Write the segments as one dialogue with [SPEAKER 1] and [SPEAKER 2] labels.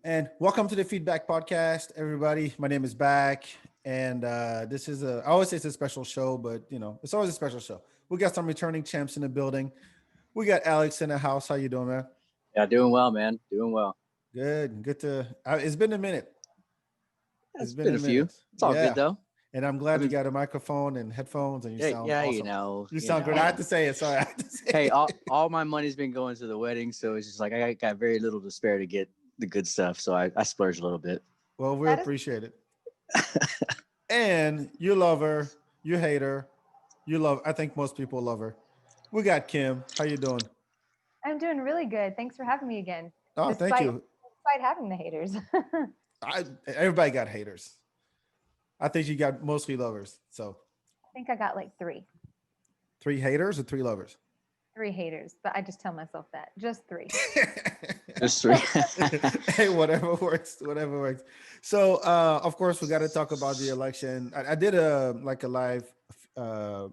[SPEAKER 1] And welcome to the FeedBak podcast, everybody. My name is Back, and this is I always say it's a special show, but it's always a special show. We got some returning champs in the building. We got Alex in the house. How you doing, man?
[SPEAKER 2] Yeah, doing well, man. Doing well.
[SPEAKER 1] Good to. It's been a minute. It's
[SPEAKER 2] It's
[SPEAKER 1] been
[SPEAKER 2] been
[SPEAKER 1] a
[SPEAKER 2] a few.
[SPEAKER 1] minute.
[SPEAKER 2] It's all good
[SPEAKER 1] Yeah,
[SPEAKER 2] though.
[SPEAKER 1] and I'm
[SPEAKER 2] I've
[SPEAKER 1] glad you
[SPEAKER 2] been,
[SPEAKER 1] got a microphone and headphones, and you
[SPEAKER 2] yeah,
[SPEAKER 1] sound
[SPEAKER 2] yeah,
[SPEAKER 1] awesome. You
[SPEAKER 2] you
[SPEAKER 1] sound great. I
[SPEAKER 2] know.
[SPEAKER 1] have to say it. Sorry, I have to say
[SPEAKER 2] Hey, all,
[SPEAKER 1] it.
[SPEAKER 2] all my money's been going to the wedding, so it's just like I got very little to spare to get the good stuff. So I splurged a little bit.
[SPEAKER 1] Well, we
[SPEAKER 3] That is,
[SPEAKER 1] appreciate it. And you love her, you hate her, you love. I think most people love her. We got Kim. How you doing?
[SPEAKER 3] I'm doing really good. Thanks for having me again,
[SPEAKER 1] Oh, thank
[SPEAKER 3] despite
[SPEAKER 1] you.
[SPEAKER 3] despite having the haters.
[SPEAKER 1] Everybody got haters. I think you got mostly lovers. So
[SPEAKER 3] I think I got like
[SPEAKER 1] three haters or three lovers.
[SPEAKER 3] three haters, but I just tell myself that just three.
[SPEAKER 2] Just three.
[SPEAKER 1] Hey, whatever works, whatever works. So, of course, we got to talk about the election. I did a live, uh,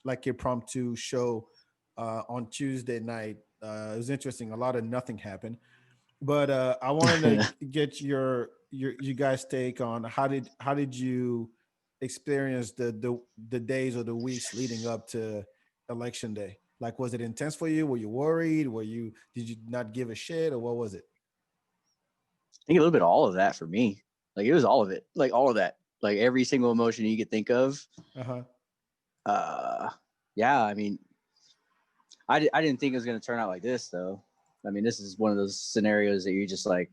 [SPEAKER 1] like a impromptu show on Tuesday night. It was interesting. A lot of nothing happened, but I wanted to get your you guys' take on how did you experience the days or the weeks leading up to election day? Like, was it intense for you? Were you worried? Did you not give a shit, or what was it?
[SPEAKER 2] I think a little bit of all of that for me. Like it was all of it. Like all of that. Like every single emotion you could think of.
[SPEAKER 1] Uh-huh.
[SPEAKER 2] Uh yeah, I mean, I didn't think it was gonna turn out like this though. I mean, this is one of those scenarios that you're just like,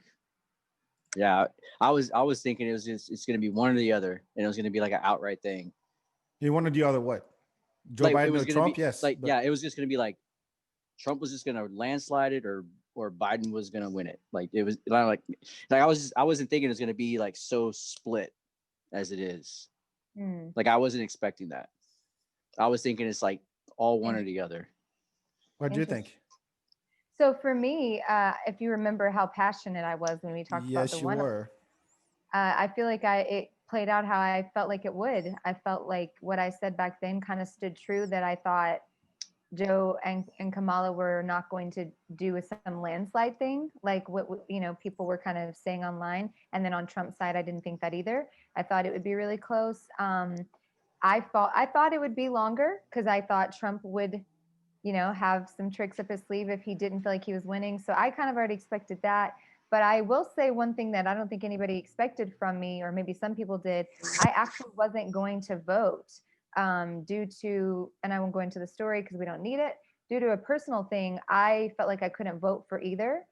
[SPEAKER 2] yeah, I was thinking it's gonna be one or the other, and it was gonna be like an outright thing.
[SPEAKER 1] You want to do other what? Joe
[SPEAKER 2] Like it
[SPEAKER 1] Biden
[SPEAKER 2] was
[SPEAKER 1] or
[SPEAKER 2] gonna
[SPEAKER 1] Trump?
[SPEAKER 2] be
[SPEAKER 1] Yes,
[SPEAKER 2] like,
[SPEAKER 1] but
[SPEAKER 2] yeah, it was just gonna be like Trump was just gonna landslide it, or Biden was gonna win it. Like it was I wasn't thinking it was gonna be like so split as it is.
[SPEAKER 3] Hmm.
[SPEAKER 2] Like I wasn't expecting that. I was thinking it's like all one or
[SPEAKER 3] In-
[SPEAKER 2] the other.
[SPEAKER 1] what do you
[SPEAKER 3] Interesting.
[SPEAKER 1] think?
[SPEAKER 3] So for me, if you remember how passionate I was when we talked about the
[SPEAKER 1] Yes, you
[SPEAKER 3] one,
[SPEAKER 1] were.
[SPEAKER 3] I feel like it played out how I felt like it would. I felt like what I said back then kind of stood true. That I thought Joe and Kamala were not going to do some landslide thing, like what people were kind of saying online. And then on Trump's side, I didn't think that either. I thought it would be really close. I thought it would be longer because I thought Trump would, have some tricks up his sleeve if he didn't feel like he was winning. So I kind of already expected that. But I will say one thing that I don't think anybody expected from me, or maybe some people did. I actually wasn't going to vote due to, and I won't go into the story because we don't need it, due to a personal thing. I felt like I couldn't vote for either,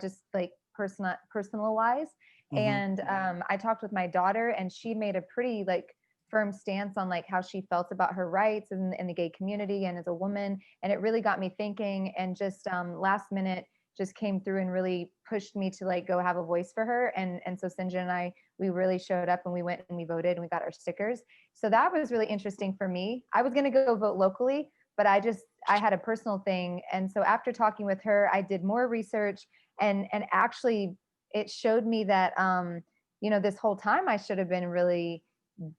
[SPEAKER 3] just like personal wise.
[SPEAKER 1] Hmm.
[SPEAKER 3] And I talked with my daughter, and she made a pretty like firm stance on like how she felt about her rights in the gay community and as a woman. And it really got me thinking. And just last minute just came through and really pushed me to like go have a voice for her. And so Sinja and I, we really showed up and we went and we voted and we got our stickers. So that was really interesting for me. I was going to go vote locally, but I had a personal thing. And so after talking with her, I did more research, and actually it showed me that this whole time I should have been really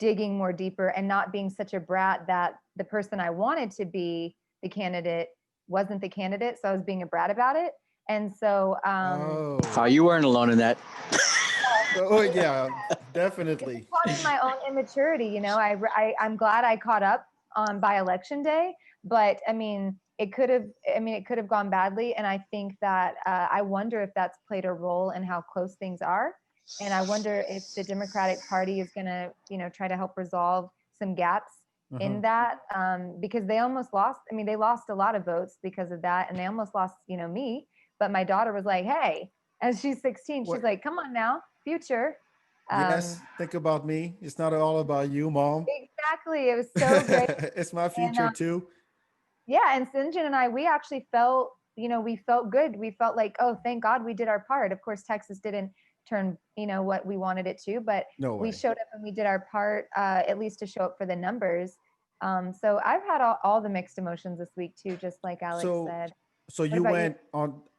[SPEAKER 3] digging more deeper and not being such a brat that the person I wanted to be the candidate wasn't the candidate. So I was being a brat about it. And so
[SPEAKER 2] Oh,
[SPEAKER 1] Oh,
[SPEAKER 2] you weren't alone in that.
[SPEAKER 1] oh yeah,
[SPEAKER 3] it's
[SPEAKER 1] definitely.
[SPEAKER 3] probably my own immaturity. I'm glad I caught up on by election day, but I mean, it could have gone badly. And I think that I wonder if that's played a role in how close things are. And I wonder if the Democratic Party is going to, try to help resolve some gaps
[SPEAKER 1] Uh-huh.
[SPEAKER 3] in that, because they almost lost. I mean, they lost a lot of votes because of that, and they almost lost, me. But my daughter was like, "Hey," as she's 16, she's
[SPEAKER 1] What?
[SPEAKER 3] like, "Come on now, future." Um,
[SPEAKER 1] Yes, think about me. It's not all about you, mom.
[SPEAKER 3] exactly. It was so great.
[SPEAKER 1] It's my
[SPEAKER 3] And
[SPEAKER 1] future too.
[SPEAKER 3] yeah, and Sinjin and I, we actually felt, we felt good. We felt like, oh, thank God we did our part. Of course, Texas didn't turn, what we wanted it to, but
[SPEAKER 1] No
[SPEAKER 3] we
[SPEAKER 1] way.
[SPEAKER 3] showed up and we did our part, at least to show up for the numbers. So I've had all the mixed emotions this week too, just like Alex
[SPEAKER 1] So,
[SPEAKER 3] said.
[SPEAKER 1] so
[SPEAKER 3] What
[SPEAKER 1] you
[SPEAKER 3] about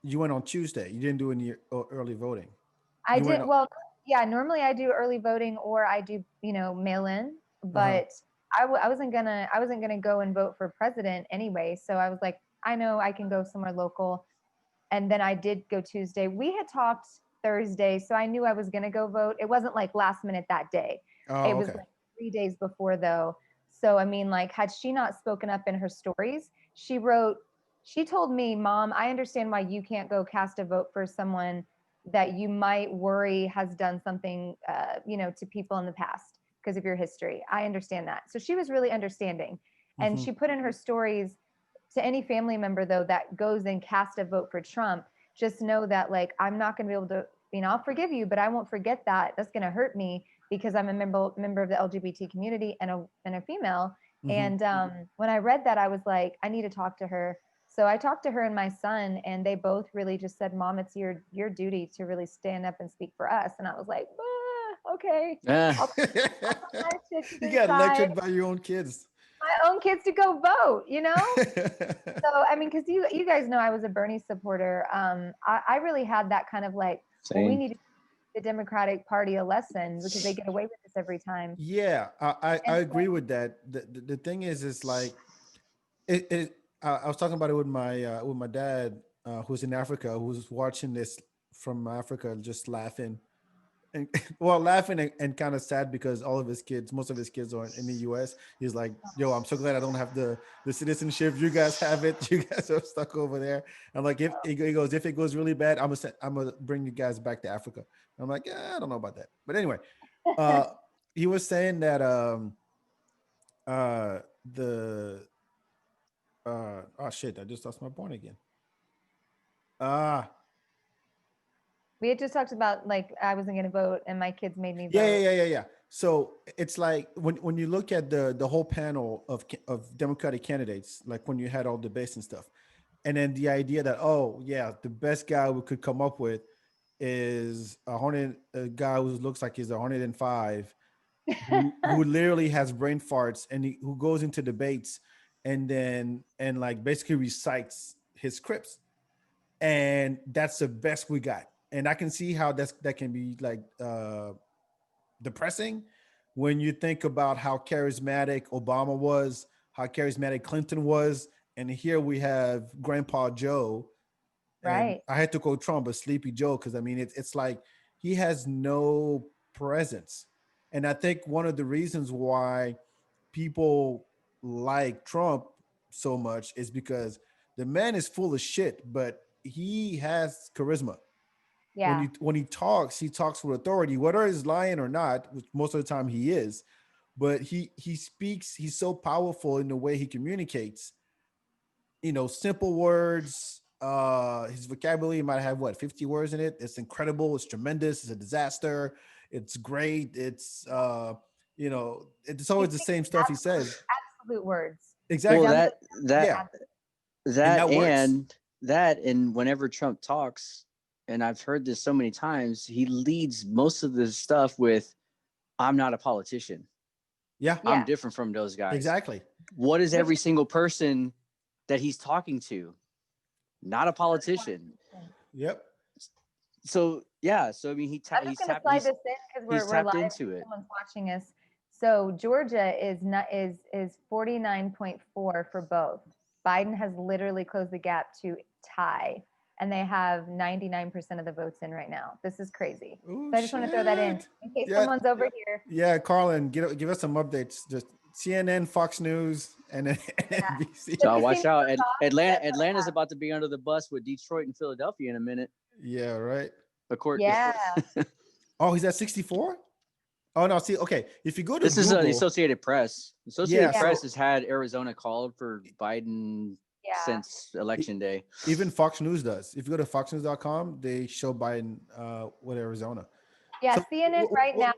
[SPEAKER 3] you?
[SPEAKER 1] went on Tuesday. You didn't do any early voting.
[SPEAKER 3] I
[SPEAKER 1] You
[SPEAKER 3] did
[SPEAKER 1] went.
[SPEAKER 3] well. Yeah, normally I do early voting or I do, mail in,
[SPEAKER 1] Uh-huh.
[SPEAKER 3] but I wasn't gonna go and vote for president anyway. So I was like, I know I can go somewhere local, and then I did go Tuesday. We had talked. Thursday. So I knew I was going to go vote. It wasn't like last minute that day.
[SPEAKER 1] Oh,
[SPEAKER 3] It was
[SPEAKER 1] okay.
[SPEAKER 3] like 3 days before though. So, I mean, like, had she not spoken up in her stories, she told me, Mom, I understand why you can't go cast a vote for someone that you might worry has done something, to people in the past because of your history. I understand that. So she was really understanding. And
[SPEAKER 1] Mm-hmm.
[SPEAKER 3] she put in her stories to any family member, though, that goes and cast a vote for Trump, just know that, like, I'm not going to be able to, I'll forgive you, but I won't forget that. That's going to hurt me because I'm a member of the LGBT community and a female.
[SPEAKER 1] Mm-hmm.
[SPEAKER 3] And when I read that, I was like, I need to talk to her. So I talked to her and my son, and they both really just said, Mom, it's your duty to really stand up and speak for us. And I was like, okay, I'll put my shit to
[SPEAKER 1] You
[SPEAKER 3] the
[SPEAKER 1] got
[SPEAKER 3] side,
[SPEAKER 1] lectured by your own kids.
[SPEAKER 3] my own kids to go vote, So, I mean, because you guys know I was a Bernie supporter. I really had that kind of like, well, we
[SPEAKER 2] Same.
[SPEAKER 3] need to teach the Democratic Party a lesson because they get away with this every time.
[SPEAKER 1] Yeah, I
[SPEAKER 3] And
[SPEAKER 1] agree with that. The thing is like I was talking about it with my dad, who's in Africa, who's watching this from Africa, just laughing and well, laughing and kind of sad because most of his kids are in the U.S. He's like, "Yo, I'm so glad I don't have the citizenship. You guys have it. You guys are stuck over there." I'm like, if he goes, if it goes really bad, I'm gonna bring you guys back to Africa. I'm like, yeah, I don't know about that, but anyway, uh, he was saying that the oh shit, I just lost my point again. Ah,
[SPEAKER 3] we had just talked about like I wasn't going to vote, and my kids made me vote.
[SPEAKER 1] yeah. So it's like when you look at the whole panel of Democratic candidates, like when you had all debates and stuff, and then the idea that, oh yeah, the best guy we could come up with is a guy who looks like he's 105, who literally has brain farts, and who goes into debates and like basically recites his scripts, and that's the best we got. And I can see how that can be like depressing when you think about how charismatic Obama was, how charismatic Clinton was, and here we have Grandpa Joe, and
[SPEAKER 3] Right.
[SPEAKER 1] I had to quote Trump, but Sleepy Joe, because I mean it's like he has no presence, and I think one of the reasons why people like Trump so much is because the man is full of shit, but he has charisma.
[SPEAKER 3] Yeah.
[SPEAKER 1] When he talks with authority, whether he's lying or not, which most of the time he is, but he speaks, he's so powerful in the way he communicates, simple words. His vocabulary might have 50 words in it. It's incredible, it's tremendous, it's a disaster, it's great, it's
[SPEAKER 3] He
[SPEAKER 1] always the
[SPEAKER 3] speaks
[SPEAKER 1] same stuff he says.
[SPEAKER 3] absolute words.
[SPEAKER 2] Well,
[SPEAKER 1] Exactly.
[SPEAKER 3] Definitely.
[SPEAKER 2] that
[SPEAKER 1] Yeah, and
[SPEAKER 2] that
[SPEAKER 1] that works.
[SPEAKER 2] and whenever Trump talks, and I've heard this so many times, he leads most of the stuff with, "I'm not a politician.
[SPEAKER 1] Yeah,
[SPEAKER 2] I'm
[SPEAKER 3] Yeah.
[SPEAKER 2] different from those guys."
[SPEAKER 1] exactly.
[SPEAKER 2] What is
[SPEAKER 3] Which
[SPEAKER 2] every
[SPEAKER 3] is
[SPEAKER 2] single person that he's talking to? Not a politician.
[SPEAKER 1] Yep.
[SPEAKER 2] So yeah, so I mean,
[SPEAKER 3] I'm just going to slide this in because
[SPEAKER 2] he's
[SPEAKER 3] we're
[SPEAKER 2] tapped
[SPEAKER 3] live.
[SPEAKER 2] into it.
[SPEAKER 3] Someone's watching us. So Georgia is 49.4 for both. Biden has literally closed the gap to tie, and they have 99% of the votes in right now. This is crazy.
[SPEAKER 1] Oh
[SPEAKER 3] So I just want to throw that in
[SPEAKER 1] shit.
[SPEAKER 3] case
[SPEAKER 1] Yeah,
[SPEAKER 3] someone's over here.
[SPEAKER 1] yeah. Carlin, give us some updates. Just CNN, Fox News, and then NBC.
[SPEAKER 3] So
[SPEAKER 2] So watch
[SPEAKER 3] Christine
[SPEAKER 2] out.
[SPEAKER 3] Lagarde,
[SPEAKER 2] Atlanta's about to be under the bus with Detroit and Philadelphia in a minute.
[SPEAKER 1] Yeah, right.
[SPEAKER 3] yeah,
[SPEAKER 1] Oh, he's at 64. Oh no, see, okay. If you go to
[SPEAKER 2] This is the
[SPEAKER 1] Google,
[SPEAKER 2] Associated Press.
[SPEAKER 1] yeah.
[SPEAKER 2] Associated
[SPEAKER 3] Yeah.
[SPEAKER 2] Press
[SPEAKER 1] So
[SPEAKER 2] has had Arizona called for Biden
[SPEAKER 3] yeah.
[SPEAKER 2] since election day.
[SPEAKER 1] even Fox News does. If you go to foxnews.com, they show Biden with Arizona.
[SPEAKER 3] Yeah,
[SPEAKER 1] So
[SPEAKER 3] CNN right now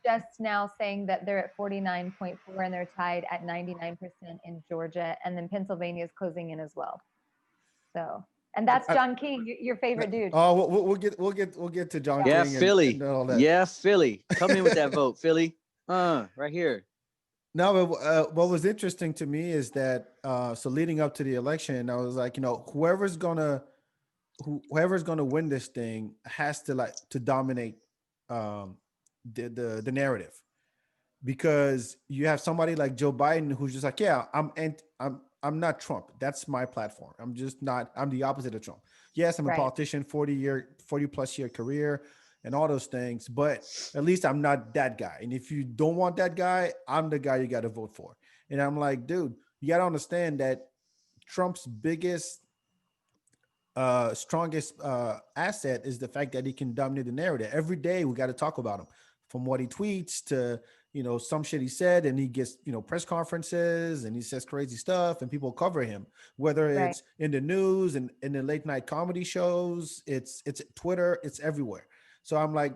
[SPEAKER 3] just now saying that they're at 49.4 and they're tied at 99% in Georgia, and then Pennsylvania is closing in as well. So, and that's John King, your favorite dude.
[SPEAKER 1] Oh, we'll get to John
[SPEAKER 2] Yeah,
[SPEAKER 1] King
[SPEAKER 2] Philly.
[SPEAKER 1] and all that.
[SPEAKER 2] Yeah, Philly. Come in with that vote, Philly. Right here.
[SPEAKER 1] No, but what was interesting to me is that so leading up to the election, I was like, whoever's gonna win this thing has to like to dominate um, the narrative, because you have somebody like Joe Biden who's just like, yeah, I'm not Trump. That's my platform. I'm just not. I'm the opposite of Trump. Yes, I'm a
[SPEAKER 3] Right.
[SPEAKER 1] politician, 40 plus year career and all those things, but at least I'm not that guy. And if you don't want that guy, I'm the guy you got to vote for. And I'm like, dude, you got to understand that Trump's biggest strongest asset is the fact that he can dominate the narrative. Every day we got to talk about him, from what he tweets to some shit he said, and he gets press conferences and he says crazy stuff, and people cover him, whether
[SPEAKER 3] Right.
[SPEAKER 1] it's in the news and in the late night comedy shows, it's Twitter, it's everywhere. So I'm like,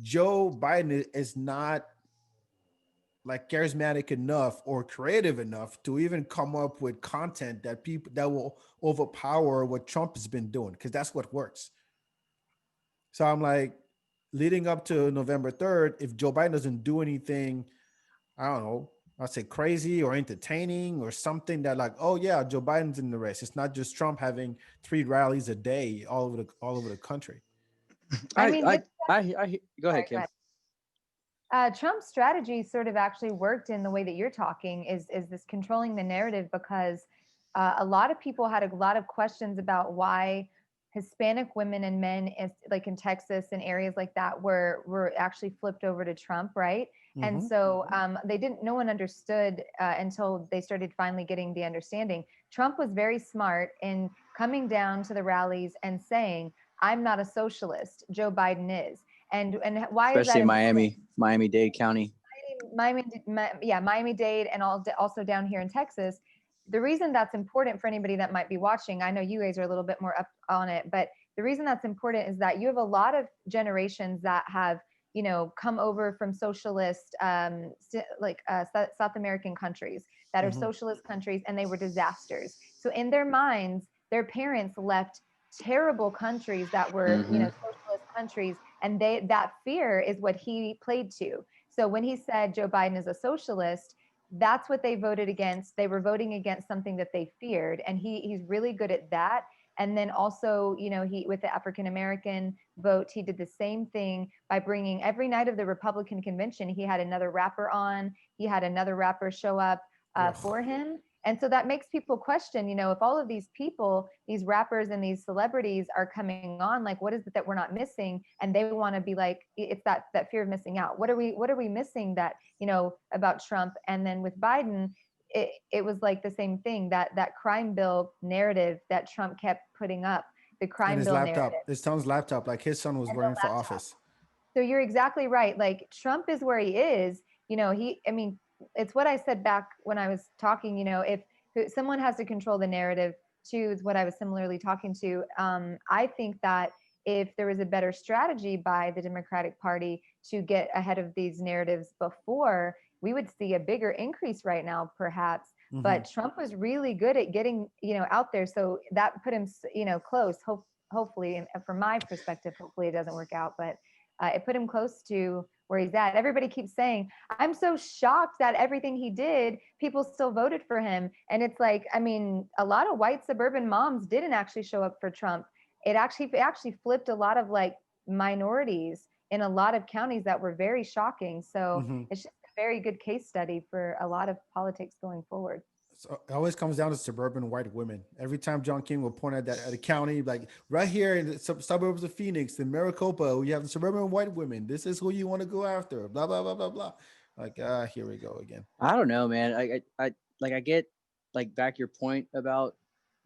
[SPEAKER 1] Joe Biden is not like charismatic enough or creative enough to even come up with content that people that will overpower what Trump has been doing, because that's what works. So I'm like, leading up to November 3rd, if Joe Biden doesn't do anything, I don't know, I'll say crazy or entertaining or something that like, oh yeah, Joe Biden's in the race. It's not just Trump having 3 rallies a day all over the country.
[SPEAKER 3] I mean, his
[SPEAKER 2] Go ahead,
[SPEAKER 3] sorry, go
[SPEAKER 2] Kim.
[SPEAKER 3] ahead. Trump's strategy sort of actually worked in the way that you're talking, is this controlling the narrative, because a lot of people had a lot of questions about why Hispanic women and men, like in Texas and areas like that, were actually flipped over to Trump, right? And
[SPEAKER 1] Mm-hmm.
[SPEAKER 3] so they didn't. No one understood until they started finally getting the understanding. Trump was very smart in coming down to the rallies and saying, "I'm not a socialist. Joe Biden is." And why is that
[SPEAKER 2] Especially
[SPEAKER 3] important?
[SPEAKER 2] Miami-Dade County.
[SPEAKER 3] Miami-Dade, and also down here in Texas. The reason that's important for anybody that might be watching, I know you guys are a little bit more up on it, but the reason that's important is that you have a lot of generations that have, come over from socialist, South American countries that are
[SPEAKER 1] Mm-hmm.
[SPEAKER 3] socialist countries, and they were disasters. So in their minds, their parents left terrible countries that were,
[SPEAKER 2] Mm-hmm.
[SPEAKER 3] socialist countries, and that fear is what he played to. So when he said Joe Biden is a socialist, that's what they voted against. They were voting against something that they feared, and he's really good at that. And then also, he, with the African American vote, he did the same thing by bringing, every night of the Republican convention, he had another rapper on. He had another rapper show up
[SPEAKER 1] Yeah.
[SPEAKER 3] for him. And so that makes people question, if all of these people, these rappers and these celebrities are coming on, like, what is it that we're not missing? And they want to be like, it's that fear of missing out. What are we missing that, about Trump? And then with Biden, it was like the same thing, that crime bill narrative that Trump kept putting up, the
[SPEAKER 1] And
[SPEAKER 3] crime
[SPEAKER 1] his
[SPEAKER 3] bill narrative
[SPEAKER 1] laptop, his son's laptop, like his son was
[SPEAKER 3] and the
[SPEAKER 1] running for
[SPEAKER 3] laptop.
[SPEAKER 1] office.
[SPEAKER 3] So you're exactly right. Like, Trump is where he is. I mean, it's what I said back when I was talking. If someone has to control the narrative, too, is what I was similarly talking to. I think that if there was a better strategy by the Democratic Party to get ahead of these narratives before, we would see a bigger increase right now, perhaps.
[SPEAKER 1] Mm-hmm.
[SPEAKER 3] But Trump was really good at getting, out there. So that put him, close. Hopefully, and from my perspective, hopefully it doesn't work out, but it put him close to where he's at. Everybody keeps saying, I'm so shocked that everything he did, people still voted for him. And it's like, I mean, a lot of white suburban moms didn't actually show up for Trump. It actually flipped a lot of like minorities in a lot of counties that were very shocking. So
[SPEAKER 1] Mm-hmm.
[SPEAKER 3] it's just a very good case study for a lot of politics going forward.
[SPEAKER 1] So it always comes down to suburban white women. Every time John King will point at that at a county, like right here in the suburbs of Phoenix, in Maricopa, we have suburban white women. This is who you want to go after. Blah blah blah blah blah. Like here we go again.
[SPEAKER 2] I don't know, man. I get like back your point about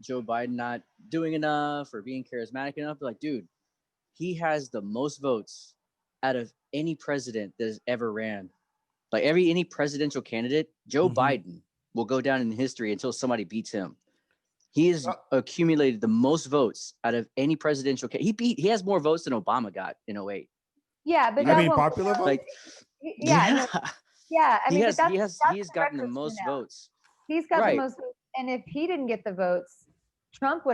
[SPEAKER 2] Joe Biden not doing enough or being charismatic enough. But like, dude, he has the most votes out of any president that has ever ran. Like any presidential candidate, Joe
[SPEAKER 1] Mm-hmm.
[SPEAKER 2] Biden will go down in history until somebody beats him. He has accumulated the most votes out of any presidential candidate. He has more votes than Obama got in 08.
[SPEAKER 3] Yeah, but
[SPEAKER 1] I
[SPEAKER 3] that
[SPEAKER 1] mean,
[SPEAKER 3] won't,
[SPEAKER 1] popular vote.
[SPEAKER 2] Like,
[SPEAKER 3] yeah, no, yeah. I
[SPEAKER 2] he
[SPEAKER 3] mean, but
[SPEAKER 2] has he has he
[SPEAKER 3] that's
[SPEAKER 2] has
[SPEAKER 3] the
[SPEAKER 2] gotten the
[SPEAKER 3] record
[SPEAKER 2] most
[SPEAKER 3] turnout.
[SPEAKER 2] votes.
[SPEAKER 3] He's got the
[SPEAKER 2] Right.
[SPEAKER 3] most votes. And if he didn't get the votes, Trump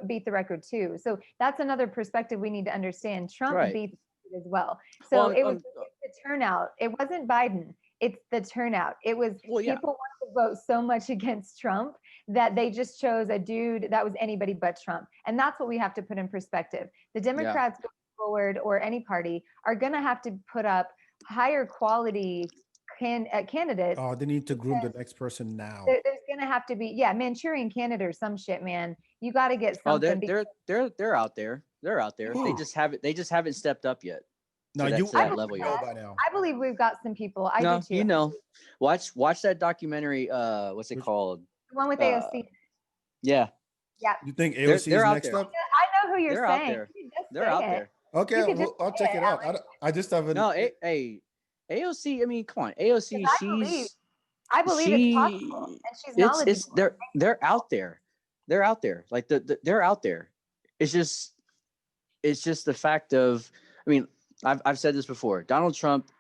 [SPEAKER 3] beat the record too. So that's another perspective we need to understand. Trump
[SPEAKER 2] Right.
[SPEAKER 3] beat the record as well. So
[SPEAKER 2] Well,
[SPEAKER 3] it was the turnout. It wasn't Biden. It's the turnout. It was
[SPEAKER 2] yeah.
[SPEAKER 3] people wanted to vote so much against Trump that they just chose a dude that was anybody but Trump. And that's what we have to put in perspective. The Democrats going forward, or any party, are going to have to put up higher quality candidates.
[SPEAKER 1] Oh, they need to groom the next person now.
[SPEAKER 3] There's gonna have to be Manchurian Candidate or some shit, man. You got to get
[SPEAKER 2] Oh,
[SPEAKER 3] something.
[SPEAKER 2] they're out there. They're out there.
[SPEAKER 1] Ooh.
[SPEAKER 2] They just haven't stepped up yet.
[SPEAKER 1] No,
[SPEAKER 2] To
[SPEAKER 1] you
[SPEAKER 2] that level
[SPEAKER 1] know
[SPEAKER 2] yet.
[SPEAKER 1] by now.
[SPEAKER 3] I believe we've got some people. I
[SPEAKER 2] No,
[SPEAKER 3] do too.
[SPEAKER 2] you know. Watch that documentary. What's it called?
[SPEAKER 3] The one with
[SPEAKER 2] Uh,
[SPEAKER 3] AOC.
[SPEAKER 2] Yeah.
[SPEAKER 3] Yeah.
[SPEAKER 1] You think AOC
[SPEAKER 2] They're
[SPEAKER 1] is
[SPEAKER 2] out
[SPEAKER 1] next
[SPEAKER 2] there.
[SPEAKER 1] up?
[SPEAKER 3] I know who you're
[SPEAKER 2] They're out
[SPEAKER 3] saying.
[SPEAKER 2] there.
[SPEAKER 3] You could just
[SPEAKER 2] They're
[SPEAKER 3] say
[SPEAKER 2] out
[SPEAKER 3] it.
[SPEAKER 2] there.
[SPEAKER 1] Okay,
[SPEAKER 3] You could just
[SPEAKER 1] I'll check it out. I just haven't.
[SPEAKER 2] No, hey, AOC. I mean, come on, AOC.
[SPEAKER 3] I believe it's possible, and she's knowledgeable.
[SPEAKER 2] They're out there. They're out there. Like they're out there. It's just the fact of. I mean, I've said this before. Donald Trump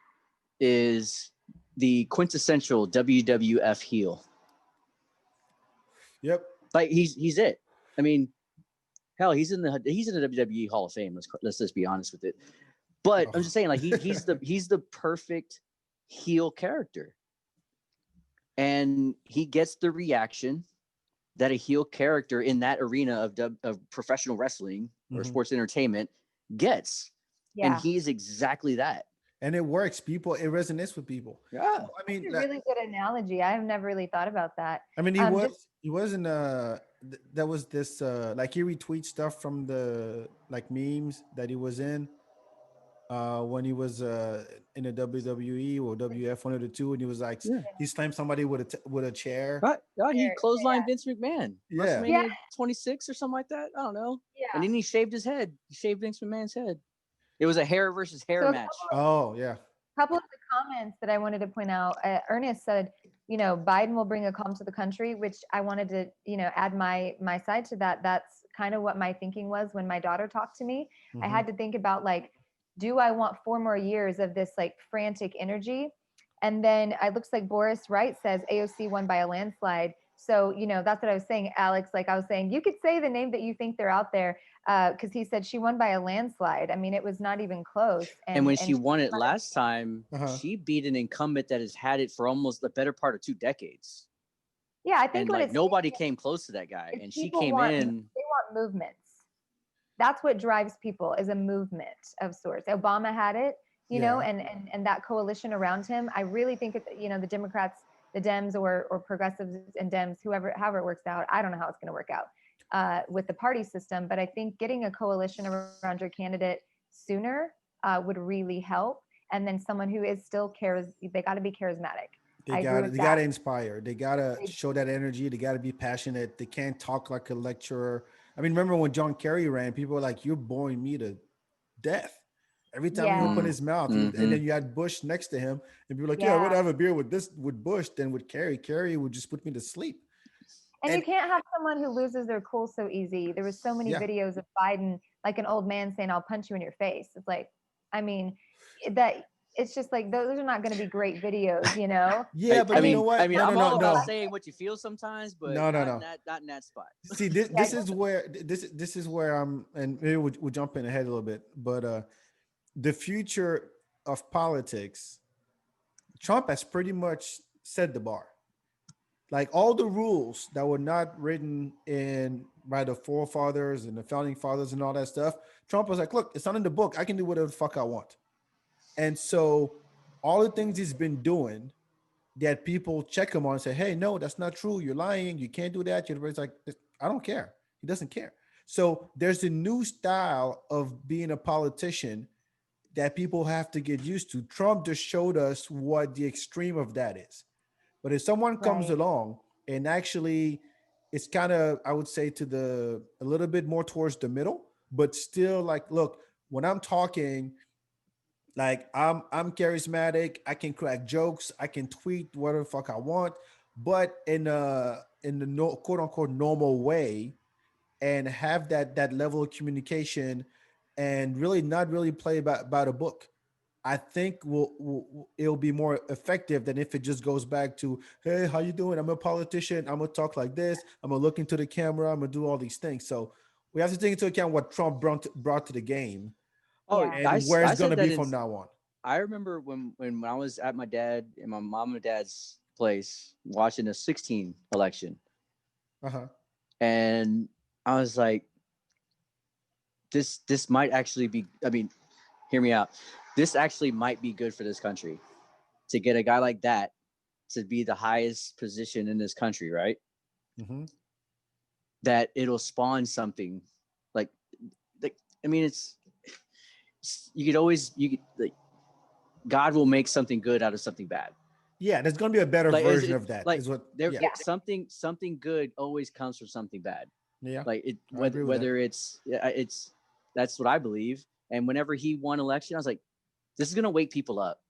[SPEAKER 2] is the quintessential WWF heel.
[SPEAKER 1] Yep.
[SPEAKER 2] Like he's it. I mean, hell, he's in the WWE Hall of Fame. Let's just be honest with it. But I'm just saying, like he's the perfect heel character, and he gets the reaction that a heel character in that arena of professional wrestling or sports entertainment gets.
[SPEAKER 3] Yeah.
[SPEAKER 2] And he's exactly that.
[SPEAKER 1] And it works. It resonates with people.
[SPEAKER 2] Yeah.
[SPEAKER 1] I mean,
[SPEAKER 3] that's a really good analogy. I have never really thought about that.
[SPEAKER 1] I mean, he was in that was this like he retweets stuff from the like memes that he was in when he was in the WWE or WF, one of the two, and he was like he slammed somebody with a chair.
[SPEAKER 2] Right. He clotheslined Vince McMahon.
[SPEAKER 1] Yeah.
[SPEAKER 2] WrestleMania 26 or something like that. I don't know.
[SPEAKER 3] Yeah.
[SPEAKER 2] And then he shaved his head. He shaved Vince McMahon's head. It was a hair versus hair match.
[SPEAKER 1] Oh yeah.
[SPEAKER 3] A couple of the comments that I wanted to point out. Ernest said, Biden will bring a calm to the country, which I wanted to, add my side to that. That's kind of what my thinking was when my daughter talked to me. I had to think about like, do I want 4 more years of this like frantic energy? And then it looks like Boris Wright says AOC won by a landslide. So, that's what I was saying, Alex. Like I was saying, you could say the name that you think they're out there, because he said she won by a landslide. I mean, it was not even close.
[SPEAKER 2] And when she won it last time, she beat an incumbent that has had it for almost the better part of 2 decades.
[SPEAKER 3] Yeah, I think
[SPEAKER 2] and nobody came close to that guy, and she came in.
[SPEAKER 3] They want movements. That's what drives people, is a movement of sorts. Obama had it, and that coalition around him. I really think the Democrats, the Dems or progressives and Dems, however it works out. I don't know how it's going to work out with the party system, but I think getting a coalition around your candidate sooner would really help. And then someone who is still they got to be charismatic. They got
[SPEAKER 1] to inspire. They got to show that energy. They got to be passionate. They can't talk like a lecturer. I mean, remember when John Kerry ran, people were like, you're boring me to death. Every time he opened his mouth, and then you had Bush next to him, and people were like, I would have a beer with Bush than with Kerry. Kerry would just put me to sleep.
[SPEAKER 3] And you can't have someone who loses their cool so easy. There was so many videos of Biden, like an old man saying, I'll punch you in your face. It's like, I mean, it's just like, those are not going to be great videos,
[SPEAKER 1] Yeah, but you know what?
[SPEAKER 2] I mean, I'm all about saying what you feel sometimes, but not in that spot.
[SPEAKER 1] See, this is where I'm, and maybe we'll jump in ahead a little bit, but the future of politics, Trump has pretty much set the bar. Like all the rules that were not written by the forefathers and the founding fathers and all that stuff, Trump was like, look, it's not in the book. I can do whatever the fuck I want. And so all the things he's been doing that people check him on and say, hey, no, that's not true. You're lying. You can't do that. Everybody's like, I don't care. He doesn't care. So there's a new style of being a politician that people have to get used to. Trump just showed us what the extreme of that is. But if someone comes along and actually it's kind of, I would say a little bit more towards the middle, but still like, look, when I'm talking, like I'm charismatic, I can crack jokes, I can tweet whatever the fuck I want, but in the quote unquote normal way, and have that level of communication and really not really play by the book. I think it'll be more effective than if it just goes back to, hey, how you doing? I'm a politician. I'm gonna talk like this. I'm gonna look into the camera. I'm gonna do all these things. So we have to take into account what Trump brought to the game. And where it's gonna be from now on.
[SPEAKER 2] I remember when I was at my dad and my mom and dad's place watching the 16 election, and I was like, this might actually be. I mean, hear me out. This actually might be good for this country to get a guy like that to be the highest position in this country, right?
[SPEAKER 1] Mm-hmm.
[SPEAKER 2] That it'll spawn something like I mean, you could always like God will make something good out of something bad.
[SPEAKER 1] Yeah, there's gonna be a better
[SPEAKER 2] Like
[SPEAKER 1] version of that.
[SPEAKER 2] like
[SPEAKER 1] Is what?
[SPEAKER 2] there
[SPEAKER 1] Yeah,
[SPEAKER 2] something good always comes from something bad.
[SPEAKER 1] yeah.
[SPEAKER 2] Like it
[SPEAKER 1] I agree with
[SPEAKER 2] whether it's that's what I believe. And whenever he won election, I was like, this is gonna wake people up.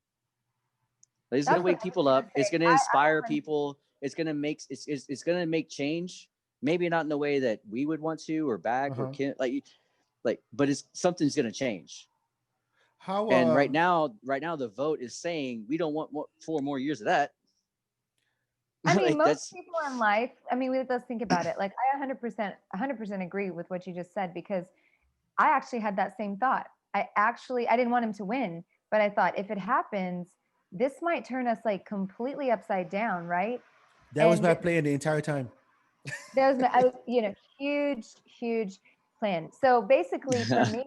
[SPEAKER 2] Like, this is gonna
[SPEAKER 3] That's what
[SPEAKER 2] wake
[SPEAKER 3] I was
[SPEAKER 2] people
[SPEAKER 3] gonna
[SPEAKER 2] up. It's
[SPEAKER 3] say.
[SPEAKER 2] gonna
[SPEAKER 3] I
[SPEAKER 2] inspire
[SPEAKER 3] wouldn't-
[SPEAKER 2] people. It's gonna make it's gonna make change. Maybe not in the way that we would want to, or back, or
[SPEAKER 1] Uh-huh.
[SPEAKER 2] can like, but it's something's gonna change.
[SPEAKER 1] How?
[SPEAKER 2] And right now, the vote is saying we don't want 4 more years of that.
[SPEAKER 3] I mean,
[SPEAKER 2] Like
[SPEAKER 3] most
[SPEAKER 2] that's
[SPEAKER 3] people in life, I mean, let's think about it. Like I 100% agree with what you just said, because I actually had that same thought. I didn't want him to win, but I thought if it happens, this might turn us like completely upside down, right?
[SPEAKER 1] That was
[SPEAKER 3] And
[SPEAKER 1] my plan the entire time.
[SPEAKER 3] I was, huge plan. So basically for me,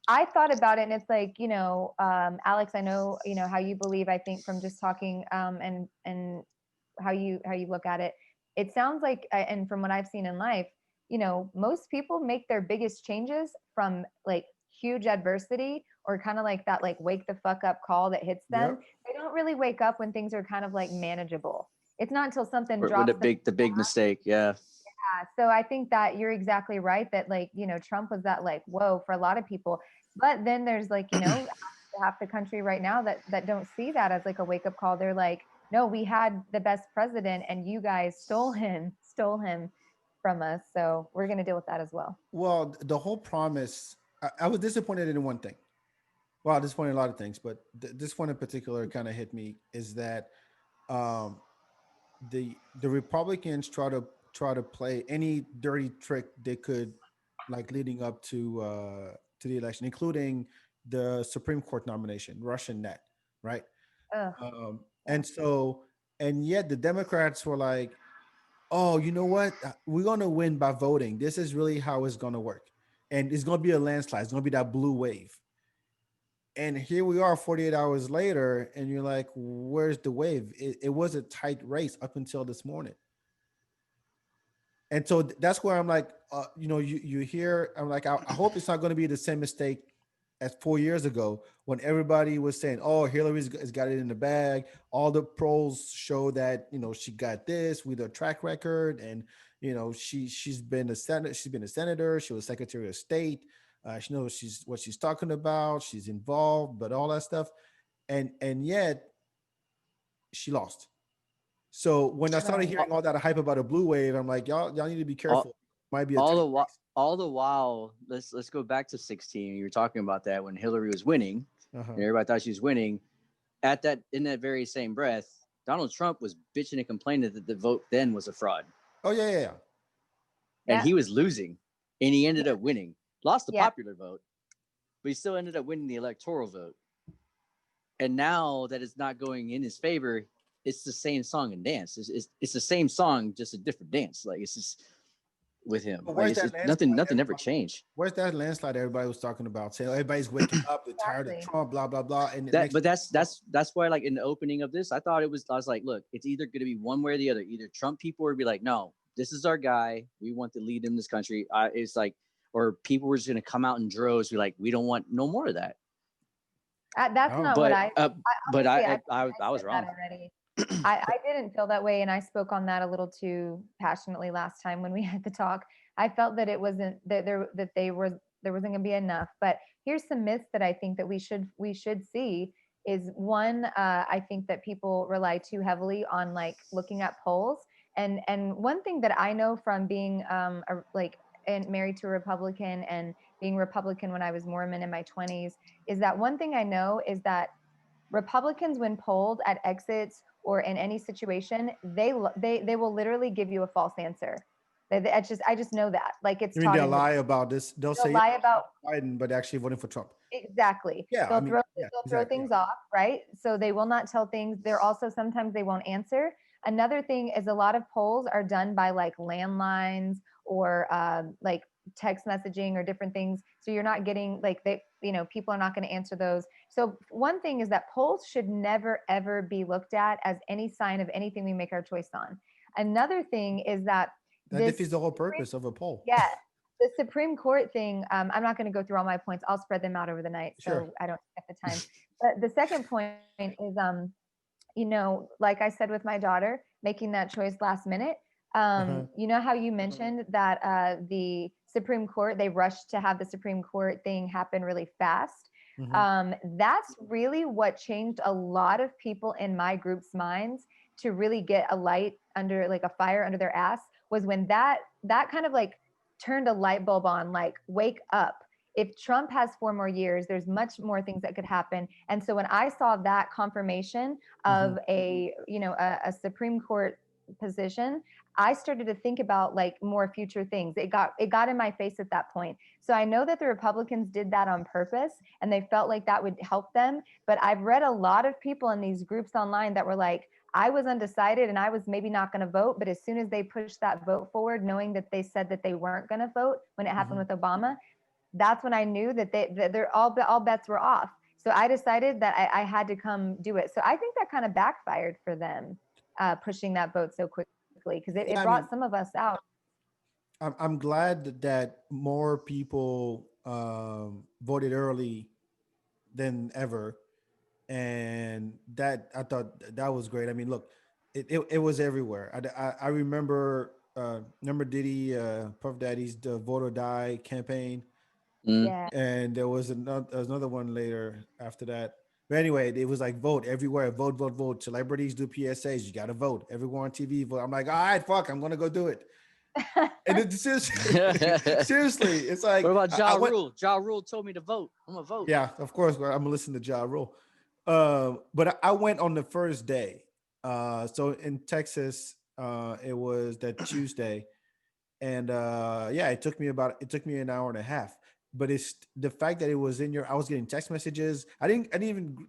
[SPEAKER 3] I thought about it, and it's like, Alex, I know, how you believe, I think from just talking, and how you look at it. It sounds like, and from what I've seen in life, most people make their biggest changes from like huge adversity, or kind of like that, like wake the fuck up call that hits them.
[SPEAKER 1] Yep.
[SPEAKER 3] They don't really wake up when things are kind of like manageable. It's not until something
[SPEAKER 2] with
[SPEAKER 3] drops them.
[SPEAKER 2] the big mistake. Yeah.
[SPEAKER 3] So I think that you're exactly right, that like, Trump was that like, whoa, for a lot of people. But then there's like, half the country right now that don't see that as like a wake up call. They're like, no, we had the best president and you guys stole him from us. So we're going to deal with that as well.
[SPEAKER 1] Well, the whole promise. I was disappointed in one thing. Well, disappointed in a lot of things, but this one in particular kind of hit me. Is that um, the Republicans try to play any dirty trick they could, like leading up to the election, including the Supreme Court nomination, Russian net, right?
[SPEAKER 3] Ugh, yeah.
[SPEAKER 1] And so, and yet the Democrats were like, "Oh, you know what? We're gonna win by voting. This is really how it's gonna work, and it's gonna be a landslide. It's gonna be that blue wave." And here we are 48 hours later, and you're like, where's the wave? It was a tight race up until this morning. And so that's where I'm like, you hear, I'm like, I hope it's not going to be the same mistake as 4 years ago, when everybody was saying, oh, Hillary's has got it in the bag. All the polls show that, she got this with her track record. And, she's been a senator. She was Secretary of State. She knows what she's talking about. She's involved, but all that stuff. And yet she lost. So when I started
[SPEAKER 3] Right.
[SPEAKER 1] hearing all that hype about a blue wave, I'm like, y'all need to be
[SPEAKER 2] all,
[SPEAKER 1] careful. Might be a
[SPEAKER 2] all
[SPEAKER 1] tight
[SPEAKER 2] the while,
[SPEAKER 1] race.
[SPEAKER 2] all the while, let's go back to 16. You were talking about that when Hillary was winning,
[SPEAKER 1] Uh-huh.
[SPEAKER 2] and everybody thought she was winning. In that very same breath, Donald Trump was bitching and complaining that the vote then was a fraud,
[SPEAKER 1] Oh yeah.
[SPEAKER 2] and
[SPEAKER 3] Yeah.
[SPEAKER 2] he was losing, and he ended up winning. Lost the
[SPEAKER 3] Yeah.
[SPEAKER 2] popular vote, but he still ended up winning the electoral vote. And now that it's not going in his favor, it's the same song and dance. It's the same song, just a different dance. Like, it's just with him.
[SPEAKER 1] But
[SPEAKER 2] Like,
[SPEAKER 1] where's that
[SPEAKER 2] nothing ever changed.
[SPEAKER 1] Where's that landslide everybody was talking about? Saying everybody's waking up, they're tired of
[SPEAKER 3] Exactly.
[SPEAKER 1] Trump, blah blah blah. And
[SPEAKER 2] That's why, like, in the opening of this, I was like, look, it's either going to be one way or the other. Either Trump people would be like, no, this is our guy, we want to lead in this country. It's like, or people were just going to come out in droves, be like, we don't want no more of that.
[SPEAKER 3] That's not what I
[SPEAKER 2] but
[SPEAKER 3] honestly,
[SPEAKER 2] I was
[SPEAKER 3] said
[SPEAKER 2] wrong.
[SPEAKER 3] that already. I didn't feel that way, and I spoke on that a little too passionately last time when we had the talk. I felt that it wasn't there wasn't going to be enough. But here's some myths that I think that we should see. Is one, I think that people rely too heavily on like looking at polls, and one thing that I know from being and married to a Republican and being Republican when I was Mormon in my 20s, is that one thing I know is that Republicans, when polled at exits or in any situation, they will literally give you a false answer. I just know that. Like, it's
[SPEAKER 1] you mean
[SPEAKER 3] taught
[SPEAKER 1] they'll
[SPEAKER 3] in
[SPEAKER 1] lie about this? They'll say
[SPEAKER 3] lie about
[SPEAKER 1] Biden, but actually voting for Trump.
[SPEAKER 3] exactly.
[SPEAKER 1] Yeah,
[SPEAKER 3] They'll throw
[SPEAKER 1] exactly.
[SPEAKER 3] things off, right? So they will not tell things. They're also, sometimes they won't answer. Another thing is a lot of polls are done by like landlines or like text messaging or different things. So you're not getting like people are not going to answer those. So one thing is that polls should never, ever be looked at as any sign of anything we make our choice on. Another thing is that
[SPEAKER 1] That defeats the whole purpose of a poll.
[SPEAKER 3] yeah, the Supreme Court thing, I'm not going to go through all my points. I'll spread them out over the night so
[SPEAKER 1] Sure.
[SPEAKER 3] I don't have the time. But the second point is, like I said with my daughter, making that choice last minute. You know how you mentioned that the Supreme Court, they rushed to have the Supreme Court thing happen really fast. That's really what changed a lot of people in my group's minds to really get a light under, like a fire under their ass, was when that kind of like turned a light bulb on, like, wake up. If Trump has 4 more years, there's much more things that could happen. And so when I saw that confirmation of a Supreme Court position, I started to think about like more future things. It got in my face at that point. So I know that the Republicans did that on purpose and they felt like that would help them. But I've read a lot of people in these groups online that were like, I was undecided and I was maybe not going to vote. But as soon as they pushed that vote forward, knowing that they said that they weren't going to vote when it happened with Obama, that's when I knew that they're all bets were off. So I decided that I had to come do it. So I think that kind of backfired for them, pushing that vote so quickly, because it brought some of us out.
[SPEAKER 1] I'm glad that more people voted early than ever, and that I thought that was great. I mean, look, it was everywhere. I remember Diddy, Puff Daddy's the Vote or Die campaign,
[SPEAKER 3] Yeah.
[SPEAKER 1] and there was another one later after that. But anyway, it was like vote everywhere, vote, vote, vote. Celebrities do PSAs, you got to vote. Everyone on TV vote. I'm like, all right, fuck, I'm gonna go do it. And it's seriously, it's like,
[SPEAKER 2] what about Ja Rule? Ja Rule told me to vote. I'm gonna vote.
[SPEAKER 1] Yeah, of course, I'm gonna listen to Ja Rule. But I went on the first day. So in Texas, it was that Tuesday, and yeah, it took me an hour and a half. But it's the fact that it was I was getting text messages. I didn't even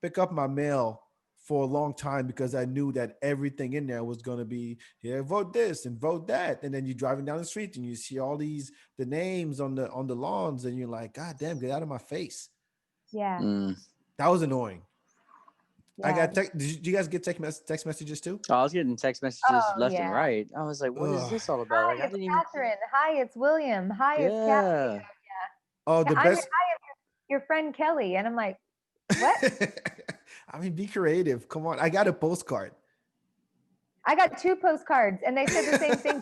[SPEAKER 1] pick up my mail for a long time because I knew that everything in there was going to be, here, vote this and vote that. And then you're driving down the street and you see all the names on the lawns and you're like, God damn, get out of my face.
[SPEAKER 3] Yeah.
[SPEAKER 1] That was annoying.
[SPEAKER 3] Yeah.
[SPEAKER 1] I got did you guys get text messages too?
[SPEAKER 2] Oh, I was getting text messages left and right. I was like, what is this all about?
[SPEAKER 3] Hi,
[SPEAKER 2] Like, I
[SPEAKER 3] it's
[SPEAKER 2] didn't even.
[SPEAKER 3] Catherine. Hi, it's William. Hi, it's Kathy. Yeah.
[SPEAKER 1] Oh, the best.
[SPEAKER 3] Hi, your friend Kelly. And I'm like, what?
[SPEAKER 1] I mean, be creative. Come on. I got a postcard.
[SPEAKER 3] I got 2 postcards and they said the same thing,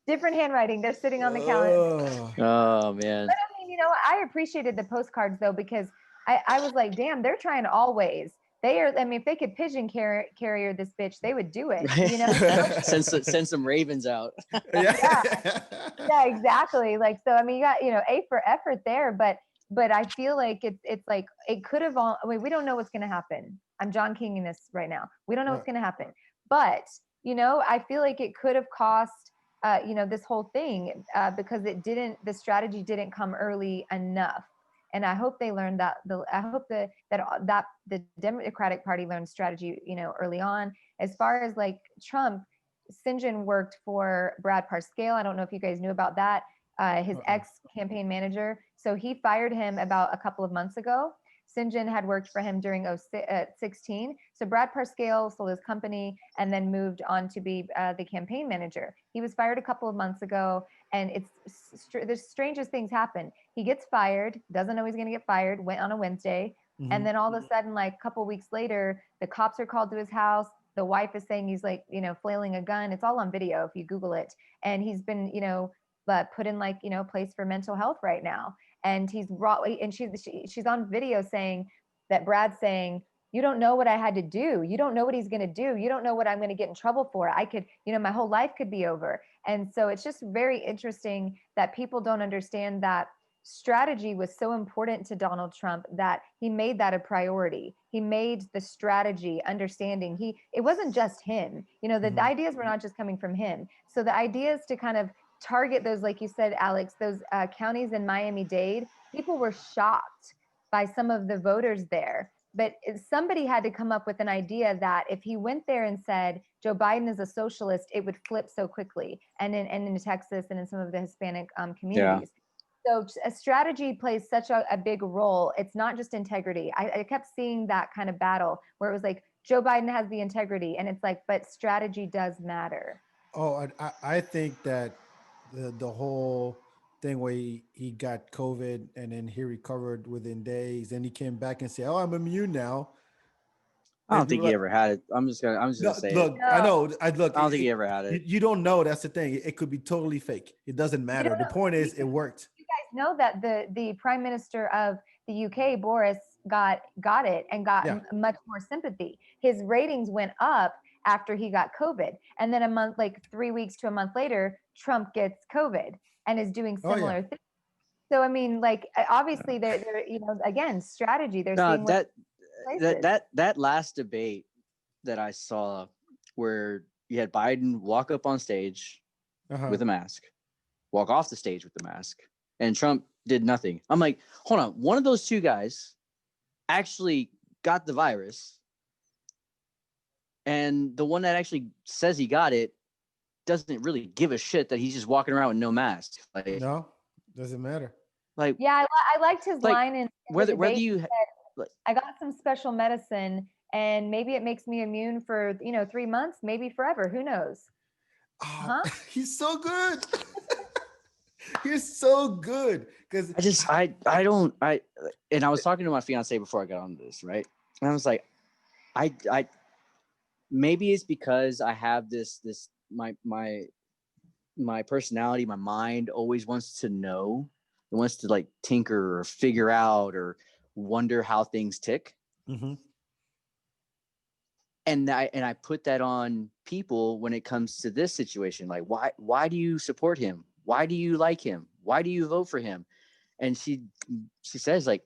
[SPEAKER 3] different handwriting. They're sitting on the calendar.
[SPEAKER 2] Oh, man.
[SPEAKER 3] But I mean, I appreciated the postcards though, because I was like, damn, they're trying always. If they could pigeon carrier this bitch, they would do it.
[SPEAKER 2] Send some ravens out.
[SPEAKER 3] Yeah, exactly. Like, so, I mean, you got, A for effort there, but I feel like it's like, it could have we don't know what's going to happen. I'm John Kinging this right now. We don't know what's going to happen, but, I feel like it could have cost, this whole thing because the strategy didn't come early enough. And I hope they learned that. I hope that the Democratic Party learned strategy, early on. As far as like Trump, St. John worked for Brad Parscale. I don't know if you guys knew about that. His ex-campaign manager. So he fired him about a couple of months ago. St. John had worked for him during 2016. So Brad Parscale sold his company and then moved on to be the campaign manager. He was fired a couple of months ago, and the strangest things happen. He gets fired, doesn't know he's going to get fired, went on a Wednesday, and then all of a sudden, like a couple of weeks later, the cops are called to his house. The wife is saying he's like, flailing a gun. It's all on video if you Google it. And he's been, put in like, place for mental health right now. And he's brought, and she's on video saying that Brad's saying, you don't know what I had to do. You don't know what he's going to do. You don't know what I'm going to get in trouble for. I could, my whole life could be over. And so it's just very interesting that people don't understand that strategy was so important to Donald Trump that he made that a priority. He made the strategy understanding it wasn't just him, the ideas were not just coming from him. So the ideas to kind of target those, like you said, Alex, those counties in Miami-Dade, people were shocked by some of the voters there but somebody had to come up with an idea that if he went there and said Joe Biden is a socialist, it would flip so quickly, and in Texas and in some of the Hispanic communities. So a strategy plays such a big role. It's not just integrity. I kept seeing that kind of battle where it was like Joe Biden has the integrity, and it's like, but strategy does matter.
[SPEAKER 1] Oh, I think that the whole thing where he got COVID and then he recovered within days, and he came back and said, "Oh, I'm immune now."
[SPEAKER 2] I
[SPEAKER 1] And
[SPEAKER 2] don't think
[SPEAKER 1] people
[SPEAKER 2] he
[SPEAKER 1] like,
[SPEAKER 2] ever had it. I'm just gonna
[SPEAKER 1] no,
[SPEAKER 2] say it.
[SPEAKER 1] look, I
[SPEAKER 3] No,
[SPEAKER 1] know, I look.
[SPEAKER 2] I don't think he ever had
[SPEAKER 1] You,
[SPEAKER 2] it.
[SPEAKER 1] you don't know. That's the thing. It could be totally fake. It doesn't
[SPEAKER 3] you
[SPEAKER 1] matter.
[SPEAKER 3] don't
[SPEAKER 1] The
[SPEAKER 3] know.
[SPEAKER 1] point is, it worked.
[SPEAKER 3] You guys know that the Prime Minister of the UK, Boris, got it and got
[SPEAKER 1] Yeah.
[SPEAKER 3] much more sympathy. His ratings went up after he got COVID, and then a month, like 3 weeks to a month later, Trump gets COVID and is doing
[SPEAKER 1] Oh yeah.
[SPEAKER 3] similar things. So I mean, like obviously they're again strategy. They're
[SPEAKER 2] No,
[SPEAKER 3] seeing what places.
[SPEAKER 2] that last debate that I saw where you had Biden walk up on stage
[SPEAKER 1] Uh-huh.
[SPEAKER 2] with a mask, walk off the stage with the mask, and Trump did nothing. I'm like, hold on, one of those two guys actually got the virus, and the one that actually says he got it doesn't really give a shit that he's just walking around with no mask.
[SPEAKER 1] No, doesn't matter.
[SPEAKER 2] Like
[SPEAKER 3] Yeah, I liked his
[SPEAKER 2] like
[SPEAKER 3] line in the
[SPEAKER 2] whether
[SPEAKER 3] debate.
[SPEAKER 2] you
[SPEAKER 3] I got some special medicine, and maybe it makes me immune for 3 months, maybe forever. Who knows?
[SPEAKER 1] Oh,
[SPEAKER 3] Huh?
[SPEAKER 1] he's so good. He's so good because
[SPEAKER 2] I don't and I was talking to my fiance before I got on this, right? And I was like, I maybe it's because I have this my personality, my mind always wants to know, it wants to like tinker or figure out or wonder how things tick.
[SPEAKER 1] Mm-hmm.
[SPEAKER 2] And I put that on people when it comes to this situation. Like, why do you support him? Why do you like him? Why do you vote for him? And she says, like,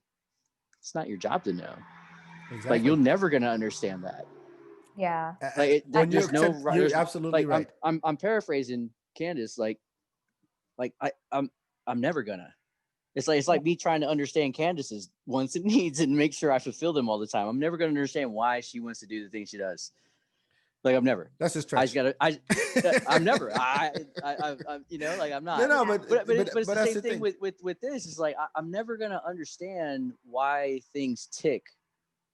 [SPEAKER 2] it's not your job to know.
[SPEAKER 1] Exactly.
[SPEAKER 2] Like, you're never gonna understand that.
[SPEAKER 3] Yeah.
[SPEAKER 2] Like,
[SPEAKER 1] when you
[SPEAKER 2] there's no
[SPEAKER 1] accept, you're absolutely
[SPEAKER 2] like
[SPEAKER 1] right.
[SPEAKER 2] I'm paraphrasing Candace. Like I'm never gonna. It's like me trying to understand Candace's wants and needs and make sure I fulfill them all the time. I'm never gonna understand why she wants to do the things she does. Like, I'm never.
[SPEAKER 1] That's a
[SPEAKER 2] I
[SPEAKER 1] stretch.
[SPEAKER 2] just gotta. I'm never. Like, I'm not.
[SPEAKER 1] No,
[SPEAKER 2] but it's the
[SPEAKER 1] that's
[SPEAKER 2] same
[SPEAKER 1] the
[SPEAKER 2] thing
[SPEAKER 1] thing.
[SPEAKER 2] with this. It's like I'm never gonna understand why things tick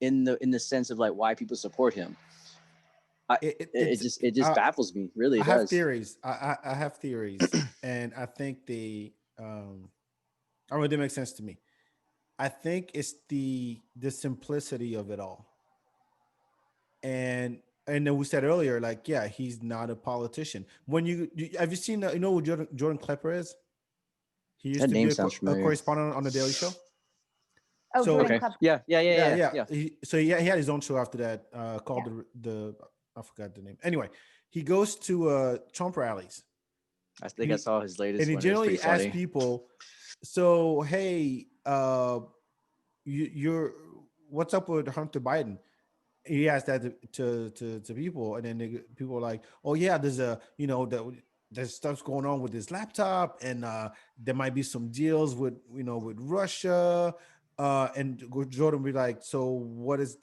[SPEAKER 2] in the sense of like why people support him. It just baffles me. Really, it
[SPEAKER 1] I have
[SPEAKER 2] does.
[SPEAKER 1] theories. I have theories, and I think I don't know, it makes sense to me. I think it's the simplicity of it all, and then we said earlier, like, yeah, he's not a politician. When have you seen who Jordan Klepper is? He used
[SPEAKER 2] That
[SPEAKER 1] to be
[SPEAKER 2] name sounds
[SPEAKER 1] a
[SPEAKER 2] familiar.
[SPEAKER 1] correspondent on the Daily Show.
[SPEAKER 3] Oh,
[SPEAKER 1] So
[SPEAKER 3] Jordan
[SPEAKER 2] Okay.
[SPEAKER 3] Klepper.
[SPEAKER 2] Yeah.
[SPEAKER 1] yeah. He had his own show after that called the I forgot the name. Anyway, he goes to Trump rallies.
[SPEAKER 2] I think I saw his latest
[SPEAKER 1] And he
[SPEAKER 2] one. It was pretty
[SPEAKER 1] generally asks
[SPEAKER 2] funny.
[SPEAKER 1] people, so hey, you're what's up with Hunter Biden? He asked that to people, and then people are like, oh yeah, there's stuff's going on with his laptop, and there might be some deals with Russia. And Jordan be like, so what's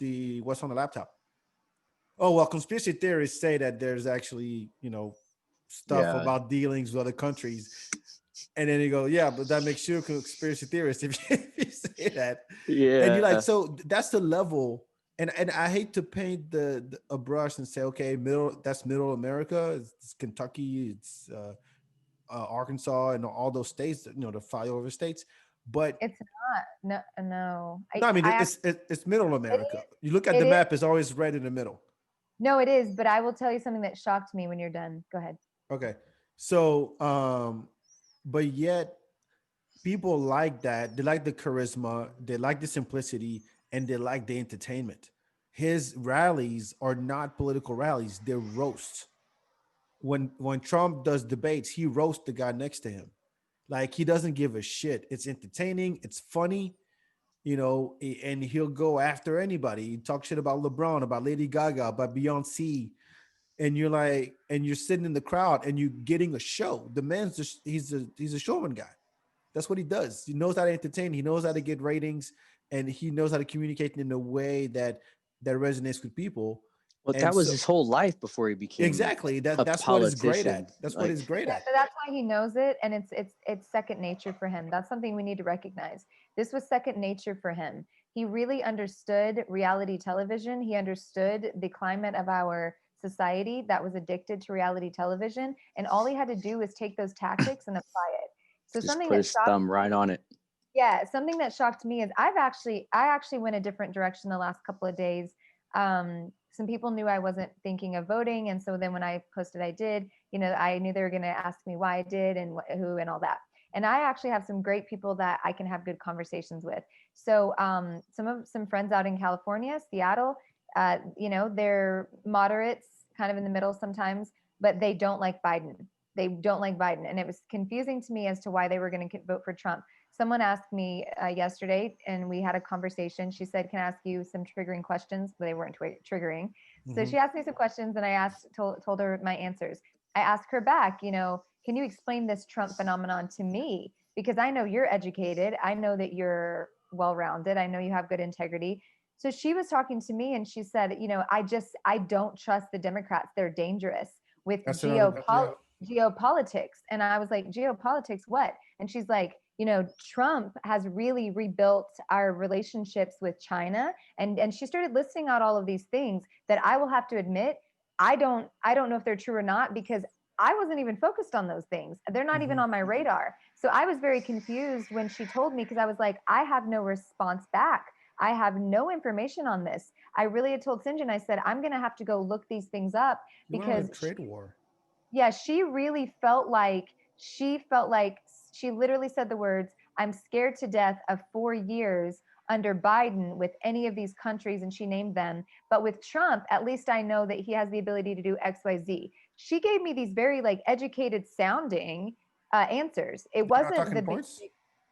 [SPEAKER 1] on the laptop? Oh well, conspiracy theorists say that there's actually stuff
[SPEAKER 2] Yeah.
[SPEAKER 1] about dealings with other countries, and then you go, yeah, but that makes you a conspiracy theorist if you say that. And you're like,
[SPEAKER 2] Yeah.
[SPEAKER 1] so that's the level. And I hate to paint a brush and say, okay, that's middle America, it's Kentucky, it's Arkansas, and all those states, the flyover states. But
[SPEAKER 3] It's not. No.
[SPEAKER 1] no, I mean
[SPEAKER 3] I
[SPEAKER 1] it's middle
[SPEAKER 3] it
[SPEAKER 1] America.
[SPEAKER 3] is.
[SPEAKER 1] You look at
[SPEAKER 3] It
[SPEAKER 1] the
[SPEAKER 3] is.
[SPEAKER 1] map; it's always red in the middle.
[SPEAKER 3] No, it is. But I will tell you something that shocked me when you're done. Go ahead.
[SPEAKER 1] Okay, so but yet people like that. They like the charisma, they like the simplicity, and they like the entertainment. His rallies are not political rallies; they're roasts. When Trump does debates, he roasts the guy next to him. Like, he doesn't give a shit. It's entertaining. It's funny, and he'll go after anybody. He talk shit about LeBron, about Lady Gaga, about Beyonce, and you're sitting in the crowd and you're getting a show. The man's just he's a showman guy. That's what he does. He knows how to entertain. He knows how to get ratings. and he knows how to communicate in a way that resonates with people.
[SPEAKER 2] Well,
[SPEAKER 1] And
[SPEAKER 2] that was
[SPEAKER 1] so
[SPEAKER 2] his whole life before he became
[SPEAKER 1] exactly
[SPEAKER 2] a
[SPEAKER 1] that's what he's great
[SPEAKER 2] politician.
[SPEAKER 1] at. That's what
[SPEAKER 2] Like,
[SPEAKER 1] he's great
[SPEAKER 3] Yeah,
[SPEAKER 1] at.
[SPEAKER 3] so that's why he knows it, and it's second nature for him. That's something we need to recognize. This was second nature for him. He really understood reality television. He understood the climate of our society that was addicted to reality television, and all he had to do was take those tactics and apply it. So
[SPEAKER 2] just
[SPEAKER 3] something
[SPEAKER 2] put
[SPEAKER 3] that
[SPEAKER 2] his
[SPEAKER 3] shocked
[SPEAKER 2] thumb right on it.
[SPEAKER 3] yeah, something that shocked me is I actually went a different direction the last couple of days. Some people knew I wasn't thinking of voting, and so then when I posted I did, I knew they were going to ask me why I did and who and all that. And I actually have some great people that I can have good conversations with. So some friends out in California, Seattle, they're moderates, kind of in the middle sometimes, but they don't like Biden. They don't like Biden, and it was confusing to me as to why they were going to vote for Trump. Someone asked me yesterday, and we had a conversation. She said, "Can I ask you some triggering questions?" But they weren't triggering. So
[SPEAKER 1] Hmm.
[SPEAKER 3] she asked me some questions, and I told her my answers. I asked her back, can you explain this Trump phenomenon to me? Because I know you're educated. I know that you're well-rounded. I know you have good integrity. So she was talking to me, and she said, I don't trust the Democrats. They're dangerous with
[SPEAKER 1] That's another, yeah.
[SPEAKER 3] geopolitics. And I was like, geopolitics, what? And she's like, Trump has really rebuilt our relationships with China. And she started listing out all of these things that I will have to admit, I don't know if they're true or not, because I wasn't even focused on those things. They're not even
[SPEAKER 1] Hmm.
[SPEAKER 3] on my radar. So I was very confused when she told me, because I was like, I have no response back. I have no information on this. I really had told Sinjin, I said, I'm going to have to go look these things up,
[SPEAKER 1] You went on a
[SPEAKER 3] because
[SPEAKER 1] trade war.
[SPEAKER 3] yeah, she really felt like she literally said the words, "I'm scared to death of 4 years under Biden with any of these countries," and she named them. But with Trump, at least I know that he has the ability to do XYZ. She gave me these very like educated sounding answers. It
[SPEAKER 1] They're not
[SPEAKER 3] wasn't
[SPEAKER 1] talking
[SPEAKER 3] the big.
[SPEAKER 1] points.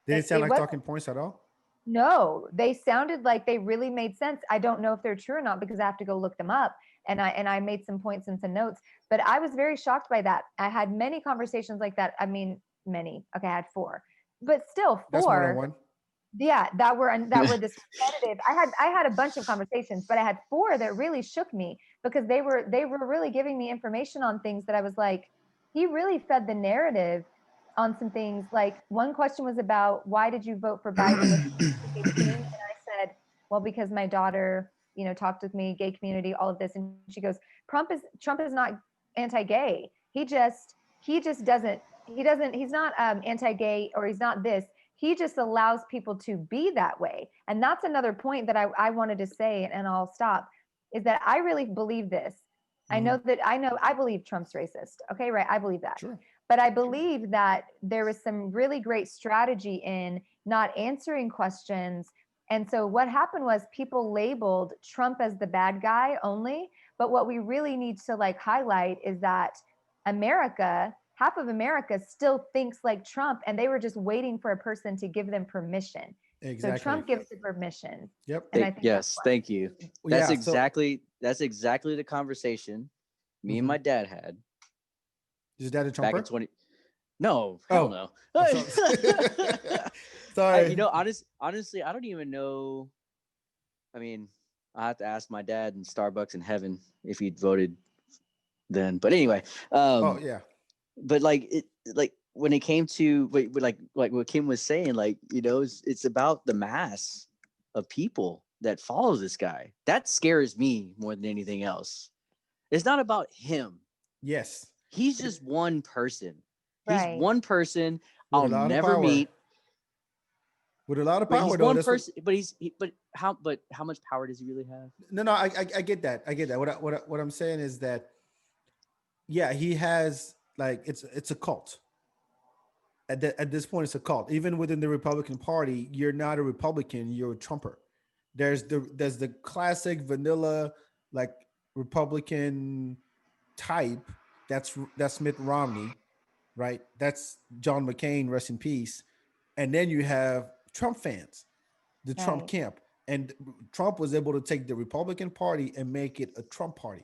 [SPEAKER 1] They didn't sound
[SPEAKER 3] It
[SPEAKER 1] like
[SPEAKER 3] wasn't.
[SPEAKER 1] talking points at all.
[SPEAKER 3] No, they sounded like they really made sense. I don't know if they're true or not, because I have to go look them up. And I made some points and some notes, but I was very shocked by that. I had many conversations like that. I mean, many. Okay, I had four, but still
[SPEAKER 1] That's more than
[SPEAKER 3] four.
[SPEAKER 1] one.
[SPEAKER 3] Yeah, that were this repetitive. I had a bunch of conversations, but I had four that really shook me, because they were really giving me information on things that I was like, he really fed the narrative on some things. Like, one question was about, why did you vote for Biden with 2016? And I said, well, because my daughter, talked with me, gay community, all of this. And she goes, Trump is not anti-gay. He's not anti-gay, or he's not this. He just allows people to be that way. And that's another point that I wanted to say, and I'll stop, is that I really believe this.
[SPEAKER 1] Hmm.
[SPEAKER 3] I believe Trump's racist. Okay, right. I believe that.
[SPEAKER 1] Sure.
[SPEAKER 3] But I believe that there was some really great strategy in not answering questions. And so what happened was, people labeled Trump as the bad guy only. But what we really need to like highlight is that half of America still thinks like Trump, and they were just waiting for a person to give them permission. So
[SPEAKER 1] Exactly.
[SPEAKER 3] Trump gives the permission.
[SPEAKER 1] Yep.
[SPEAKER 3] And I think that's
[SPEAKER 2] Yes, thank you. That's
[SPEAKER 1] Yeah. So
[SPEAKER 2] exactly the conversation me and
[SPEAKER 1] mhm.
[SPEAKER 2] my dad had
[SPEAKER 1] Is that a
[SPEAKER 2] back in
[SPEAKER 1] trumper?
[SPEAKER 2] 20. No, hell
[SPEAKER 1] Oh,
[SPEAKER 2] no.
[SPEAKER 1] I'm sorry. Sorry.
[SPEAKER 2] Honestly, I don't even know. I mean, I have to ask my dad in Starbucks in heaven if he'd voted then. But anyway,
[SPEAKER 1] Oh yeah.
[SPEAKER 2] but like when it came to like what Kim was saying, like it's about the mass of people that follow this guy. That scares me more than anything else. It's not about him.
[SPEAKER 1] Yes.
[SPEAKER 2] He's
[SPEAKER 1] It,
[SPEAKER 2] just one person. He's
[SPEAKER 3] right.
[SPEAKER 2] one person
[SPEAKER 1] with a
[SPEAKER 2] I'll
[SPEAKER 1] lot of
[SPEAKER 2] never
[SPEAKER 1] power.
[SPEAKER 2] meet.
[SPEAKER 1] With a lot of
[SPEAKER 2] But
[SPEAKER 1] power
[SPEAKER 2] he's
[SPEAKER 1] though.
[SPEAKER 2] one
[SPEAKER 1] That's what.
[SPEAKER 2] person. But how much power does he really have?
[SPEAKER 1] No, no. I get that. I get that. What I'm saying is that yeah, he has like it's a cult. At this point, it's a cult. Even within the Republican Party, you're not a Republican. You're a Trumper. There's the classic vanilla like Republican type. That's Mitt Romney, right? That's John McCain, rest in peace. And then you have Trump fans, the Trump
[SPEAKER 3] Right.
[SPEAKER 1] camp. And Trump was able to take the Republican Party and make it a Trump party.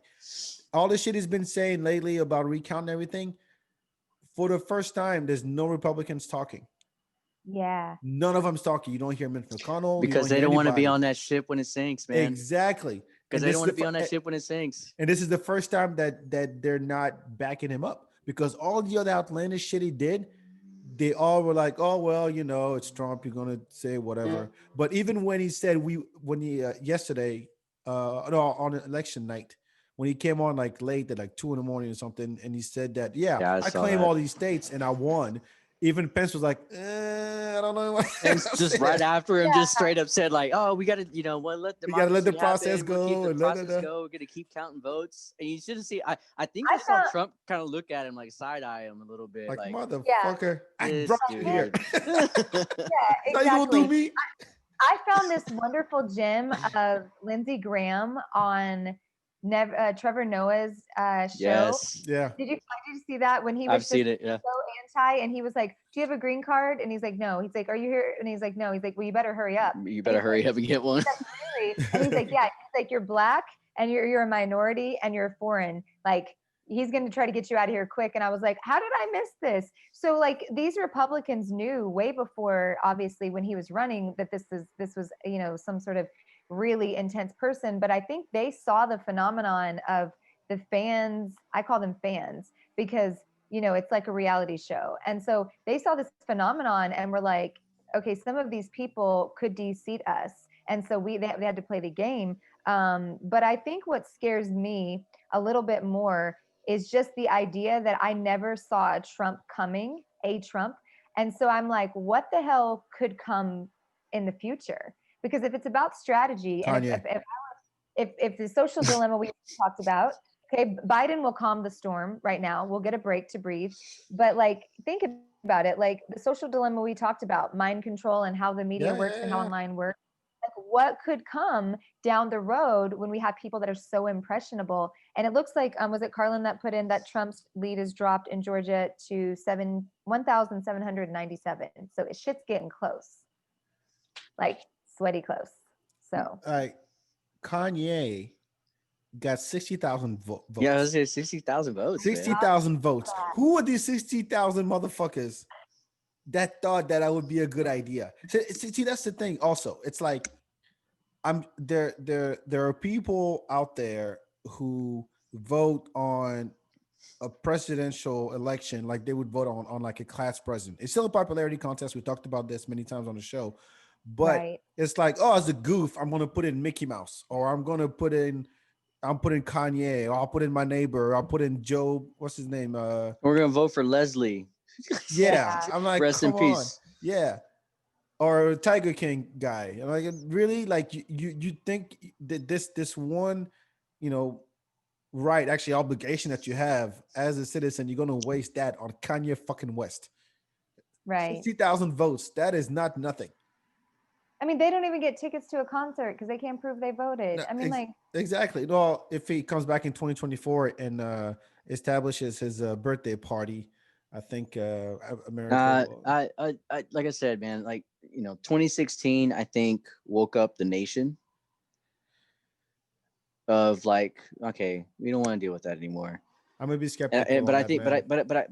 [SPEAKER 1] All the shit he's been saying lately about recounting everything, for the first time, there's no Republicans talking.
[SPEAKER 3] Yeah.
[SPEAKER 1] None of them's talking. You don't hear Mitch McConnell. You
[SPEAKER 2] Because
[SPEAKER 1] don't
[SPEAKER 2] they
[SPEAKER 1] hear
[SPEAKER 2] don't want to be
[SPEAKER 1] anybody.
[SPEAKER 2] on that ship when it sinks, man.
[SPEAKER 1] Exactly.
[SPEAKER 2] Because
[SPEAKER 1] And
[SPEAKER 2] they
[SPEAKER 1] this
[SPEAKER 2] don't
[SPEAKER 1] is
[SPEAKER 2] want
[SPEAKER 1] the
[SPEAKER 2] to be on that ship when it sinks.
[SPEAKER 1] and this is the first time that they're not backing him up, because all the other outlandish shit he did, they all were like, oh well, it's Trump, you're gonna say whatever. But even when he said when he yesterday, no, on election night, when he came on like late at like 2 a.m. or something, and he said that, yeah,
[SPEAKER 2] Yeah, I
[SPEAKER 1] I
[SPEAKER 2] saw
[SPEAKER 1] claim
[SPEAKER 2] that.
[SPEAKER 1] all these states and I won. Even Pence was like, I don't know.
[SPEAKER 2] And just right after him,
[SPEAKER 3] Yeah.
[SPEAKER 2] just straight up said like, "Oh, we got to, let
[SPEAKER 1] We gotta let the
[SPEAKER 2] democracy
[SPEAKER 1] process
[SPEAKER 2] happen. We'll keep
[SPEAKER 1] go
[SPEAKER 2] the
[SPEAKER 1] and
[SPEAKER 2] process go. We're gonna keep counting votes." And you should have seen. I think
[SPEAKER 3] I
[SPEAKER 2] I saw
[SPEAKER 3] found,
[SPEAKER 2] Trump kind of look at him like side eye him a little bit,
[SPEAKER 1] like,
[SPEAKER 2] like
[SPEAKER 3] yeah,
[SPEAKER 1] motherfucker, I
[SPEAKER 2] this
[SPEAKER 1] brought you here.
[SPEAKER 2] dude.
[SPEAKER 3] yeah,
[SPEAKER 1] Now you gonna do
[SPEAKER 3] exactly.
[SPEAKER 1] me?
[SPEAKER 3] I found this wonderful gem of Lindsey Graham on Trevor Noah's show.
[SPEAKER 2] Yes,
[SPEAKER 1] Yeah.
[SPEAKER 3] Did you see that when he
[SPEAKER 2] I've
[SPEAKER 3] was just
[SPEAKER 2] seen it. Yeah,
[SPEAKER 3] so anti, and he was like, "Do you have a green card?" And he's like, "No." He's like, "Are you here?" And he's like, "No." He's like, "Well, you better hurry up."
[SPEAKER 2] you
[SPEAKER 3] And
[SPEAKER 2] better hurry up and get one.
[SPEAKER 3] he's like, "Really?" And he's like, "Yeah." He's like, "You're black and you're a minority and you're foreign. Like, he's going to try to get you out of here quick." And I was like, "How did I miss this?" So like these Republicans knew way before, obviously, when he was running, that this was some sort of really intense person. But I think they saw the phenomenon of the fans. I call them fans because it's like a reality show, and so they saw this phenomenon and were like, okay, some of these people could de-seat us, and so they had to play the game. But I think what scares me a little bit more is just the idea that I never saw a Trump coming, a Trump. And so I'm like, what the hell could come in the future? Because if it's about strategy, and
[SPEAKER 1] Kanye.
[SPEAKER 3] if the social dilemma we talked about, okay, Biden will calm the storm right now. We'll get a break to breathe. But like, think about it, like the social dilemma we talked about, mind control and how the media
[SPEAKER 1] Yeah,
[SPEAKER 3] works
[SPEAKER 1] yeah,
[SPEAKER 3] and how
[SPEAKER 1] yeah.
[SPEAKER 3] online works. Like, what could come down the road when we have people that are so impressionable? And it looks like, was it Carlin that put in that Trump's lead is dropped in Georgia to 1,797? So shit's getting close, like sweaty close. So
[SPEAKER 1] Like, Kanye got 60,000
[SPEAKER 2] Yeah, I
[SPEAKER 1] votes.
[SPEAKER 2] was here 60,000 votes, man.
[SPEAKER 1] 60,000 votes. Who are these 60,000 motherfuckers that thought that would be a good idea? See, that's the thing. Also, it's like I'm there. There are people out there who vote on a presidential election like they would vote on like a class president. It's still a popularity contest. We talked about this many times on the show, but
[SPEAKER 3] right.
[SPEAKER 1] it's like, oh, as a goof, I'm gonna put in Mickey Mouse, or I'm putting Kanye, or I'll put in my neighbor, or I'll put in Joe. What's his name?
[SPEAKER 2] We're gonna vote for Leslie.
[SPEAKER 1] Yeah.
[SPEAKER 3] Yeah.
[SPEAKER 1] I'm like,
[SPEAKER 2] Rest in
[SPEAKER 1] come on.
[SPEAKER 2] peace.
[SPEAKER 1] Yeah. Or Tiger King guy. I'm like, really? Like you think that this one, you know, right, actually obligation that you have as a citizen, you're gonna waste that on Kanye fucking West.
[SPEAKER 3] Right.
[SPEAKER 1] 60,000 votes. That is not nothing.
[SPEAKER 3] I mean, they don't even get tickets to a concert because they can't prove they voted.
[SPEAKER 1] No,
[SPEAKER 3] I mean, like,
[SPEAKER 1] exactly. Well, if he comes back in 2024 and establishes his birthday party, I think America will.
[SPEAKER 2] Like I said, man, like 2016, I think woke up the nation of like, okay, we don't want to deal with that anymore.
[SPEAKER 1] I'm gonna be skeptical
[SPEAKER 2] But
[SPEAKER 1] on
[SPEAKER 2] I
[SPEAKER 1] that,
[SPEAKER 2] think,
[SPEAKER 1] man.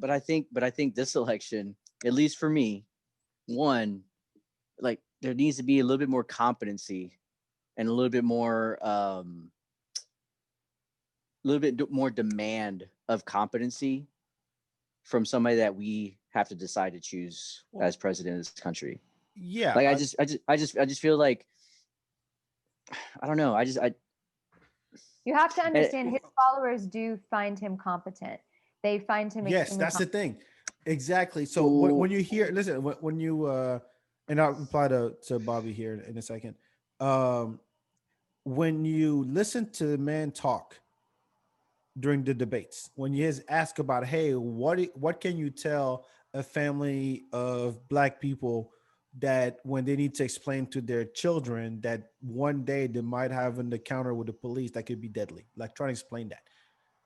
[SPEAKER 2] but I think this election, at least for me, one, like there needs to be a little bit more competency and a little bit more demand of competency from somebody that we have to decide to choose as president of this country.
[SPEAKER 1] Yeah,
[SPEAKER 2] Like I just feel like I don't know.
[SPEAKER 3] you have to understand his followers do find him competent. They find him
[SPEAKER 1] yes,
[SPEAKER 3] extremely
[SPEAKER 1] that's the
[SPEAKER 3] competent.
[SPEAKER 1] thing. Exactly. So when you hear, listen, when you and I'll reply to Bobby here in a second. Um, when you listen to the man talk during the debates, when you ask about, hey, what can you tell a family of black people that when they need to explain to their children that one day they might have an encounter with the police that could be deadly, like trying to explain that.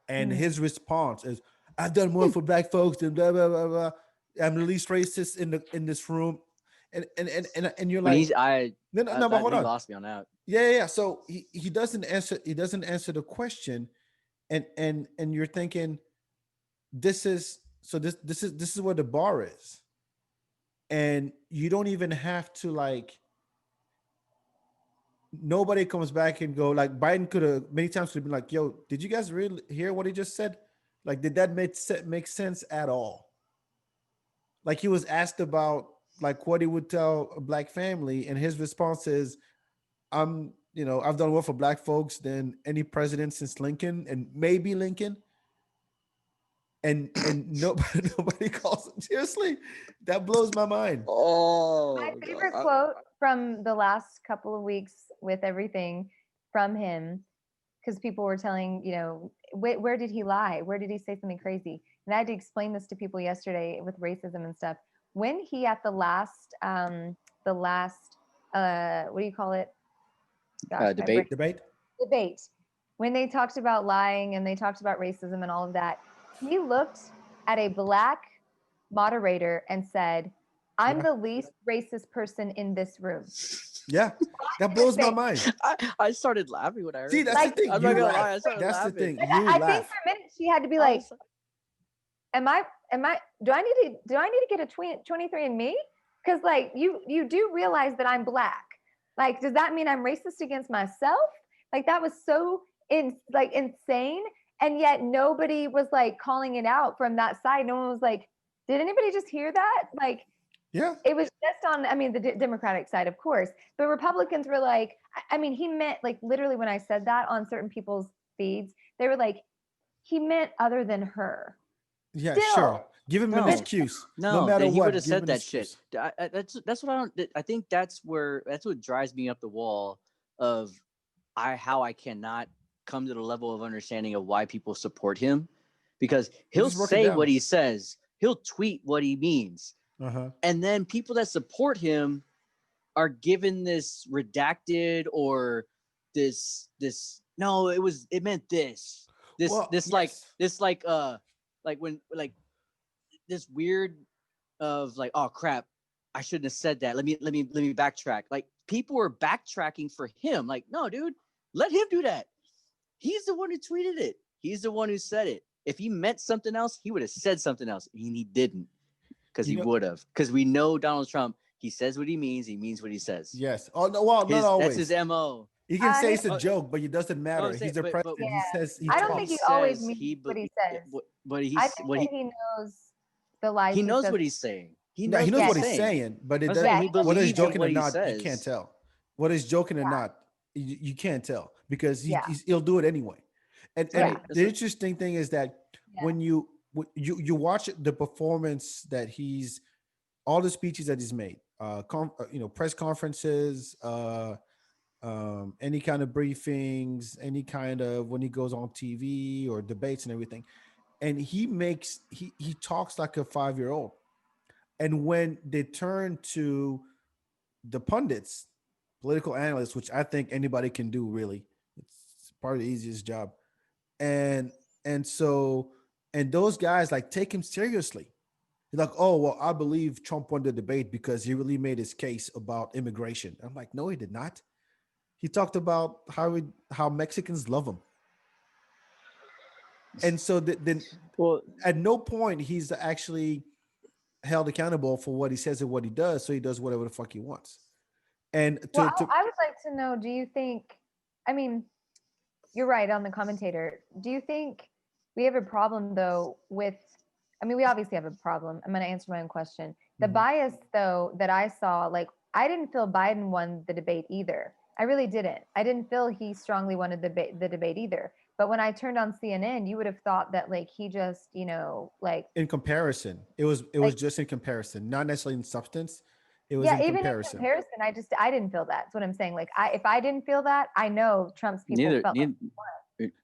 [SPEAKER 1] And
[SPEAKER 3] Mm.
[SPEAKER 1] his response is, I've done more for black folks than blah blah blah blah. I'm the least racist in this room. And you're
[SPEAKER 2] when
[SPEAKER 1] like,
[SPEAKER 2] he's
[SPEAKER 1] no, but hold
[SPEAKER 2] he
[SPEAKER 1] on.
[SPEAKER 2] lost me on that.
[SPEAKER 1] Yeah. So he doesn't answer the question, and you're thinking, this is where the bar is. and you don't even have to like. Nobody comes back and go like Biden could have many times could have been like, "Yo, did you guys really hear what he just said? Like, did that make sense at all?" Like he was asked about like what he would tell a black family, and his response is, I've done more for black folks than any president since Lincoln, and maybe Lincoln, and nobody nobody calls him seriously. That blows my mind.
[SPEAKER 3] My
[SPEAKER 2] Oh, God.
[SPEAKER 3] favorite quote from the last couple of weeks with everything from him, because people were telling, where did he lie? Where did he say something crazy? And I had to explain this to people yesterday with racism and stuff. When he at the last, what do you call it? Gosh,
[SPEAKER 2] Debate.
[SPEAKER 1] Debate.
[SPEAKER 3] debate. When they talked about lying and they talked about racism and all of that, he looked at a black moderator and said, "I'm
[SPEAKER 1] Yeah.
[SPEAKER 3] the least racist person in this room."
[SPEAKER 1] Yeah, that blows my mind.
[SPEAKER 2] I started laughing when I
[SPEAKER 1] See,
[SPEAKER 2] heard
[SPEAKER 1] that's
[SPEAKER 2] that.
[SPEAKER 1] the
[SPEAKER 3] Like,
[SPEAKER 1] thing.
[SPEAKER 2] I'm not
[SPEAKER 1] You
[SPEAKER 2] gonna
[SPEAKER 1] laugh.
[SPEAKER 2] lie, I started
[SPEAKER 1] That's the
[SPEAKER 2] laughing.
[SPEAKER 1] thing. You
[SPEAKER 3] I think
[SPEAKER 1] laugh.
[SPEAKER 3] for a minute she had to be
[SPEAKER 2] I
[SPEAKER 3] like,
[SPEAKER 2] was-
[SPEAKER 3] am I do I need to get a 23andMe? Because like you do realize that I'm black. Like, does that mean I'm racist against myself? Like that was so insane. And yet nobody was like calling it out from that side. No one was like, did anybody just hear that? Like
[SPEAKER 1] Yeah.
[SPEAKER 3] it was just on, I mean, the Democratic side, of course, but Republicans were like, I mean, he meant like literally when I said that on certain people's feeds, they were like, he meant other than her.
[SPEAKER 1] Yeah, sure.
[SPEAKER 3] Still,
[SPEAKER 1] Give him an
[SPEAKER 2] No,
[SPEAKER 1] excuse. No
[SPEAKER 2] no,
[SPEAKER 1] matter
[SPEAKER 2] then he would
[SPEAKER 1] what,
[SPEAKER 2] have
[SPEAKER 1] give him
[SPEAKER 2] said
[SPEAKER 1] an
[SPEAKER 2] that shit.
[SPEAKER 1] excuse.
[SPEAKER 2] That's what I don't. I think that's what drives me up the wall of how I cannot come to the level of understanding of why people support him, because
[SPEAKER 1] We
[SPEAKER 2] he'll
[SPEAKER 1] just broke it
[SPEAKER 2] say what
[SPEAKER 1] down.
[SPEAKER 2] he says, he'll tweet what he means,
[SPEAKER 1] Uh-huh.
[SPEAKER 2] and then people that support him are given this redacted or this no, it meant
[SPEAKER 1] Well, yes.
[SPEAKER 2] this like when like this weird of like, oh crap, I shouldn't have said that. Let me backtrack. Like people were backtracking for him. Like, no, dude, let him do that. He's the one who tweeted it. He's the one who said it. If he meant something else, he would have said something else. And he didn't, because
[SPEAKER 1] You
[SPEAKER 2] he
[SPEAKER 1] know,
[SPEAKER 2] would have. Because we know Donald Trump, he says what he means what he says.
[SPEAKER 1] yes. Oh no, well, not
[SPEAKER 2] That's his
[SPEAKER 1] always.
[SPEAKER 2] MO.
[SPEAKER 1] He can say
[SPEAKER 3] he,
[SPEAKER 1] it's a
[SPEAKER 2] Oh,
[SPEAKER 1] joke, but it doesn't
[SPEAKER 2] no,
[SPEAKER 1] matter.
[SPEAKER 2] I'm saying,
[SPEAKER 1] He's the
[SPEAKER 2] but
[SPEAKER 1] president. He
[SPEAKER 3] yeah,
[SPEAKER 1] says he
[SPEAKER 3] I don't
[SPEAKER 2] what
[SPEAKER 3] think
[SPEAKER 2] he
[SPEAKER 3] he
[SPEAKER 1] talks.
[SPEAKER 3] always
[SPEAKER 2] says,
[SPEAKER 3] means what he says.
[SPEAKER 2] what
[SPEAKER 3] I
[SPEAKER 2] he's
[SPEAKER 3] think
[SPEAKER 2] what
[SPEAKER 3] that he knows the
[SPEAKER 2] he
[SPEAKER 3] lies he
[SPEAKER 2] knows
[SPEAKER 3] says.
[SPEAKER 2] what he's saying. He
[SPEAKER 1] No, he
[SPEAKER 2] knows
[SPEAKER 1] knows
[SPEAKER 2] what
[SPEAKER 3] Yeah,
[SPEAKER 1] what
[SPEAKER 2] he's
[SPEAKER 1] he's
[SPEAKER 2] saying.
[SPEAKER 1] saying, but it
[SPEAKER 2] I'm
[SPEAKER 1] does,
[SPEAKER 2] saying
[SPEAKER 3] yeah,
[SPEAKER 2] he
[SPEAKER 3] he knows
[SPEAKER 1] whether
[SPEAKER 3] what
[SPEAKER 1] he's
[SPEAKER 3] he's
[SPEAKER 2] believes in
[SPEAKER 3] saying.
[SPEAKER 1] joking or
[SPEAKER 2] what he
[SPEAKER 1] not, you can't
[SPEAKER 2] says.
[SPEAKER 1] tell. Whether he's joking or not, you can't tell because
[SPEAKER 3] Yeah,
[SPEAKER 1] he'll do it anyway. And
[SPEAKER 3] yeah,
[SPEAKER 2] Right. That's
[SPEAKER 1] the
[SPEAKER 2] what,
[SPEAKER 1] interesting thing is that
[SPEAKER 3] yeah.
[SPEAKER 1] when you watch the performance that he's all the speeches that he's made, press conferences, any kind of briefings, any kind of when he goes on TV or debates and everything, and he talks like a 5 year old. And when they turn to the pundits, political analysts, which I think anybody can do, really, it's probably the easiest job, and and so and those guys like take him seriously. They're like, oh well, I believe Trump won the debate because he really made his case about immigration. I'm like, no, he did not. He talked about how Mexicans love him, and so then
[SPEAKER 2] well,
[SPEAKER 1] at no point he's actually held accountable for what he says and what he does. So he does whatever the fuck he wants. And
[SPEAKER 3] Well,
[SPEAKER 1] to
[SPEAKER 3] I would like to know, do you think, I mean, you're right on the commentator. Do you think we have a problem though with, I mean, we obviously have a problem. I'm going to answer my own question. The
[SPEAKER 1] Mhm.
[SPEAKER 3] bias though that I saw, like, I didn't feel Biden won the debate either. I really didn't. I didn't feel he strongly won the debate either. But when I turned on CNN, you would have thought that like he just,
[SPEAKER 1] in comparison, it was
[SPEAKER 3] like
[SPEAKER 1] just in comparison, not necessarily in substance. It was
[SPEAKER 3] yeah,
[SPEAKER 1] in
[SPEAKER 3] even in
[SPEAKER 1] comparison.
[SPEAKER 3] comparison, I didn't feel that. That's what I'm saying. Like if I didn't feel that, I know Trump's people
[SPEAKER 2] neither
[SPEAKER 3] felt like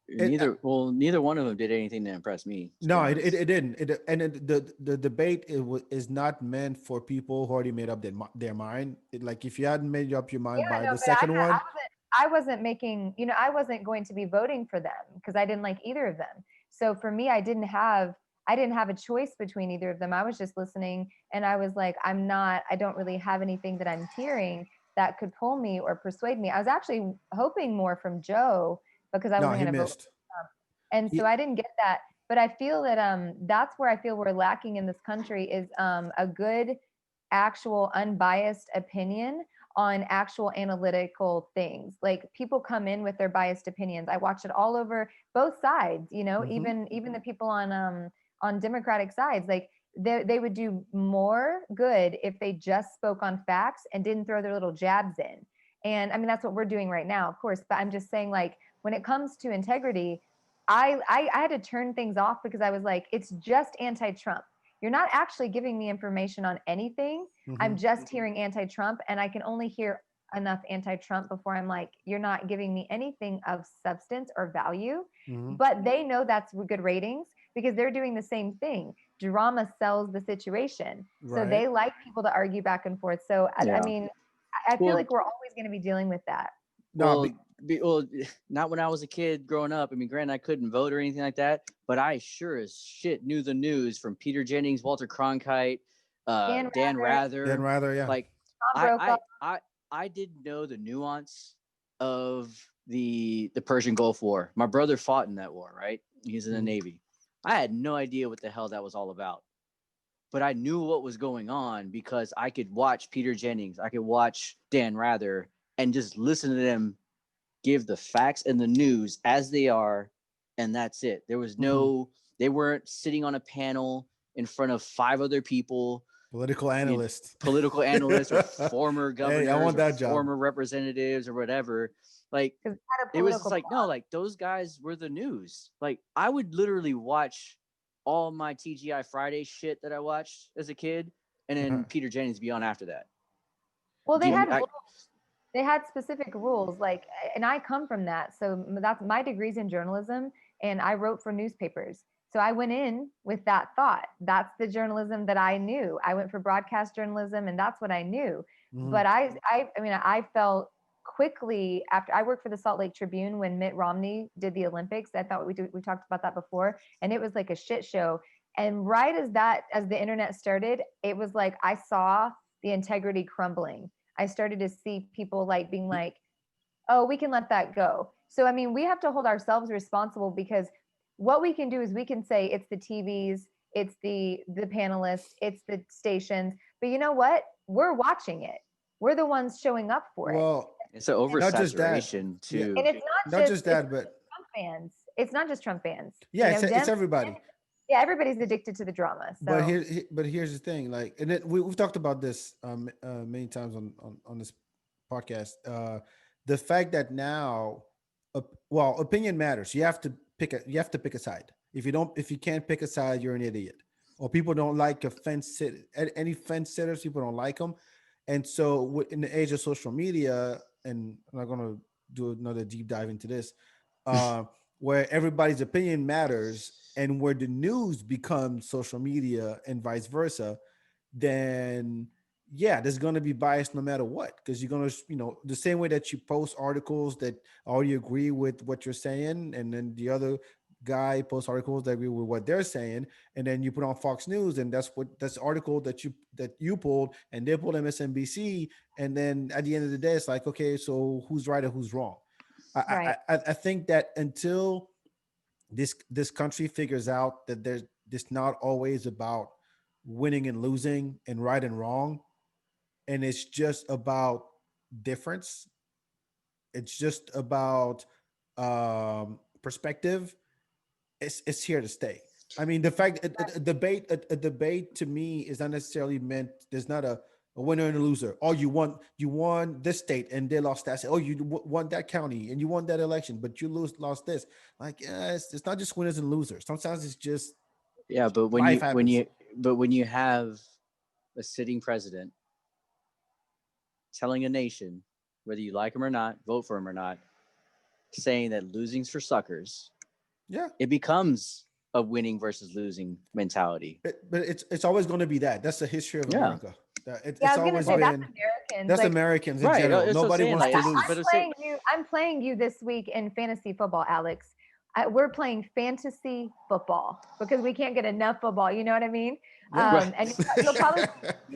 [SPEAKER 2] neither
[SPEAKER 1] It,
[SPEAKER 2] neither one of them did anything to impress me, to be
[SPEAKER 1] no, it, it,
[SPEAKER 2] honest.
[SPEAKER 1] it didn't. The debate is not meant for people who already made up their mind. Like if you hadn't made up your mind
[SPEAKER 3] yeah,
[SPEAKER 1] by
[SPEAKER 3] no,
[SPEAKER 1] the
[SPEAKER 3] but
[SPEAKER 1] second one,
[SPEAKER 3] I wasn't making, I wasn't going to be voting for them because I didn't like either of them. So for me, I didn't have a choice between either of them. I was just listening and I was like, I don't really have anything that I'm hearing that could pull me or persuade me. I was actually hoping more from Joe because I
[SPEAKER 1] no,
[SPEAKER 3] wasn't
[SPEAKER 1] he
[SPEAKER 3] going to vote.
[SPEAKER 1] missed.
[SPEAKER 3] And so
[SPEAKER 1] He,
[SPEAKER 3] I didn't get that. But I feel that that's where I feel we're lacking in this country is a good actual unbiased opinion on actual analytical things. Like people come in with their biased opinions. I watch it all over both sides, you know, even the people on Democratic sides, like they would do more good if they just spoke on facts and didn't throw their little jabs in. And I mean, that's what we're doing right now, of course, but I'm just saying, like, when it comes to integrity, I had to turn things off because I was like, it's just anti-Trump. You're not actually giving me information on anything. I'm just hearing anti-Trump, and I can only hear enough anti-Trump before I'm like, you're not giving me anything of substance or value. But they know that's good ratings because they're doing the same thing. Drama sells the situation. So they like people to argue back and forth. So I mean, I feel like we're always going to be dealing with that.
[SPEAKER 2] Well, not when I was a kid growing up. I mean, granted, I couldn't vote or anything like that, but I sure as shit knew the news from Peter Jennings, Walter Cronkite, Dan Rather.
[SPEAKER 1] Yeah.
[SPEAKER 2] Like, I didn't know the nuance of the Persian Gulf War. My brother fought in that war, right? He's in the Navy. I had no idea what the hell that was all about. But I knew what was going on because I could watch Peter Jennings, I could watch Dan Rather, and just listen to them give the facts and the news as they are, and that's it. There was they weren't sitting on a panel in front of 5 other people,
[SPEAKER 1] political analysts
[SPEAKER 2] or former governors,
[SPEAKER 1] hey, I want that job.
[SPEAKER 2] Former representatives or whatever. Like, it was just like, no, like, those guys were the news. Like, I would literally watch all my TGI Friday shit that I watched as a kid, and then Peter Jennings be on after that.
[SPEAKER 3] Well, they had specific rules, like, and I come from that. So that's my degree's in journalism, and I wrote for newspapers. So I went in with that thought. That's the journalism that I knew. I went for broadcast journalism, and that's what I knew. But I mean, I felt quickly after I worked for the Salt Lake Tribune when Mitt Romney did the Olympics. I thought we talked about that before, and it was like a shit show. And right as the internet started, it was like I saw the integrity crumbling. I started to see people like being like, oh, we can let that go. So, I mean, we have to hold ourselves responsible because what we can do is we can say it's the TVs, it's the panelists, it's the stations. But you know what? We're watching it. We're the ones showing up for it.
[SPEAKER 2] It's an oversaturation too.
[SPEAKER 3] And it's
[SPEAKER 1] not just that, but
[SPEAKER 3] Trump fans. It's not just Trump fans.
[SPEAKER 1] Yeah, it's everybody.
[SPEAKER 3] Yeah, everybody's addicted to the drama. So.
[SPEAKER 1] But here's the thing, like, and we've talked about this many times on this podcast. The fact that now, opinion matters. You have to pick a side. If you can't pick a side, you're an idiot. Or people don't like any fence sitters. People don't like them, and so in the age of social media, and I'm not going to do another deep dive into this. Where everybody's opinion matters and where the news becomes social media and vice versa, then yeah, there's going to be bias no matter what, because you're going to, the same way that you post articles that already agree with what you're saying, and then the other guy posts articles that agree with what they're saying, and then you put on Fox News, and that's the article that you pulled, and they pulled MSNBC, and then at the end of the day, it's like, okay, so who's right or who's wrong? I think that until this country figures out that it's not always about winning and losing and right and wrong, and it's just about difference. It's just about perspective. It's here to stay. I mean, the fact a debate to me is not necessarily meant. There's not a winner and a loser. Oh, you won this state and they lost that. Oh, you won that county and you won that election, but you lost this. Like, it's not just winners and losers. Sometimes it's just
[SPEAKER 2] but when you have a sitting president telling a nation, whether you like him or not, vote for him or not, saying that losing's for suckers, it becomes a winning versus losing mentality.
[SPEAKER 1] But it's always going to be that. That's the history of America. It's
[SPEAKER 3] always been
[SPEAKER 1] that's Americans. That's like, Americans in general. Nobody wants to lose.
[SPEAKER 3] I'm playing you this week in fantasy football, Alex. We're playing fantasy football because we can't get enough football. You know what I mean? And you're probably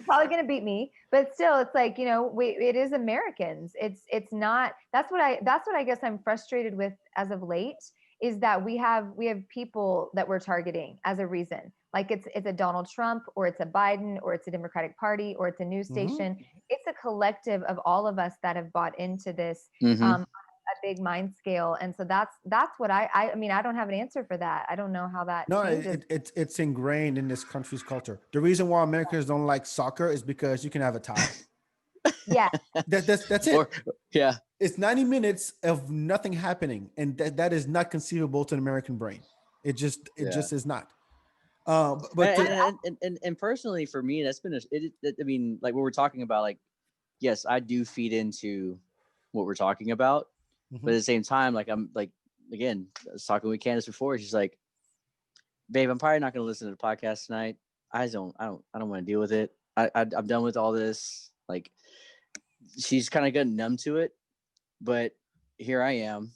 [SPEAKER 3] going to beat me, but still, it's like, it is Americans. It's not. That's what I guess I'm frustrated with as of late, is that we have people that we're targeting as a reason. Like it's a Donald Trump, or it's a Biden, or it's a Democratic Party, or it's a news
[SPEAKER 1] Mm-hmm.
[SPEAKER 3] station. It's a collective of all of us that have bought into this
[SPEAKER 2] Mm-hmm.
[SPEAKER 3] a big mind scale. And so that's what I mean, I don't have an answer for that. I don't know how that
[SPEAKER 1] No,
[SPEAKER 3] changes.
[SPEAKER 1] it's ingrained in this country's culture. The reason why Americans don't like soccer is because you can have a tie.
[SPEAKER 3] Yeah.
[SPEAKER 1] That's
[SPEAKER 2] Or
[SPEAKER 1] it.
[SPEAKER 2] yeah.
[SPEAKER 1] It's 90 minutes of nothing happening, and that is not conceivable to an American brain. It
[SPEAKER 2] Yeah.
[SPEAKER 1] just is not.
[SPEAKER 2] And,
[SPEAKER 1] To,
[SPEAKER 2] and personally for me, that's been I mean, like what we're talking about, like, yes, I do feed into what we're talking about, but at the same time, like I'm like, again, I was talking with Candace before. She's like, babe, I'm probably not going to listen to the podcast tonight. I don't want to deal with it. I'm done with all this. Like, she's kind of gotten numb to it, but here I am.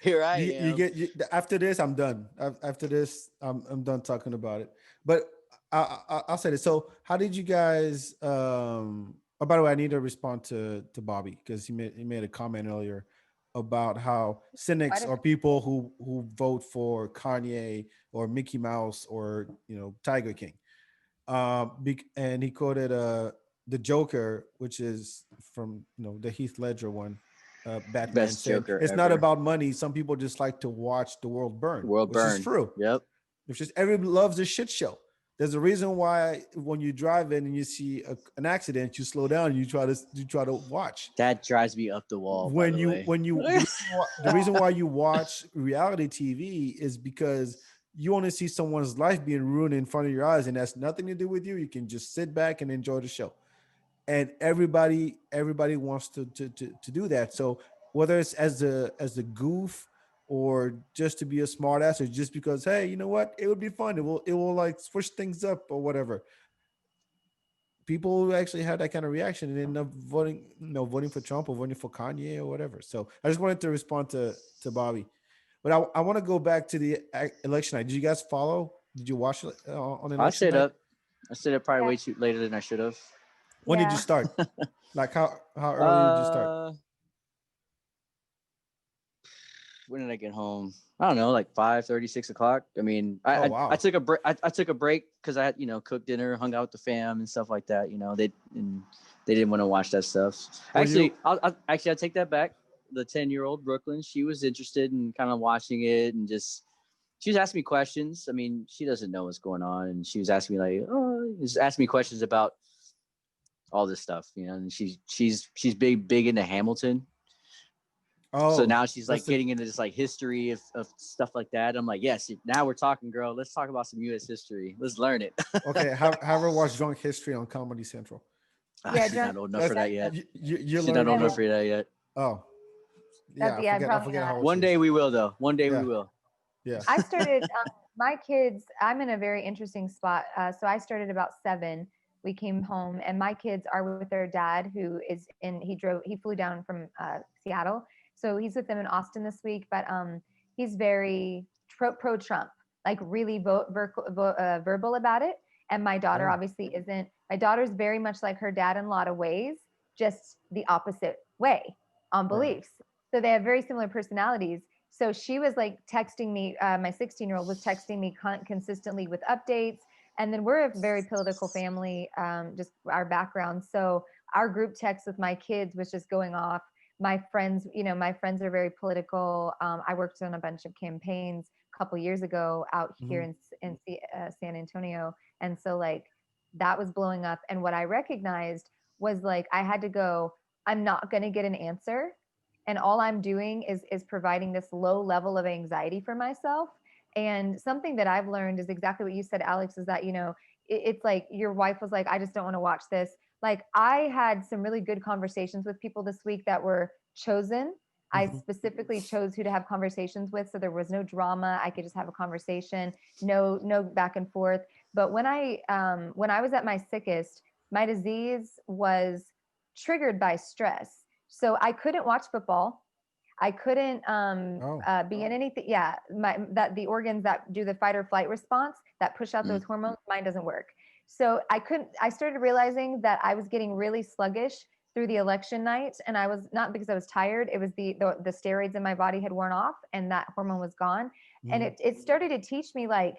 [SPEAKER 2] Here I am.
[SPEAKER 1] After this, I'm done. After this, I'm done talking about it. But I'll say this. So, how did you guys? Oh, by the way, I need to respond to Bobby because he made a comment earlier about how cynics are people who vote for Kanye or Mickey Mouse or Tiger King. And he quoted the Joker, which is from the Heath Ledger one. Batman
[SPEAKER 2] Best
[SPEAKER 1] said,
[SPEAKER 2] Joker
[SPEAKER 1] "It's not
[SPEAKER 2] ever.
[SPEAKER 1] about money. Some people just like to watch the world burn,"
[SPEAKER 2] World
[SPEAKER 1] which is
[SPEAKER 2] burn.
[SPEAKER 1] true.
[SPEAKER 2] Yep.
[SPEAKER 1] It's just everybody loves a shit show. There's a reason why when you drive in and you see an accident, you slow down and you try to watch.
[SPEAKER 2] That drives me up the wall. By the way.
[SPEAKER 1] The reason why you watch reality TV is because you want to see someone's life being ruined in front of your eyes, and that's nothing to do with you. You can just sit back and enjoy the show. And everybody wants to do that. So whether it's as a goof or just to be a smart ass, or just because, hey, you know what, it would be fun. It will like switch things up or whatever. People who actually had that kind of reaction and end up voting for Trump or voting for Kanye or whatever. So I just wanted to respond to Bobby, but I want to go back to the election night. Did you guys follow? Did you watch it on
[SPEAKER 2] I
[SPEAKER 1] election
[SPEAKER 2] stayed
[SPEAKER 1] night?
[SPEAKER 2] up. I stayed up probably way too later than I should have.
[SPEAKER 1] When did you
[SPEAKER 3] Yeah.
[SPEAKER 1] start? Like how early did you start?
[SPEAKER 2] When did I get home? I don't know, like 5:30, 6 o'clock. I mean,
[SPEAKER 1] Wow.
[SPEAKER 2] I took a break. I took a break because I had, cooked dinner, hung out with the fam and stuff like that. They didn't want to watch that stuff. I'll take that back. The 10-year-old Brooklyn, she was interested in kind of watching it, and she was asking me questions. I mean, she doesn't know what's going on, and she was asking me just asking me questions about all this stuff, and she's big into Hamilton.
[SPEAKER 1] Oh,
[SPEAKER 2] so now she's like getting into this like history of stuff like that. I'm like, yes, now we're talking, girl. Let's talk about some U.S. history. Let's learn it.
[SPEAKER 1] Okay, have her watch Drunk History on Comedy Central.
[SPEAKER 3] Yeah,
[SPEAKER 2] She's not old enough for that yet. She's not old enough for that yet.
[SPEAKER 1] Oh, yeah. I forget how old
[SPEAKER 2] One day we will, though. One day we will.
[SPEAKER 1] Yeah.
[SPEAKER 3] I started my kids. I'm in a very interesting spot. So I started about 7. We came home, and my kids are with their dad, who is he flew down from Seattle. So he's with them in Austin this week, but he's very pro Trump, like really verbal about it. And my daughter obviously isn't. My daughter's very much like her dad in a lot of ways, just the opposite way on beliefs. So they have very similar personalities. So she was like texting me, my 16-year-old was texting me consistently with updates. And then we're a very political family, just our background. So our group text with my kids was just going off. My friends are very political. I worked on a bunch of campaigns a couple years ago out here in San Antonio. And so like that was blowing up. And what I recognized was like, I had to go, I'm not going to get an answer. And all I'm doing is providing this low level of anxiety for myself. And something that I've learned is exactly what you said, Alex, is that, it's like your wife was like, I just don't want to watch this. Like I had some really good conversations with people this week that were chosen. I specifically chose who to have conversations with. So there was no drama. I could just have a conversation, no back and forth. But when I was at my sickest, my disease was triggered by stress. So I couldn't watch football. I couldn't be in anything. Yeah, the organs that do the fight or flight response that push out those hormones, mine doesn't work. So I started realizing that I was getting really sluggish through the election night, and I was not because I was tired. It was the steroids in my body had worn off, and that hormone was gone. And it started to teach me like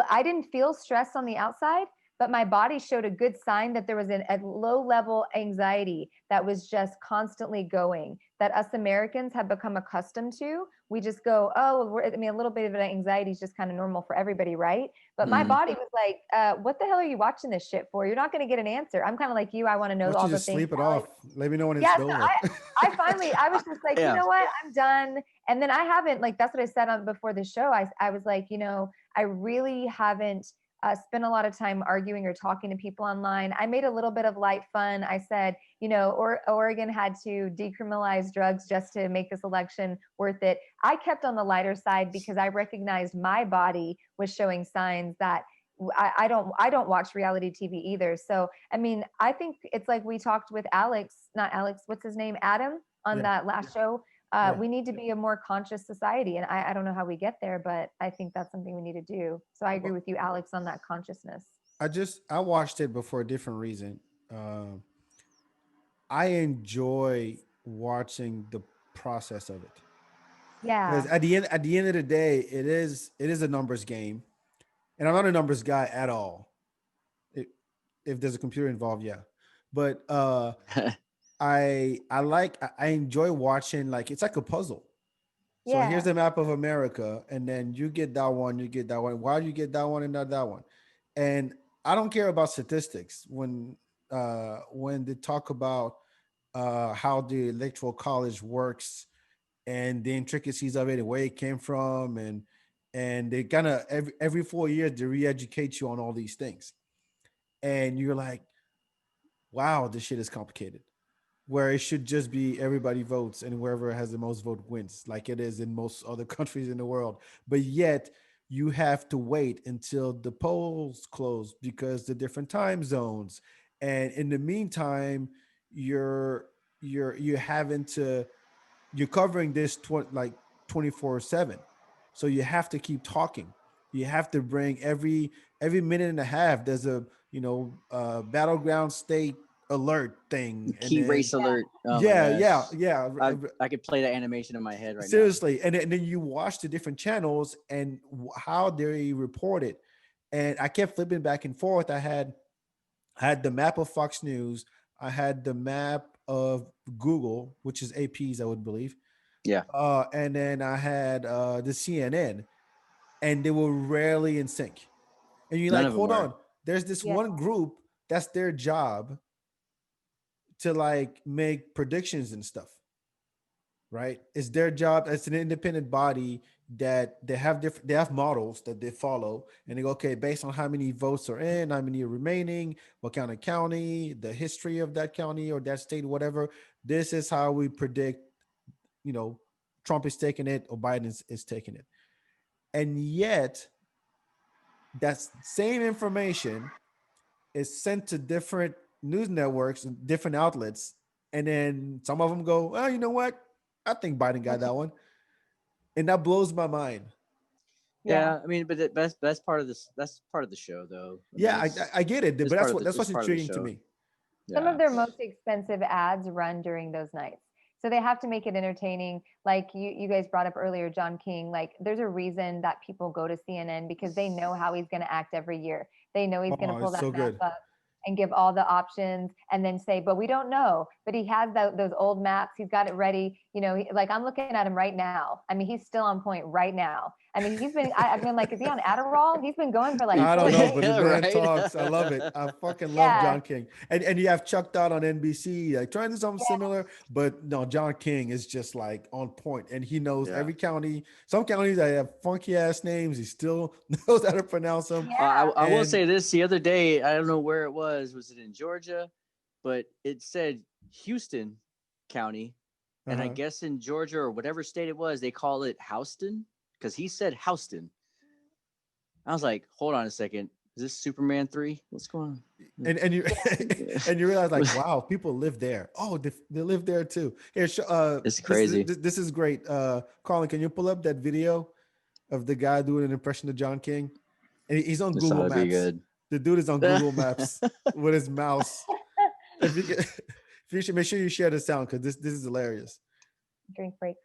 [SPEAKER 3] I didn't feel stress on the outside, but my body showed a good sign that there was a low level anxiety that was just constantly going, that us Americans have become accustomed to. We just go, oh, I mean, a little bit of an anxiety is just kind of normal for everybody, right? But my body was like, what the hell are you watching this shit for? You're not going to get an answer. I'm kind of like you. I want to know
[SPEAKER 1] Why don't
[SPEAKER 3] all
[SPEAKER 1] you
[SPEAKER 3] the
[SPEAKER 1] just
[SPEAKER 3] things.
[SPEAKER 1] sleep it off? Let me know when it's
[SPEAKER 3] Yeah, so
[SPEAKER 1] over.
[SPEAKER 3] I was just like, you
[SPEAKER 2] Yeah.
[SPEAKER 3] know what? I'm done. And then I haven't, like, that's what I said on before the show. I was like, you know, I really haven't spent a lot of time arguing or talking to people online. I made a little bit of light fun. I said, you know, Oregon had to decriminalize drugs just to make this election worth it. I kept on the lighter side because I recognized my body was showing signs that I don't watch reality TV either. So I mean, I think it's like we talked with not Alex, what's his name, Adam, on
[SPEAKER 1] Yeah.
[SPEAKER 3] that last show.
[SPEAKER 1] Yeah.
[SPEAKER 3] We need to be a more conscious society, and I don't know how we get there, but I think that's something we need to do. So I agree with you, Alex, on that consciousness.
[SPEAKER 1] I watched it, but for a different reason. I enjoy watching the process of it,
[SPEAKER 3] Yeah,
[SPEAKER 1] because at the end of the day, it is a numbers game, and I'm not a numbers guy at all. It, if there's a computer involved, yeah, but I enjoy watching, like, it's like a puzzle. So here's
[SPEAKER 3] yeah,
[SPEAKER 1] the map of America, and then you get that one, you get that one. Why do you get that one and not that one? And I don't care about statistics when they talk about how the electoral college works and the intricacies of it and where it came from, and they kind of every 4 years they re-educate you on all these things, and you're like, wow, this shit is complicated. Where it should just be everybody votes and whoever has the most vote wins, like it is in most other countries in the world. But yet you have to wait until the polls close because the different time zones. And in the meantime, you're you're having to you're covering this 24/7. So you have to keep talking. You have to bring every minute and a half there's a battleground state alert thing, and
[SPEAKER 2] Key
[SPEAKER 1] then
[SPEAKER 2] race alert. Oh my
[SPEAKER 1] yeah,
[SPEAKER 2] gosh.
[SPEAKER 1] yeah, yeah.
[SPEAKER 2] I could play that animation in my head right now.
[SPEAKER 1] Seriously, and then you watch the different channels and how they report it, and I kept flipping back and forth. I had the map of Fox News. I had the map of Google, which is AP's, I would believe.
[SPEAKER 2] Yeah.
[SPEAKER 1] And then I had the CNN, and they were rarely in sync. And you're
[SPEAKER 2] None
[SPEAKER 1] like,
[SPEAKER 2] of them
[SPEAKER 1] hold
[SPEAKER 2] were.
[SPEAKER 1] on, there's this
[SPEAKER 3] yeah,
[SPEAKER 1] one group that's their job to like make predictions and stuff, right? It's their job. It's an independent body that they have models that they follow, and they go, okay, based on how many votes are in, how many are remaining, what kind of county, the history of that county or that state, whatever. This is how we predict, you know, Trump is taking it or Biden is taking it. And yet that same information is sent to different news networks and different outlets. And then some of them go, oh, you know what? I think Biden got that one. And that blows my mind.
[SPEAKER 3] yeah.
[SPEAKER 2] Yeah, I mean, but that's part of this. That's part of the show, though. I mean,
[SPEAKER 1] Yeah, I get it, but
[SPEAKER 2] it's part
[SPEAKER 1] that's
[SPEAKER 2] of
[SPEAKER 1] what
[SPEAKER 2] the
[SPEAKER 1] that's
[SPEAKER 2] it's
[SPEAKER 1] what's
[SPEAKER 2] part of the
[SPEAKER 1] intriguing to
[SPEAKER 2] show.
[SPEAKER 1] me.
[SPEAKER 3] Some
[SPEAKER 2] Yeah.
[SPEAKER 3] of their most expensive ads run during those nights. So they have to make it entertaining. Like you guys brought up earlier, John King, like there's a reason that people go to CNN because they know how he's going to act every year. They know he's going to
[SPEAKER 1] Oh,
[SPEAKER 3] pull
[SPEAKER 1] it's
[SPEAKER 3] that
[SPEAKER 1] so
[SPEAKER 3] map
[SPEAKER 1] good.
[SPEAKER 3] up and give all the options and then say, but we don't know. But he has those old maps. He's got it ready. You know, like I'm looking at him right now. I mean, he's still on point right now. I mean, I've been like, is he on Adderall? He's been going for like
[SPEAKER 1] I don't
[SPEAKER 3] 4
[SPEAKER 1] know,
[SPEAKER 3] days.
[SPEAKER 1] but the
[SPEAKER 2] Yeah,
[SPEAKER 1] man
[SPEAKER 2] right.
[SPEAKER 1] talks. I love it. I fucking love
[SPEAKER 3] Yeah.
[SPEAKER 1] John King. And you have Chuck Todd on NBC, like trying to do something similar, but no, John King is just like on point, and he knows
[SPEAKER 2] Yeah.
[SPEAKER 1] every county. Some counties that have funky ass names, he still knows how to pronounce them.
[SPEAKER 3] Yeah.
[SPEAKER 2] I will
[SPEAKER 1] And
[SPEAKER 2] say this: the other day, I don't know where it was. Was it in Georgia? But it said Houston County, and I
[SPEAKER 1] uh-huh.
[SPEAKER 2] guess in Georgia or whatever state it was, they call it Houston because he said Houston. I was like, hold on a second. Is this Superman 3? What's going on?
[SPEAKER 1] and you and you realize, like, wow, people live there. Oh, they live there too. Here,
[SPEAKER 2] It's crazy.
[SPEAKER 1] this is great. Colin, can you pull up that video of the guy doing an impression of John King? And he's on
[SPEAKER 2] This ought
[SPEAKER 1] Google
[SPEAKER 2] to be
[SPEAKER 1] Maps.
[SPEAKER 2] good.
[SPEAKER 1] The dude is on Google Maps with his mouse. If you if you should make sure you share the sound, because this is hilarious.
[SPEAKER 3] Drink break.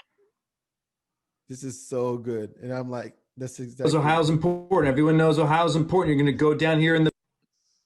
[SPEAKER 1] This is so good, and I'm like, That's
[SPEAKER 4] knows
[SPEAKER 1] exactly.
[SPEAKER 4] Ohio's important. Everyone knows Ohio's important. You're going to go down here in the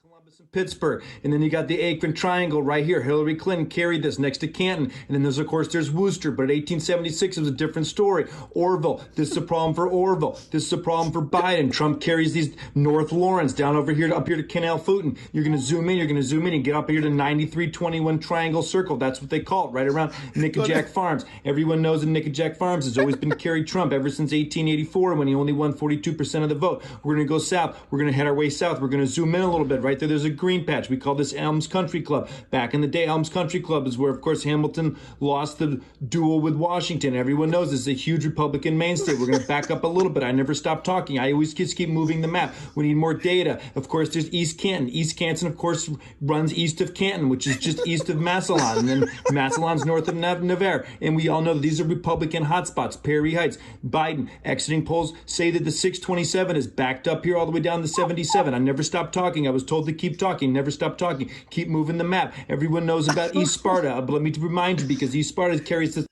[SPEAKER 4] Columbus and Pittsburgh, and then you got the Akron Triangle right here. Hillary Clinton carried this next to Canton, and then there's Worcester, but in 1876 it was a different story. Orville, this is a problem for Orville. This is a problem for Biden. Trump carries these North Lawrence down over here, up here to Canal Fulton. You're going to zoom in, and get up here to 9321 Triangle Circle. That's what they call it, right around Nickajack Farms. Everyone knows that Nickajack Farms has always been carried Trump ever since 1884 when he only won 42% of the vote. We're going to go south. We're going to head our way south. We're going to zoom in a little bit. Right there's a green patch. We call this Elms Country Club. Back in the day, Elms Country Club is where, of course, Hamilton lost the duel with Washington. Everyone knows this is a huge Republican mainstay. We're going to back up a little bit. I never stop talking. I always just keep moving the map. We need more data. Of course, there's East Canton. East Canton, of course, runs east of Canton, which is just east of Massillon. And then Massillon's north of Navarre. And we all know that these are Republican hotspots. Perry Heights, Biden, exiting polls say that the 627 is backed up here all the way down to 77. I never stopped talking. I was told to keep talking. Never stop talking. Keep moving the map. Everyone knows about East Sparta. But let me remind you, because East Sparta carries this.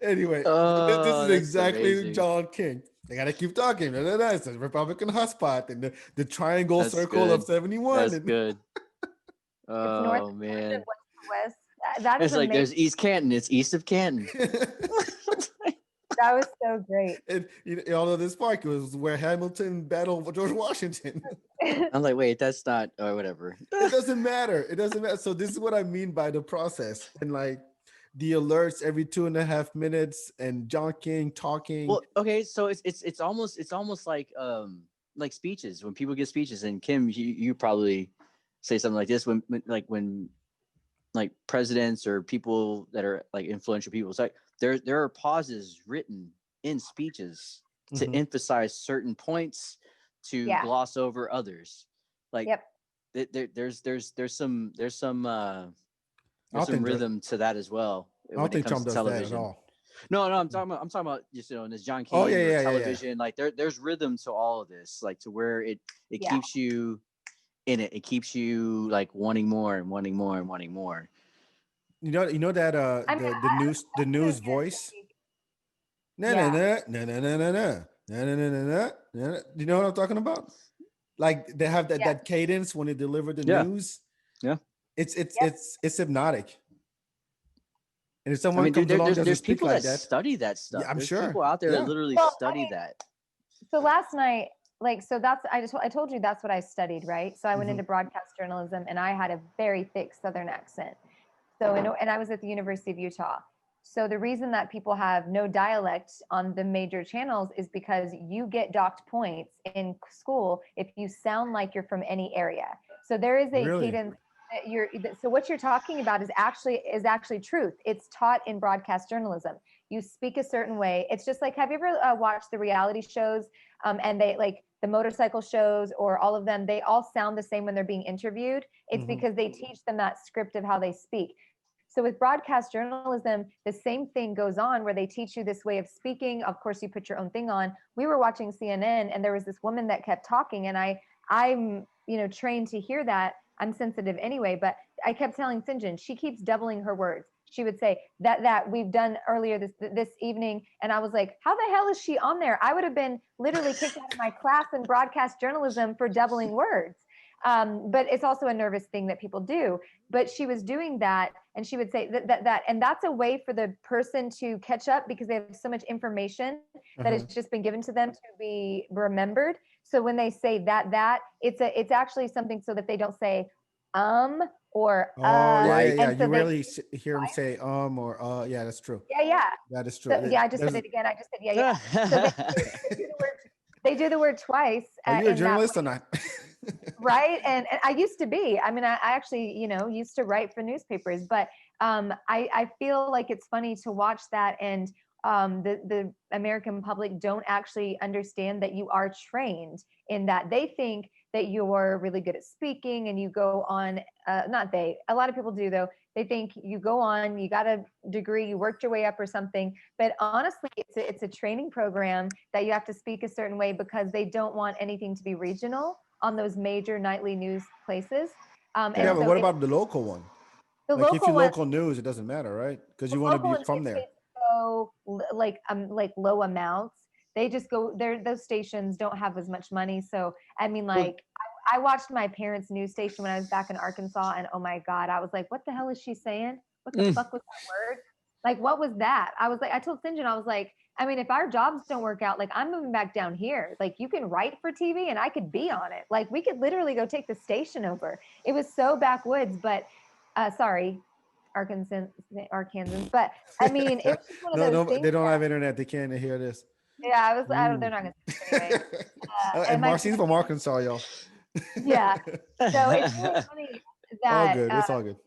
[SPEAKER 1] Anyway, this is exactly John King. They gotta keep talking. It's a Republican hotspot and the triangle circle of 71.
[SPEAKER 2] That's good. Oh man,
[SPEAKER 3] west. That is
[SPEAKER 2] like
[SPEAKER 3] amazing.
[SPEAKER 2] there's East Canton. It's east of Canton.
[SPEAKER 3] That was so great.
[SPEAKER 1] And although this park was where Hamilton battled for George Washington.
[SPEAKER 2] I'm like, wait, that's not, or whatever.
[SPEAKER 1] It doesn't matter. It doesn't matter. So this is what I mean by the process, and like the alerts every 2.5 minutes, and John King talking.
[SPEAKER 2] Well, okay, so it's almost like speeches when people give speeches, and Kim, you probably say something like this when presidents or people that are like influential people. It's like there are pauses written in speeches to emphasize certain points, to gloss over others. Like there's some rhythm to that as well.
[SPEAKER 1] I don't think Trump does that at all.
[SPEAKER 2] No, I'm talking about just in this John King television. Yeah. Like there's rhythm to all of this, like to where it keeps you in it. It keeps you like wanting more and wanting more and wanting more. You
[SPEAKER 1] know that the news voice. No. You know what I'm talking about? Like they have that cadence when they deliver the news.
[SPEAKER 2] Yeah.
[SPEAKER 1] It's hypnotic. And if someone comes along,
[SPEAKER 2] there's people that study that stuff.
[SPEAKER 1] Yeah, I'm
[SPEAKER 2] there's
[SPEAKER 1] sure
[SPEAKER 2] people out there that literally study that.
[SPEAKER 3] So last night, I told you that's what I studied, right? So I went into broadcast journalism, and I had a very thick Southern accent. So and I was at the University of Utah. So the reason that people have no dialect on the major channels is because you get docked points in school if you sound like you're from any area. So there is a cadence. So what you're talking about is actually truth. It's taught in broadcast journalism. You speak a certain way. It's just like, have you ever watched the reality shows and they like the motorcycle shows or all of them, they all sound the same when they're being interviewed. It's because they teach them that script of how they speak. So with broadcast journalism, the same thing goes on where they teach you this way of speaking. Of course, you put your own thing on. We were watching CNN and there was this woman that kept talking, and I'm trained to hear that. I'm sensitive anyway, but I kept telling Sinjin, she keeps doubling her words. She would say that we've done earlier this evening. And I was like, how the hell is she on there? I would have been literally kicked out of my class in broadcast journalism for doubling words. But it's also a nervous thing that people do. But she was doing that, and she would say that, and that's a way for the person to catch up because they have so much information that has just been given to them to be remembered. So when they say that it's actually something so that they don't say or
[SPEAKER 1] And so you rarely hear them say or yeah, that's true.
[SPEAKER 3] Yeah.
[SPEAKER 1] That is true.
[SPEAKER 3] So, I just said it again. I just said yeah. So they do the word twice.
[SPEAKER 1] Are you a journalist or not?
[SPEAKER 3] Right. And I used to be. I mean, I actually, used to write for newspapers, but I feel like it's funny to watch that, and the American public don't actually understand that you are trained in that. They think that you're really good at speaking and you go on, a lot of people do though. They think you go on, you got a degree, you worked your way up or something. But honestly, it's a training program that you have to speak a certain way because they don't want anything to be regional on those major nightly news places.
[SPEAKER 1] But what about the local one? If you local news, it doesn't matter, right? Because you want to be from there.
[SPEAKER 3] So like low amounts. they just go there. Those stations don't have as much money. So, I mean, like, I watched my parents' news station when I was back in Arkansas, and oh my God, I was like, what the hell is she saying? What the fuck was that word? Like, what was that? I was like, I told St. John, I was like, I mean, if our jobs don't work out, like, I'm moving back down here. Like, you can write for TV and I could be on it. Like, we could literally go take the station over. It was so backwoods, but sorry, Arkansas, but I mean, it was just one of
[SPEAKER 1] No,
[SPEAKER 3] those
[SPEAKER 1] no,
[SPEAKER 3] things.
[SPEAKER 1] they don't have internet. They can't hear this.
[SPEAKER 3] Yeah, I don't, they're not going to anyway.
[SPEAKER 1] And Marcine's from Arkansas, y'all.
[SPEAKER 3] Yeah. So it's really funny
[SPEAKER 1] All
[SPEAKER 3] that
[SPEAKER 1] good. It's all good.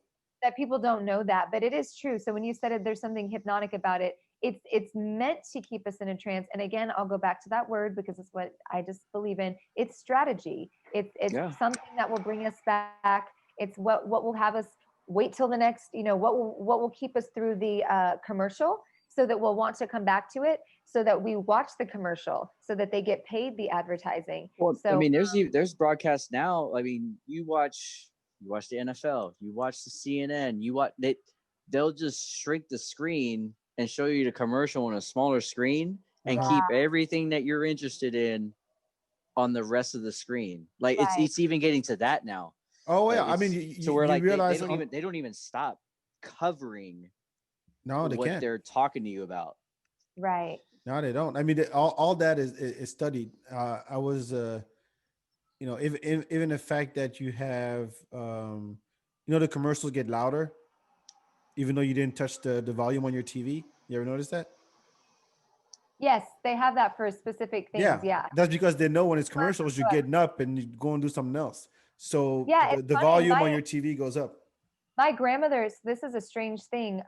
[SPEAKER 3] that people don't know that, but it is true. So when you said it, there's something hypnotic about it. It's meant to keep us in a trance. And again, I'll go back to that word because it's what I just believe in. It's strategy. It's something that will bring us back. It's what will have us wait till the next, what will keep us through the commercial, so that we'll want to come back to it, so that we watch the commercial, so that they get paid the advertising.
[SPEAKER 2] Well,
[SPEAKER 3] So
[SPEAKER 2] I mean, there's broadcasts now. I mean, you watch the NFL, you watch the CNN, they'll just shrink the screen and show you the commercial on a smaller screen and keep everything that you're interested in on the rest of the screen. Like it's even getting to that now.
[SPEAKER 1] Oh
[SPEAKER 2] Like,
[SPEAKER 1] yeah, I mean,
[SPEAKER 2] so we're like
[SPEAKER 1] realize
[SPEAKER 2] they don't even stop covering
[SPEAKER 1] they
[SPEAKER 2] what
[SPEAKER 1] can't.
[SPEAKER 2] they're talking to you about.
[SPEAKER 3] right.
[SPEAKER 1] No, they don't. I mean, all that is studied. I was, even the fact that you have, the commercials get louder, even though you didn't touch the volume on your TV. You ever notice that?
[SPEAKER 3] Yes, they have that for specific things. Yeah.
[SPEAKER 1] That's because they know when it's commercials, you're getting up and you go and do something else. So
[SPEAKER 3] Yeah,
[SPEAKER 1] the volume on your TV goes up.
[SPEAKER 3] My grandmother's, this is a strange thing.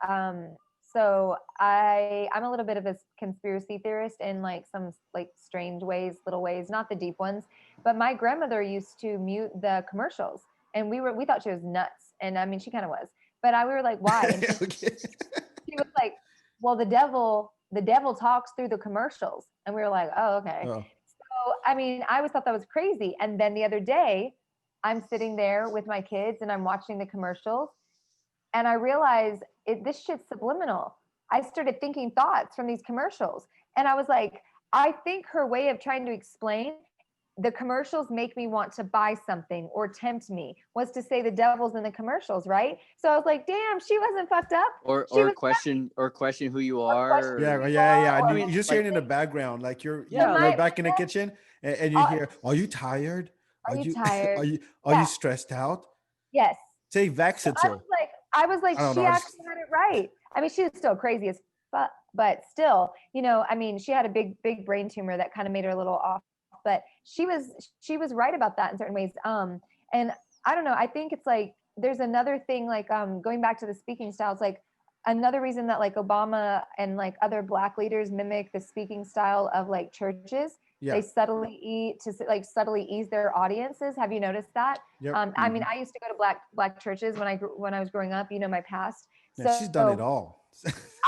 [SPEAKER 3] So I'm a little bit of a conspiracy theorist in like some like strange ways, little ways, not the deep ones. But my grandmother used to mute the commercials, and we thought she was nuts, and I mean she kind of was. But we were like, why? And she was like, well, the devil talks through the commercials, and we were like, oh, okay.
[SPEAKER 1] Oh.
[SPEAKER 3] So I mean, I always thought that was crazy. And then the other day, I'm sitting there with my kids and I'm watching the commercials, and I realized this shit's subliminal. I started thinking thoughts from these commercials, and I was like, I think her way of trying to explain the commercials make me want to buy something or tempt me was to say the devil's in the commercials, right? So I was like, damn, she wasn't fucked up.
[SPEAKER 2] Or question who you are.
[SPEAKER 1] Yeah.
[SPEAKER 3] I
[SPEAKER 1] And
[SPEAKER 3] mean,
[SPEAKER 1] you just hear it in the background, like you're
[SPEAKER 2] Yeah,
[SPEAKER 1] back in the kitchen, and you hear, "Are you tired?
[SPEAKER 3] Are you tired?
[SPEAKER 1] Are you stressed out?"
[SPEAKER 3] Yes.
[SPEAKER 1] Say
[SPEAKER 3] So
[SPEAKER 1] Vaxatil.
[SPEAKER 3] I was like,
[SPEAKER 1] I don't
[SPEAKER 3] she
[SPEAKER 1] know,
[SPEAKER 3] actually had it right. I mean, she was still crazy as fuck, but still, I mean, she had a big brain tumor that kind of made her a little off, but she was right about that in certain ways. And I don't know, I think it's like, there's another thing, like, going back to the speaking styles, like another reason that like Obama and like other Black leaders mimic the speaking style of like churches. They subtly ease their audiences. Have you noticed that?
[SPEAKER 1] Yep.
[SPEAKER 3] I mean, I used to go to black churches when I was growing up. My past.
[SPEAKER 1] Yeah, she's done it all.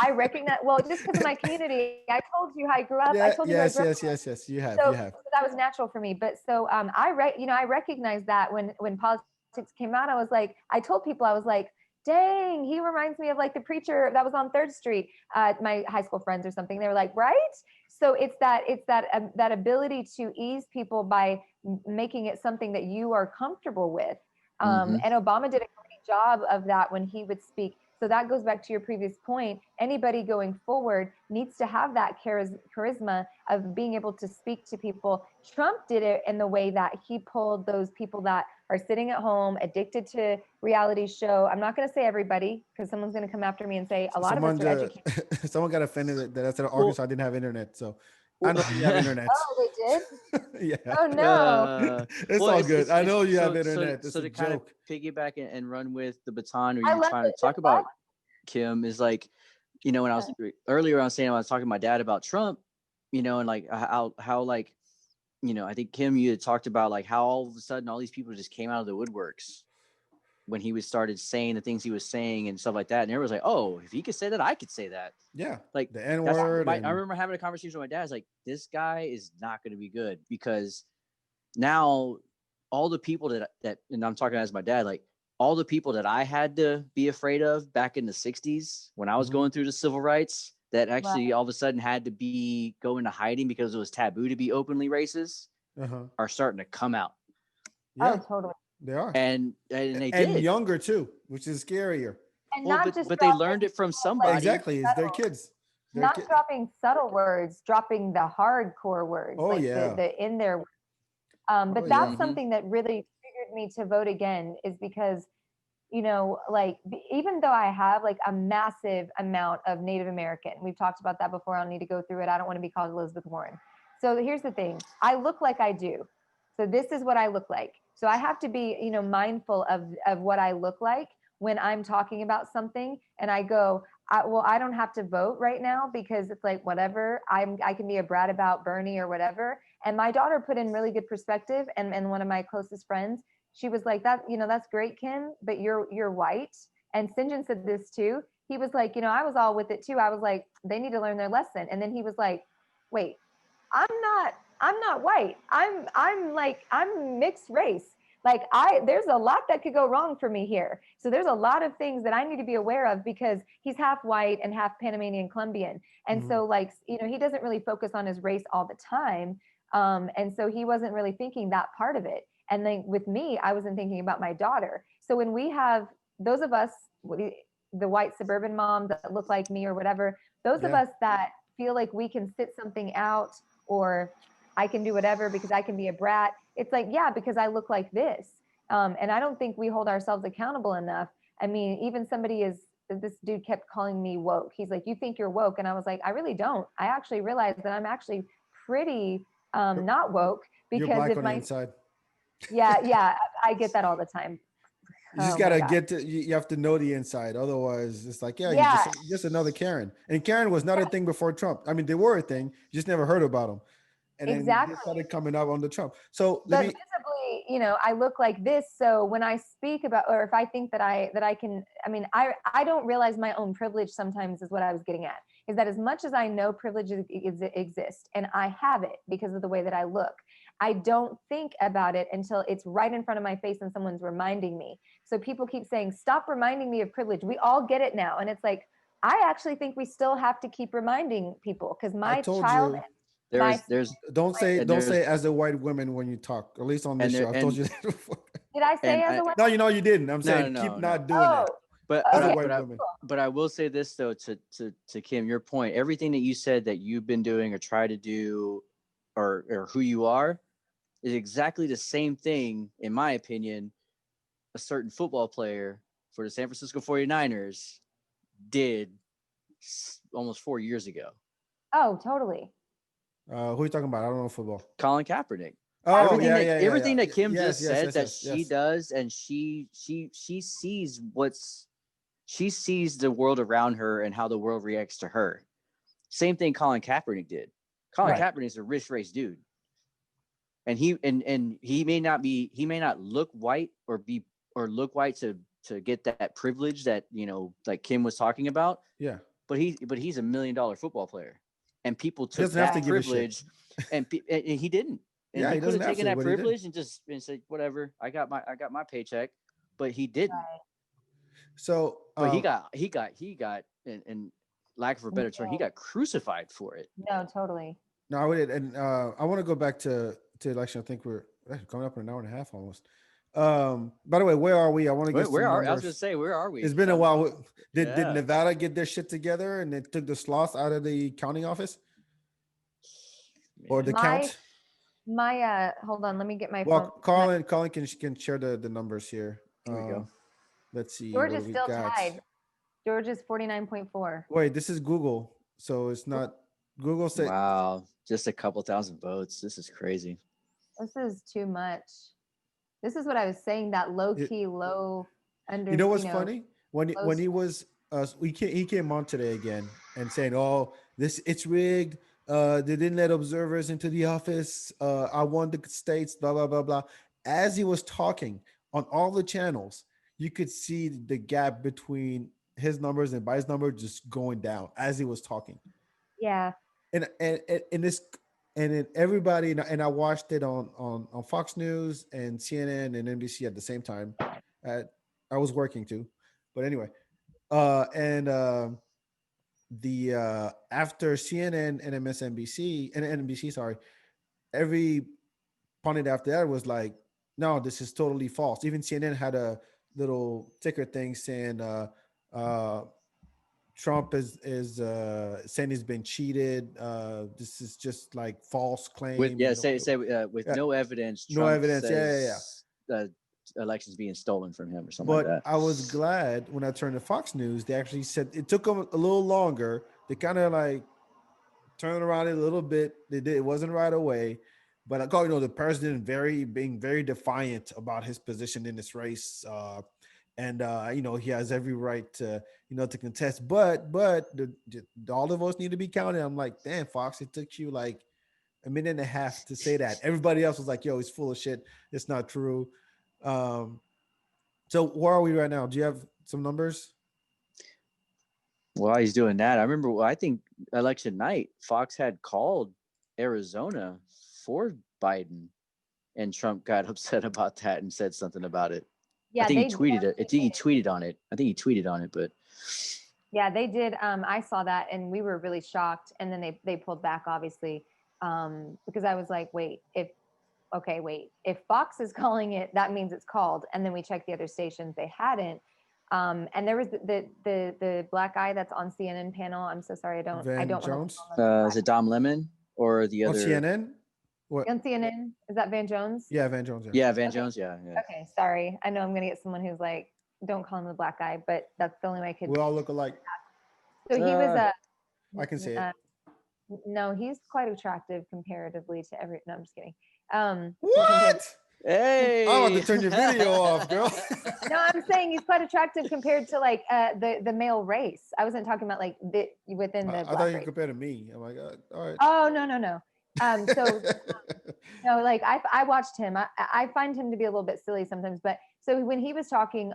[SPEAKER 3] I recognize. Well, just because of my community, I told you how I grew up.
[SPEAKER 1] Yeah,
[SPEAKER 3] I told you
[SPEAKER 1] yes.
[SPEAKER 3] I grew
[SPEAKER 1] You have.
[SPEAKER 3] So,
[SPEAKER 1] You have.
[SPEAKER 3] so that was natural for me. But so I recognize that when politics came out, I was like, I told people, I was like, dang, he reminds me of like the preacher that was on 3rd Street, my high school friends or something. They were like, right? So it's that ability to ease people by making it something that you are comfortable with. And Obama did a great job of that when he would speak. So that goes back to your previous point. Anybody going forward needs to have that charisma of being able to speak to people. Trump did it in the way that he pulled those people that are sitting at home, addicted to reality show. I'm not going to say everybody, because someone's going to come after me and say a lot of us are educated.
[SPEAKER 1] Someone got offended that I said Arkansas didn't have internet. So I know you have internet.
[SPEAKER 3] Oh, they did?
[SPEAKER 1] Yeah.
[SPEAKER 3] Oh, no.
[SPEAKER 1] It's all good. I know you have internet.
[SPEAKER 2] So to kind of piggyback and run with the baton, or
[SPEAKER 3] I
[SPEAKER 2] you
[SPEAKER 3] love
[SPEAKER 2] trying to
[SPEAKER 3] it.
[SPEAKER 2] talk about, Kim, is like, when I was earlier, I was saying I was talking to my dad about Trump, and like how like, I think Kim, you had talked about like how all of a sudden all these people just came out of the woodworks when he started saying the things he was saying and stuff like that. And everyone's like, oh, if he could say that, I could say that.
[SPEAKER 1] Yeah.
[SPEAKER 2] Like
[SPEAKER 1] the N-word.
[SPEAKER 2] I remember having a conversation with my dad. It's like, this guy is not going to be good, because now all the people that, and I'm talking as my dad, like all the people that I had to be afraid of back in the 60s when I was going through the civil rights, that actually all of a sudden had to go into hiding because it was taboo to be openly racist are starting to come out.
[SPEAKER 1] Yeah,
[SPEAKER 3] Oh, totally.
[SPEAKER 1] they are,
[SPEAKER 2] and they
[SPEAKER 1] and
[SPEAKER 2] did
[SPEAKER 1] younger too, which is scarier.
[SPEAKER 3] And
[SPEAKER 2] well,
[SPEAKER 3] not just
[SPEAKER 2] but they learned it from somebody.
[SPEAKER 1] Exactly, it's their kids.
[SPEAKER 3] Not dropping subtle words, dropping the hardcore words,
[SPEAKER 1] Oh
[SPEAKER 3] like
[SPEAKER 1] yeah,
[SPEAKER 3] the in there. But
[SPEAKER 1] Oh,
[SPEAKER 3] that's
[SPEAKER 1] yeah.
[SPEAKER 3] something that really triggered me to vote again, is because, you know, like even though I have like a massive amount of Native American, we've talked about that before. I don't need to go through it. I don't want to be called Elizabeth Warren. So here's the thing: I look like I do. So this is what I look like. So I have to be, you know, mindful of what I look like when I'm talking about something, and I go, well, I don't have to vote right now because it's like whatever. I can be a brat about Bernie or whatever. And my daughter put in really good perspective, and one of my closest friends, she was like, that, you know, that's great, Kim, but you're white. And St. John said this too. He was like, you know, I was all with it too. I was like, they need to learn their lesson. And then he was like, wait, I'm not white. I'm mixed race. Like there's a lot that could go wrong for me here. So there's a lot of things that I need to be aware of, because he's half white and half Panamanian Colombian. And so like, you know, he doesn't really focus on his race all the time. And so he wasn't really thinking that part of it. And then with me, I wasn't thinking about my daughter. So when we have those of us, the white suburban moms that look like me or whatever, those of us that feel like we can sit something out, or I can do whatever because I can be a brat. It's like, yeah, because I look like this. And I don't think we hold ourselves accountable enough. I mean, even this dude kept calling me woke. He's like, you think you're woke? And I was like, I really don't. I actually realized that I'm actually pretty not woke, because
[SPEAKER 1] you're black
[SPEAKER 3] if
[SPEAKER 1] on the inside.
[SPEAKER 3] Yeah, I get that all the time.
[SPEAKER 1] You just gotta you have to know the inside. Otherwise, it's like, you're just another Karen. And Karen was not a thing before Trump. I mean, they were a thing. You just never heard about them. And then they started coming up under Trump. So
[SPEAKER 3] visibly, you know, I look like this. So when I speak about, or if I think that I can, I mean, I don't realize my own privilege sometimes, is what I was getting at, is that as much as I know privilege exists, and I have it because of the way that I look, I don't think about it until it's right in front of my face and someone's reminding me. So people keep saying, stop reminding me of privilege. We all get it now. And it's like, I actually think we still have to keep reminding people, because my child...
[SPEAKER 1] Don't say as a white woman when you talk, at least on this show. I've told you that before.
[SPEAKER 3] Did I say as a white?
[SPEAKER 1] No, you didn't. I'm saying keep not doing that.
[SPEAKER 2] But I will say this though, to Kim, your point, everything that you said that you've been doing or try to do, or who you are, is exactly the same thing, in my opinion, a certain football player for the San Francisco 49ers did almost 4 years ago.
[SPEAKER 3] Oh, totally.
[SPEAKER 1] Who are you talking about? I don't know football.
[SPEAKER 2] Colin Kaepernick.
[SPEAKER 1] Oh,
[SPEAKER 2] everything that Kim just said she
[SPEAKER 1] yes.
[SPEAKER 2] does, and she sees she sees the world around her and how the world reacts to her. Same thing Colin Kaepernick did. Colin Kaepernick is a rich race dude, and he may not look white or look white to get that privilege that, you know, like Kim was talking about.
[SPEAKER 1] Yeah.
[SPEAKER 2] But he's $1 million football player, and people took
[SPEAKER 1] that
[SPEAKER 2] privilege, and he didn't. And he could have taken that privilege and said, whatever, I got my paycheck, but he didn't.
[SPEAKER 3] Right.
[SPEAKER 1] So,
[SPEAKER 2] but he got, and lack of a better term, he got crucified for it.
[SPEAKER 3] No, totally.
[SPEAKER 1] No, I would, and I want to go back to election. I think we're coming up in an hour and a half almost. By the way, where are we? I want to get
[SPEAKER 2] where are I was gonna say, where are we?
[SPEAKER 1] It's been a while. Did Nevada get their shit together and they took the sloth out of the counting office? Or the count?
[SPEAKER 3] Hold on, let me get my
[SPEAKER 1] phone. Colin can share the numbers here.
[SPEAKER 2] There we go.
[SPEAKER 1] Let's see.
[SPEAKER 3] George is still tied. George is 49.4.
[SPEAKER 1] Wait, this is Google, so it's not Google.
[SPEAKER 2] Wow, just a couple thousand votes. This is crazy.
[SPEAKER 3] This is too much. This is what I was saying. That low under.
[SPEAKER 1] You know what's funny? When he was, he came on today again and saying, "Oh, it's rigged. They didn't let observers into the office. I won the states. Blah blah blah blah." As he was talking on all the channels, you could see the gap between his numbers and Biden's number just going down as he was talking.
[SPEAKER 3] Yeah.
[SPEAKER 1] And then everybody, and I watched it on Fox News and CNN and NBC at the same time. I was working too, but anyway, the after CNN and MSNBC and NBC, sorry, every pundit after that was like, no, this is totally false. Even CNN had a little ticker thing saying uh, Trump is saying he's been cheated. This is just like false
[SPEAKER 2] With
[SPEAKER 1] claim.
[SPEAKER 2] yeah,
[SPEAKER 1] And
[SPEAKER 2] say with
[SPEAKER 1] yeah,
[SPEAKER 2] no evidence,
[SPEAKER 1] no
[SPEAKER 2] Trump
[SPEAKER 1] evidence. Yeah.
[SPEAKER 2] says elections being stolen from him or something like
[SPEAKER 1] But
[SPEAKER 2] that.
[SPEAKER 1] I was glad when I turned to Fox News, they actually said it took them a little longer. They kind of like turned around it a little bit. They did. It wasn't right away, but I call the president being very defiant about his position in this race, and he has every right to to contest. But all the votes need to be counted. I'm like, damn, Fox, it took you like a minute and a half to say that. Everybody else was like, yo, he's full of shit. It's not true. Um, so where are we right now? Do you have some numbers?
[SPEAKER 2] While he's doing that, I remember, I think election night, Fox had called Arizona for Biden, and Trump got upset about that and said something about it. I
[SPEAKER 3] Yeah,
[SPEAKER 2] think he
[SPEAKER 3] they
[SPEAKER 2] tweeted it. I think he tweeted on it. But
[SPEAKER 3] Yeah, they did. I saw that and we were really shocked. And then they pulled back, obviously, because I was like, wait, if Fox is calling it, that means it's called. And then we checked the other stations, they hadn't. And there was the black guy that's on CNN panel. I'm so sorry, I
[SPEAKER 1] Van
[SPEAKER 3] don't want
[SPEAKER 1] Jones
[SPEAKER 3] to.
[SPEAKER 2] is it Dom Lemon or the
[SPEAKER 1] on
[SPEAKER 2] other?
[SPEAKER 1] CNN? What?
[SPEAKER 3] On CNN, is that Van Jones?
[SPEAKER 1] Yeah, Van Jones.
[SPEAKER 2] Yeah, Van
[SPEAKER 3] Okay.
[SPEAKER 2] Jones. Yeah.
[SPEAKER 3] Okay, sorry. I know I'm gonna get someone who's like, don't call him the black guy, but that's the only way I could.
[SPEAKER 1] We all look alike.
[SPEAKER 3] So he was a.
[SPEAKER 1] I can see it.
[SPEAKER 3] No, he's quite attractive comparatively to every. No, I'm just kidding.
[SPEAKER 1] What?
[SPEAKER 2] Hey,
[SPEAKER 1] I want to turn your video off, girl.
[SPEAKER 3] No, I'm saying he's quite attractive compared to like the male race. I wasn't talking about like within the.
[SPEAKER 1] I
[SPEAKER 3] black
[SPEAKER 1] thought you
[SPEAKER 3] race.
[SPEAKER 1] compared to me. Oh my god! All right.
[SPEAKER 3] Oh no. So no, like I watched him. I find him to be a little bit silly sometimes, but so when he was talking,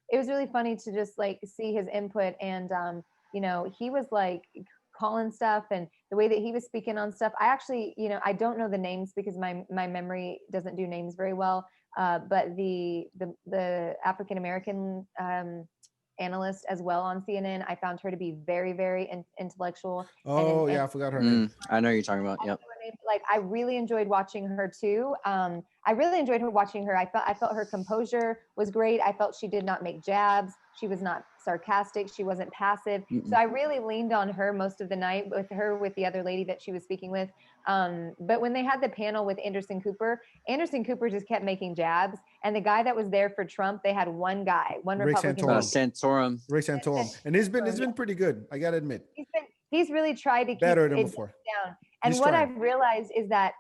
[SPEAKER 3] it was really funny to just like see his input, and he was like calling stuff and the way that he was speaking on stuff. I actually, I don't know the names because my memory doesn't do names very well. But the African American analyst as well on CNN, I found her to be very, very intellectual.
[SPEAKER 1] Oh yeah, I forgot her name.
[SPEAKER 2] I know you're talking about. Yep.
[SPEAKER 3] Like I really enjoyed watching her too. I really enjoyed her watching her. I felt her composure was great. I felt she did not make jabs. She was not sarcastic. She wasn't passive. So I really leaned on her most of the night with the other lady that she was speaking with. But when they had the panel with Anderson Cooper just kept making jabs. And the guy that was there for Trump, they had one
[SPEAKER 1] Rick
[SPEAKER 3] Republican.
[SPEAKER 2] Santorum.
[SPEAKER 1] Rick Santorum. And it's been pretty good. I gotta admit.
[SPEAKER 3] He's really tried to keep
[SPEAKER 1] better than
[SPEAKER 3] it
[SPEAKER 1] before.
[SPEAKER 3] down. And what
[SPEAKER 1] trying.
[SPEAKER 3] I've realized is that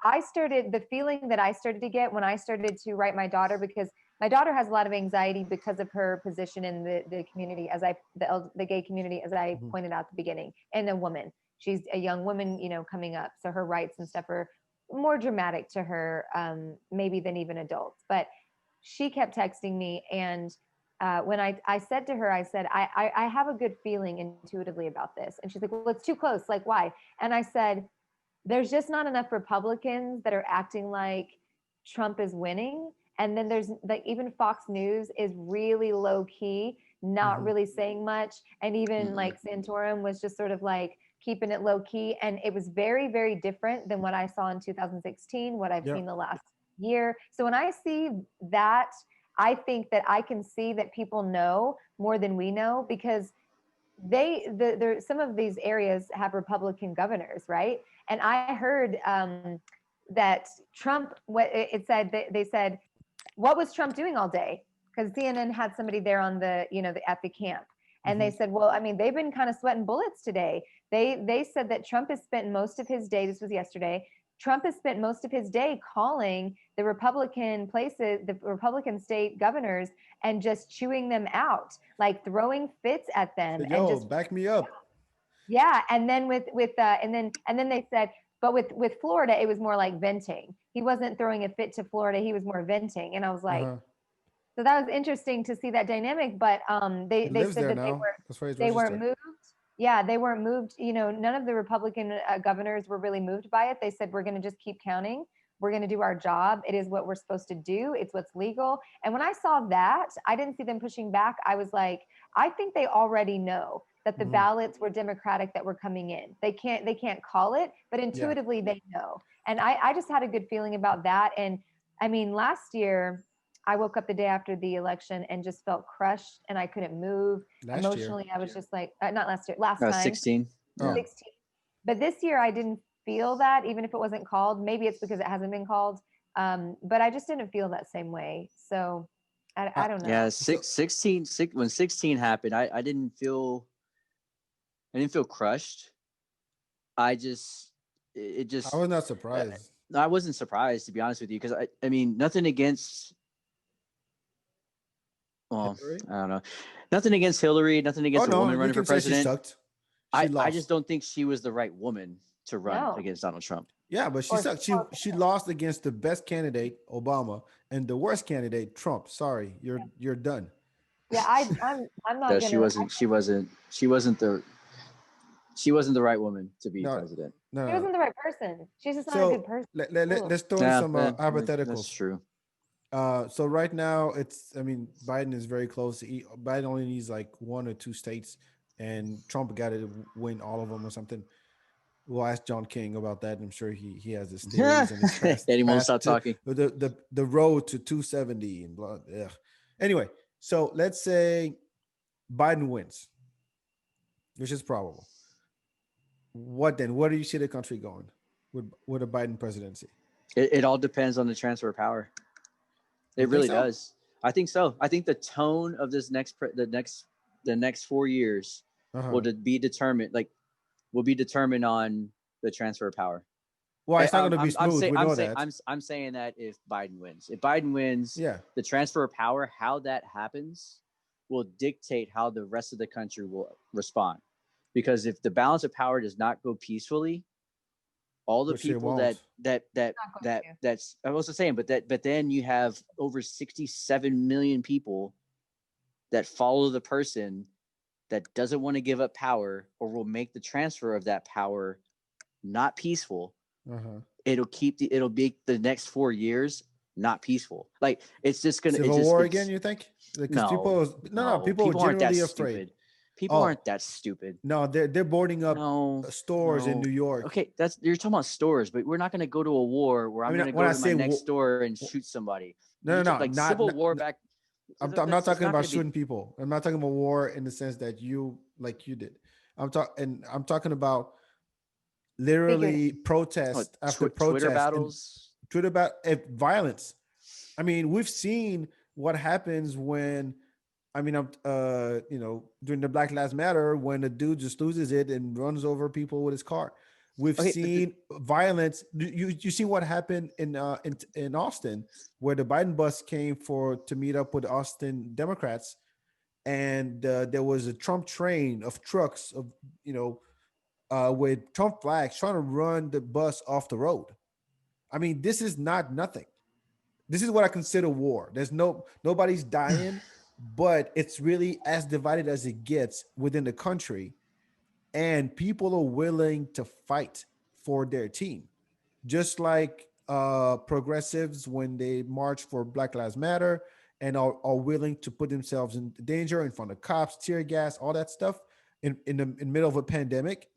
[SPEAKER 3] the feeling that I started to get when I started to write my daughter, because my daughter has a lot of anxiety because of her position in the community, the gay community, as I pointed out at the beginning, and a woman. She's a young woman, coming up. So her rights and stuff are more dramatic to her, maybe than even adults. But she kept texting me, and when I said to her, I said, I have a good feeling intuitively about this. And she's like, well, it's too close. Like, why? And I said, there's just not enough Republicans that are acting like Trump is winning. And then there's like, even Fox News is really low key, not really saying much. And even like Santorum was just sort of like keeping it low key. And it was very, very different than what I saw in 2016, what I've seen the last year. So when I see that, I think that I can see that people know more than we know, because some of these areas have Republican governors, right? And I heard that Trump, they said, what was Trump doing all day? Because CNN had somebody there on at the camp. And they said, well, I mean, they've been kind of sweating bullets today. They said that Trump has spent most of his day, this was yesterday, Trump has spent most of his day calling the Republican state governors and just chewing them out, like throwing fits at them.
[SPEAKER 1] Yo,
[SPEAKER 3] and just
[SPEAKER 1] back me up.
[SPEAKER 3] Yeah, and then and then they said, but with Florida, it was more like venting. He wasn't throwing a fit to Florida; he was more venting. And I was like, so that was interesting to see that dynamic. But they said that they weren't moved. Yeah, they weren't moved. None of the Republican governors were really moved by it. They said, we're going to just keep counting. we're going to do our job. It is what we're supposed to do. It's what's legal. And when I saw that, I didn't see them pushing back. I was like, I think they already know that the ballots were Democratic that were coming in. They can't call it, but intuitively they know. And I just had a good feeling about that. And I mean, last year I woke up the day after the election and just felt crushed and I couldn't move. Emotionally. I was just like, not last year, last time.
[SPEAKER 2] 16. Yeah.
[SPEAKER 3] 16. But this year I didn't feel that, even if it wasn't called. Maybe it's because it hasn't been called. But I just didn't feel that same way. So I don't know.
[SPEAKER 2] Yeah, 16 when 16 happened, I didn't feel crushed. I was
[SPEAKER 1] not surprised.
[SPEAKER 2] I wasn't surprised, to be honest with you, because I mean, nothing against, well, Hillary? I don't know, nothing against Hillary, nothing against a woman running for president.
[SPEAKER 1] She sucked.
[SPEAKER 2] I just don't think she was the right woman to run against Donald Trump.
[SPEAKER 1] Yeah, but she sucked. She lost against the best candidate, Obama, and the worst candidate, Trump. Sorry, you're done.
[SPEAKER 3] Yeah, I'm not.
[SPEAKER 2] No, she wasn't the right woman to be president.
[SPEAKER 3] No, she wasn't the right person. She's just not a good person.
[SPEAKER 1] Let's throw in some hypotheticals.
[SPEAKER 2] That's true.
[SPEAKER 1] So right now, Biden is very close. Biden only needs like 1 or 2 states, and Trump got to win all of them or something. We'll ask John King about that. I'm sure he has his theories and his past.
[SPEAKER 2] And he won't stop talking.
[SPEAKER 1] The road to 270 and blah. Ugh. Anyway, so let's say Biden wins, which is probable. What then? Where do you see the country going with a Biden presidency?
[SPEAKER 2] It all depends on the transfer of power. It really does. I think so. I think the tone of this the next 4 years will be determined. Will be determined on the transfer of power.
[SPEAKER 1] Well, it's not going to be smooth. We know that.
[SPEAKER 2] I'm saying that if Biden wins, the transfer of power, how that happens will dictate how the rest of the country will respond. Because if the balance of power does not go peacefully, all the people that's I was saying, but then you have over 67 million people that follow the person that doesn't want to give up power or will make the transfer of that power not peaceful. It'll make the next 4 years not peaceful. Like it's just gonna
[SPEAKER 1] civil war again. You think? Because people are generally afraid.
[SPEAKER 2] Stupid. People aren't that stupid.
[SPEAKER 1] No, they're boarding up stores in New York.
[SPEAKER 2] Okay, you're talking about stores, but we're not going to go to a war where I'm going to go to my next store and shoot somebody.
[SPEAKER 1] No,
[SPEAKER 2] civil war back.
[SPEAKER 1] I'm not talking about shooting people. I'm not talking about war in the sense that you did. I'm talking about literally protest after protest,
[SPEAKER 2] Twitter battles,
[SPEAKER 1] violence. I mean, we've seen what happens when. during the Black Lives Matter, when a dude just loses it and runs over people with his car. We've seen violence. You see what happened in Austin, where the Biden bus came to meet up with Austin Democrats, and there was a Trump train of trucks with Trump flags trying to run the bus off the road. I mean, this is not nothing. This is what I consider war. There's nobody's dying. But it's really as divided as it gets within the country, and people are willing to fight for their team, just like progressives when they march for Black Lives Matter and are willing to put themselves in danger in front of cops, tear gas, all that stuff in the middle of a pandemic.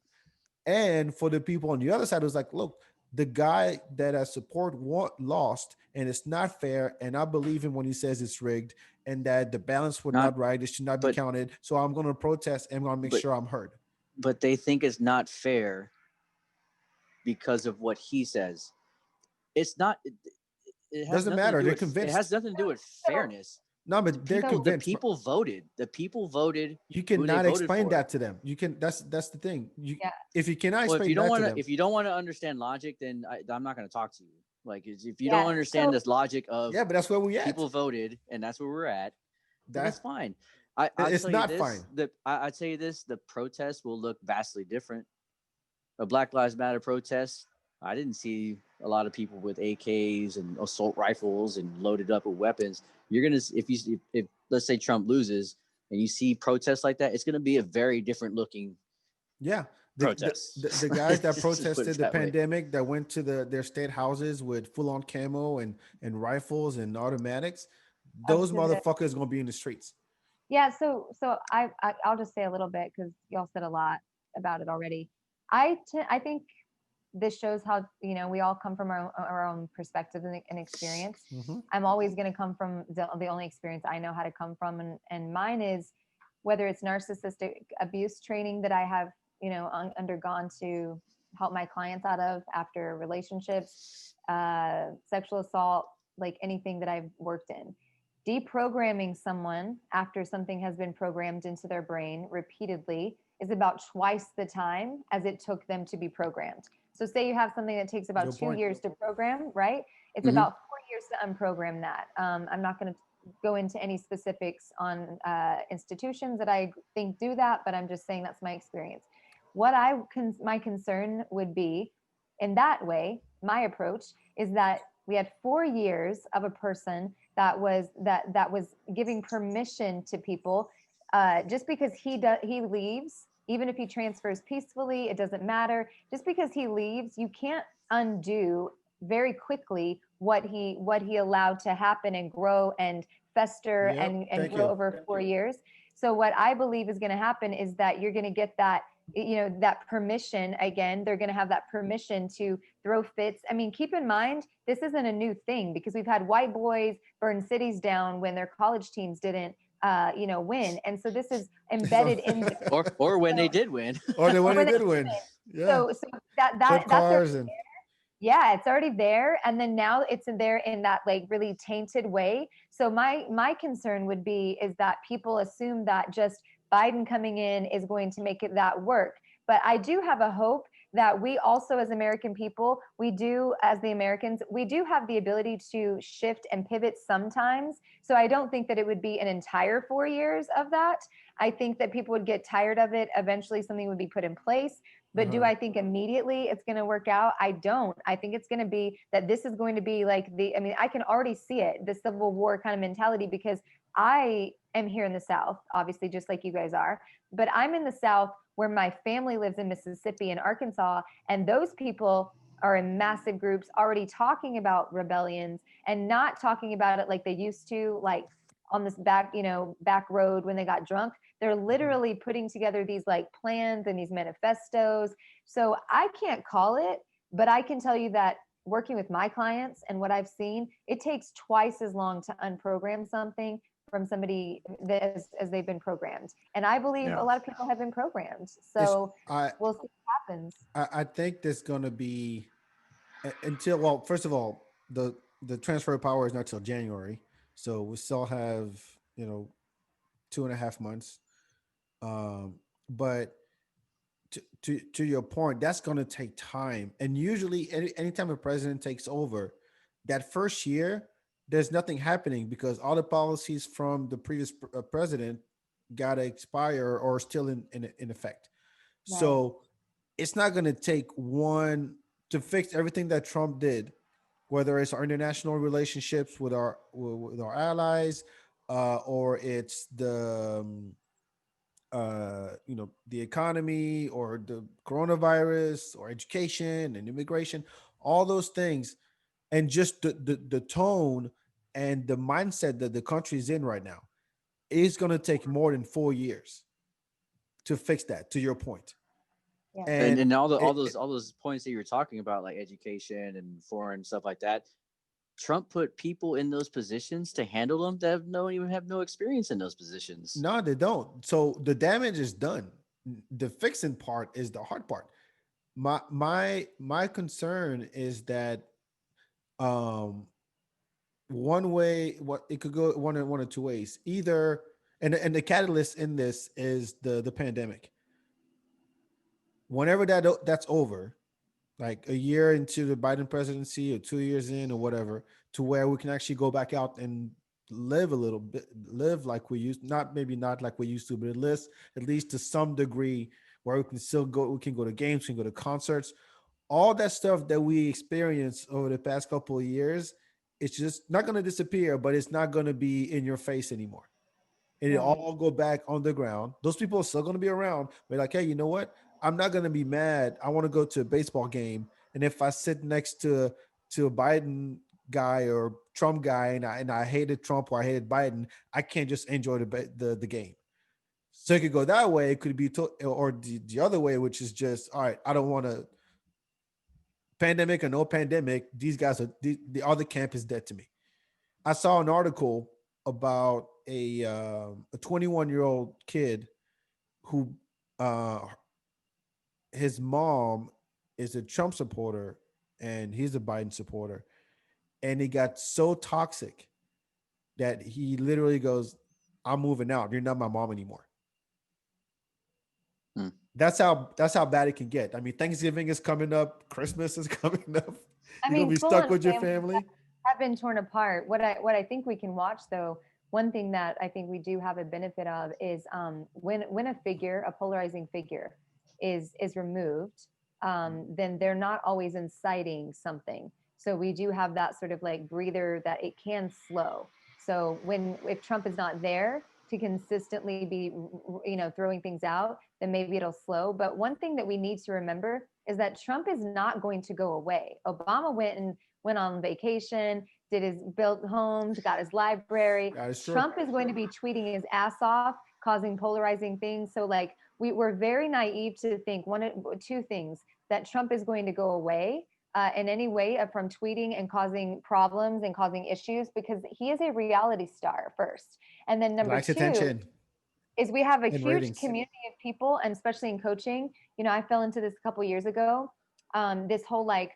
[SPEAKER 1] And for the people on the other side, it was like, look, the guy that I support lost, and it's not fair. And I believe him when he says it's rigged and that the balance was not right. It should not be counted. So I'm going to protest and I'm going to make sure I'm heard.
[SPEAKER 2] But they think it's not fair because of what he says. It's not. It
[SPEAKER 1] doesn't matter. They're convinced.
[SPEAKER 2] It has nothing to do with fairness.
[SPEAKER 1] No, but they're convinced.
[SPEAKER 2] The people voted.
[SPEAKER 1] You cannot explain that to them. You can. That's the thing. If you cannot explain that to them.
[SPEAKER 2] If you don't want to understand logic, then I'm not going to talk to you. Like, if you don't understand this logic of
[SPEAKER 1] but that's where we at.
[SPEAKER 2] People voted, and that's where we're at. That's fine.
[SPEAKER 1] It's not fine.
[SPEAKER 2] I'd say this: the protest will look vastly different. A Black Lives Matter protest, I didn't see a lot of people with AKs and assault rifles and loaded up with weapons. You're gonna, if let's say Trump loses and you see protests like that, it's gonna be a very different looking
[SPEAKER 1] Yeah,
[SPEAKER 2] protests.
[SPEAKER 1] the guys that
[SPEAKER 2] Just put
[SPEAKER 1] protested
[SPEAKER 2] it
[SPEAKER 1] the
[SPEAKER 2] that way.
[SPEAKER 1] pandemic, that went to their state houses with full on camo and rifles and automatics,
[SPEAKER 3] Up
[SPEAKER 1] those
[SPEAKER 3] to the
[SPEAKER 1] motherfuckers gonna be in the streets.
[SPEAKER 3] Yeah, so I'll just say a little bit because y'all said a lot about it already. I think this shows how we all come from our own perspectives and experience.
[SPEAKER 1] Hmm.
[SPEAKER 3] I'm always going to come from the only experience I know how to come from, and mine is whether it's narcissistic abuse training that I have undergone to help my clients out of after relationships, sexual assault, like anything that I've worked in. Deprogramming someone after something has been programmed into their brain repeatedly is about twice the time as it took them to be programmed. So, say you have something that takes about
[SPEAKER 1] Good
[SPEAKER 3] 2
[SPEAKER 1] point.
[SPEAKER 3] years to program, right? It's
[SPEAKER 2] Mhm.
[SPEAKER 3] about 4 years to unprogram that. I'm not going to go into any specifics on institutions that I think do that, but I'm just saying that's my experience. My concern would be in that way, my approach is that we had 4 years of a person that was giving permission to people just because he leaves, even if he transfers peacefully, it doesn't matter. Just because he leaves, you can't undo very quickly what he allowed to happen and grow and fester
[SPEAKER 1] Yep.
[SPEAKER 3] and
[SPEAKER 1] Thank
[SPEAKER 3] grow
[SPEAKER 1] you.
[SPEAKER 3] over 4 years. So what I believe is going to happen is that you're going to get that that permission again. They're going to have that permission to throw fits. I mean, keep in mind, this isn't a new thing because we've had white boys burn cities down when their college teams didn't, win. And so this is
[SPEAKER 1] So,
[SPEAKER 3] embedded in them.
[SPEAKER 2] Or when they
[SPEAKER 3] So,
[SPEAKER 2] did win.
[SPEAKER 1] or they
[SPEAKER 3] or
[SPEAKER 1] when they
[SPEAKER 3] when they
[SPEAKER 1] did
[SPEAKER 3] did
[SPEAKER 1] win.
[SPEAKER 3] win.
[SPEAKER 1] Yeah.
[SPEAKER 3] So that's
[SPEAKER 1] Flip cars and
[SPEAKER 3] yeah, it's already there, and then now it's in there in that like really tainted way. So my concern would be is that people assume that just Biden coming in is going to make it that work. But I do have a hope that we also as American people, we do as the Americans, we do have the ability to shift and pivot sometimes. So I don't think that it would be an entire 4 years of that. I think that people would get tired of it. Eventually something would be put in place. But do
[SPEAKER 1] uh-huh.
[SPEAKER 3] I think immediately it's going to work out? I don't. I think it's going to be that this is going to be like I mean, I can already see it, the Civil War kind of mentality, because I am here in the South, obviously, just like you guys are. But I'm in the South where my family lives in Mississippi and Arkansas. And those people are in massive groups already talking about rebellions and not talking about it like they used to, like on this back road when they got drunk. They're literally putting together these like plans and these manifestos. So I can't call it, but I can tell you that working with my clients and what I've seen, it takes twice as long to unprogram something from somebody that as they've been programmed. And I believe a
[SPEAKER 2] Yeah.
[SPEAKER 3] lot of people have been programmed.
[SPEAKER 1] It's
[SPEAKER 3] So
[SPEAKER 1] I
[SPEAKER 3] we'll see what happens.
[SPEAKER 1] I think there's gonna be until, well, first of all, the transfer of power is not till January, so we still have 2.5 months. Um, but to your point, that's going to take time. And usually, anytime a president takes over, that first year, there's nothing happening because all the policies from the previous president got to expire or still in effect.
[SPEAKER 3] Right.
[SPEAKER 1] So it's not going to take one to fix everything that Trump did, whether it's our international relationships with our allies, or it's the economy or the coronavirus or education and immigration, all those things, and just the tone and the mindset that the country is in right now is going to take more than 4 years to fix that, to your point.
[SPEAKER 3] Yeah.
[SPEAKER 2] And
[SPEAKER 1] And
[SPEAKER 2] and
[SPEAKER 1] it,
[SPEAKER 2] all those points that you were talking about, like education and foreign stuff like that, Trump put people in those positions to handle them that have no experience in those positions.
[SPEAKER 1] no, they don't. So the damage is done. The fixing part is the hard part. My concern is that um one way, what it could go one or two ways. Either, and the catalyst in this is the pandemic. Whenever that's over, like a year into the Biden presidency or 2 years in or whatever, to where we can actually go back out and live a little bit, live like we used, not maybe not like we used to, but at least to some degree, where we can still go, we can go to games, we can go to concerts, all that stuff that we experienced over the past couple of years. It's just not going to disappear, but it's not going to be in your face anymore. It'll
[SPEAKER 3] Right.
[SPEAKER 1] all go back on the ground. Those people are still going to be around. But like, hey, you know what? I'm not gonna be mad. I want to go to a baseball game, and if I sit next to a Biden guy or Trump guy, and I hated Trump or I hated Biden, I can't just enjoy the game. So it could go that way. It could be or the other way, which is just all right. I don't want to pandemic or no pandemic. These guys are the other camp is dead to me. I saw an article about a 21-year-old kid who uh his mom is a Trump supporter and he's a Biden supporter, and he got so toxic that he literally goes, "I'm moving out. You're not my mom anymore."
[SPEAKER 2] Hmm.
[SPEAKER 1] That's how bad it can get. I mean, Thanksgiving is coming up, Christmas is coming up.
[SPEAKER 3] I
[SPEAKER 1] You're gonna
[SPEAKER 3] mean,
[SPEAKER 1] be stuck
[SPEAKER 3] full-on
[SPEAKER 1] with your
[SPEAKER 3] families
[SPEAKER 1] family.
[SPEAKER 3] have been torn apart. What I think we can watch though, one thing that I think we do have a benefit of is when a figure, a polarizing figure, is removed, then they're not always inciting something. So we do have that sort of like breather that it can slow. So when if Trump is not there to consistently be throwing things out, then maybe it'll slow. But one thing that we need to remember is that Trump is not going to go away. Obama went on vacation, did his built homes, got his library.
[SPEAKER 1] That is true.
[SPEAKER 3] Trump is going to be tweeting his ass off, causing polarizing things. So like we're very naive to think two things: that Trump is going to go away in any way from tweeting and causing problems and causing issues, because he is a reality star first. And then number
[SPEAKER 1] Likes
[SPEAKER 3] two
[SPEAKER 1] attention
[SPEAKER 3] is we have a
[SPEAKER 1] and
[SPEAKER 3] huge
[SPEAKER 1] ratings.
[SPEAKER 3] community of people, and especially in coaching. I fell into this a couple years ago. This whole like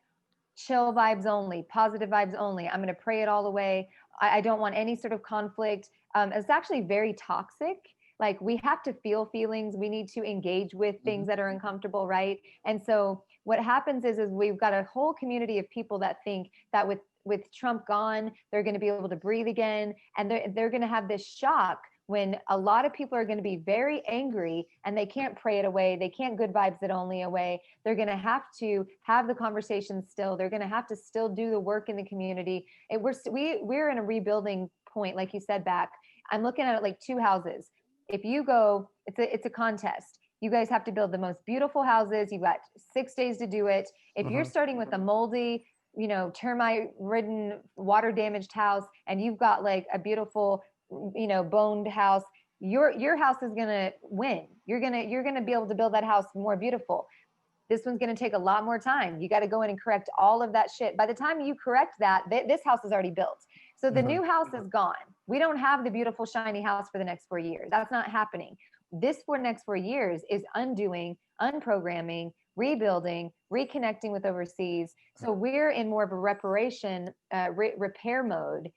[SPEAKER 3] chill vibes only, positive vibes only. I'm going to pray it all away. I don't want any sort of conflict. It's actually very toxic. Like we have to feel feelings. We need to engage with things that are uncomfortable, right? And so what happens is we've got a whole community of people that think that with Trump gone, they're going to be able to breathe again, and they're going to have this shock when a lot of people are going to be very angry and they can't pray it away. They can't good vibes it only away. They're going to have to have the conversation still. They're going to have to still do the work in the community. We're in a rebuilding point, like you said, back. I'm looking at it like two houses. If you go, it's a contest. You guys have to build the most beautiful houses. You've got 6 days to do it. If you're starting with a moldy, termite ridden, water damaged house, and you've got like a beautiful, boned house, your house is going to win. You're going to be able to build that house more beautiful. This one's going to take a lot more time. You got to go in and correct all of that shit. By the time you correct that, this house is already built. So the new house is gone. We don't have the beautiful shiny house for the next 4 years. That's not happening. This for next 4 years is undoing, unprogramming, rebuilding, reconnecting with overseas. So we're in more of a repair mode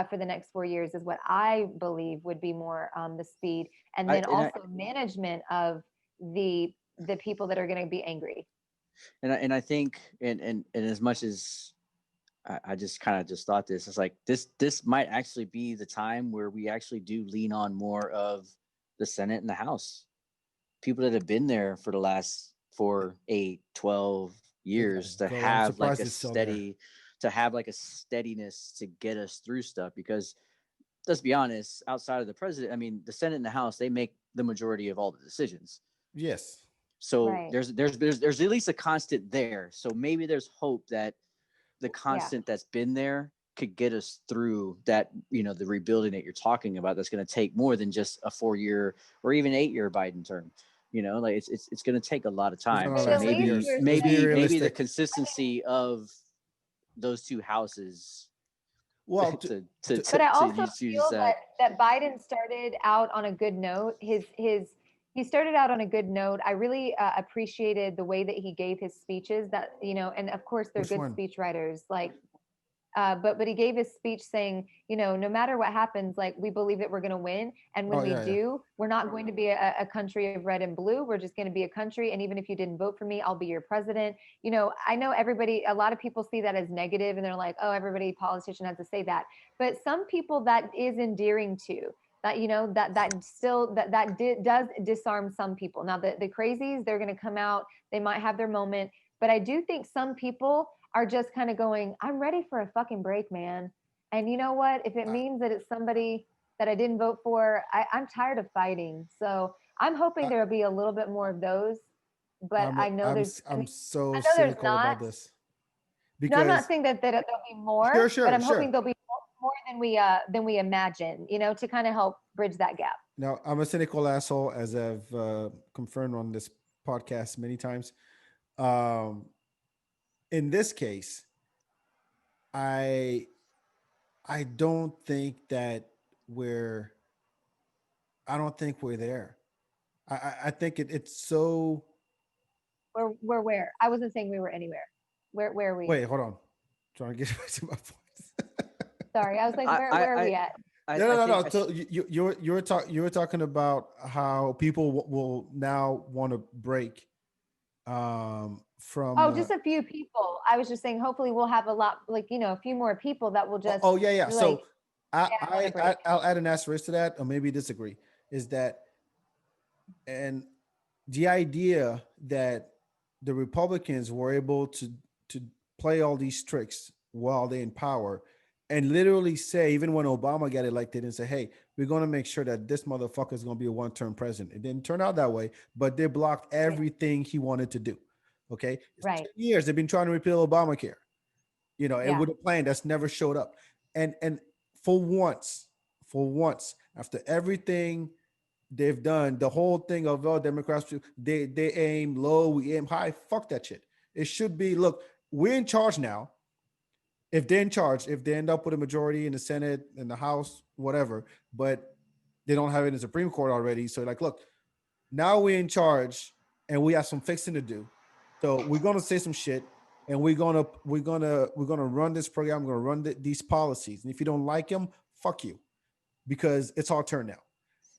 [SPEAKER 3] for the next 4 years, is what I believe would be more the speed. And then also management of the people that are going to be angry.
[SPEAKER 2] And I think, and as much as I just kind of just thought this, it's like this might actually be the time where we actually do lean on more of the Senate and the House. People that have been there for the last 4, 8, 12 years to have like a steadiness to get us through stuff. Because let's be honest, outside of the president, I mean, the Senate and the House, they make the majority of all the decisions.
[SPEAKER 1] Yes.
[SPEAKER 2] So there's at least a constant there. So maybe there's hope that the constant that's been there could get us through that, the rebuilding that you're talking about. That's going to take more than just a 4-year or even 8-year Biden term. Like it's going to take a lot of time. So maybe the consistency of those two houses.
[SPEAKER 1] Well,
[SPEAKER 3] but I also feel that Biden started out on a good note. He started out on a good note. I really appreciated the way that he gave his speeches. That and of course they're good speech writers. Like, but he gave his speech saying, no matter what happens, like we believe that we're going to win, and when we do, we're not going to be a country of red and blue. We're just going to be a country, and even if you didn't vote for me, I'll be your president. I know a lot of people see that as negative, and they're like, oh, everybody politician has to say that, but some people that is endearing to. That does disarm some people. Now the crazies, they're going to come out, they might have their moment, but I do think some people are just kind of going, I'm ready for a fucking break, man. And you know what? If it means that it's somebody that I didn't vote for, I'm tired of fighting. So I'm hoping there'll be a little bit more of those but I know there's. I
[SPEAKER 1] I'm
[SPEAKER 3] mean,
[SPEAKER 1] so
[SPEAKER 3] I know there's
[SPEAKER 1] cynical about
[SPEAKER 3] not.
[SPEAKER 1] this
[SPEAKER 3] No, I'm not
[SPEAKER 1] because
[SPEAKER 3] saying that there'll be more,
[SPEAKER 1] sure,
[SPEAKER 3] but
[SPEAKER 1] sure,
[SPEAKER 3] I'm hoping
[SPEAKER 1] sure.
[SPEAKER 3] there'll be more than we imagine. You know, to kind of help bridge that gap.
[SPEAKER 1] Now, I'm a cynical asshole, as I've confirmed on this podcast many times. Um, in this case, I I don't think that we're I don't think we're there. I think it's so.
[SPEAKER 3] We're where? I wasn't saying we were anywhere. Where are we?
[SPEAKER 1] Wait, hold on. Trying to get back to my points.
[SPEAKER 3] Sorry, I was like,
[SPEAKER 2] I
[SPEAKER 3] where are
[SPEAKER 2] I
[SPEAKER 3] we at?
[SPEAKER 1] No, no,
[SPEAKER 2] I
[SPEAKER 1] no,
[SPEAKER 2] think
[SPEAKER 1] no. So you were talking about how people will now want to break from
[SPEAKER 3] Oh, just a few people. I was just saying, hopefully we'll have a lot, like, a few more people that will just
[SPEAKER 1] yeah, yeah.
[SPEAKER 3] be like,
[SPEAKER 1] So
[SPEAKER 3] yeah, I want to break.
[SPEAKER 1] I'll add an asterisk to that, or maybe disagree. Is that and the idea that the Republicans were able to play all these tricks while they're in power and literally say, even when Obama got elected, and say, hey, we're going to make sure that this motherfucker is going to be a one-term president. It didn't turn out that way, but they blocked everything he wanted to do. Okay. It's
[SPEAKER 3] Right.
[SPEAKER 1] 10 years they've been trying to repeal Obamacare, and
[SPEAKER 3] Yeah.
[SPEAKER 1] with a plan that's never showed up. And for once, after everything they've done, the whole thing of Democrats, they aim low, we aim high. Fuck that shit. It should be, look, we're in charge now. If they're in charge, if they end up with a majority in the Senate, in the House, whatever, but they don't have it in the Supreme Court already. So like, look, now we're in charge and we have some fixing to do. So we're gonna say some shit, and we're gonna run this program. We're gonna run these policies, and if you don't like them, fuck you, because it's our turn now.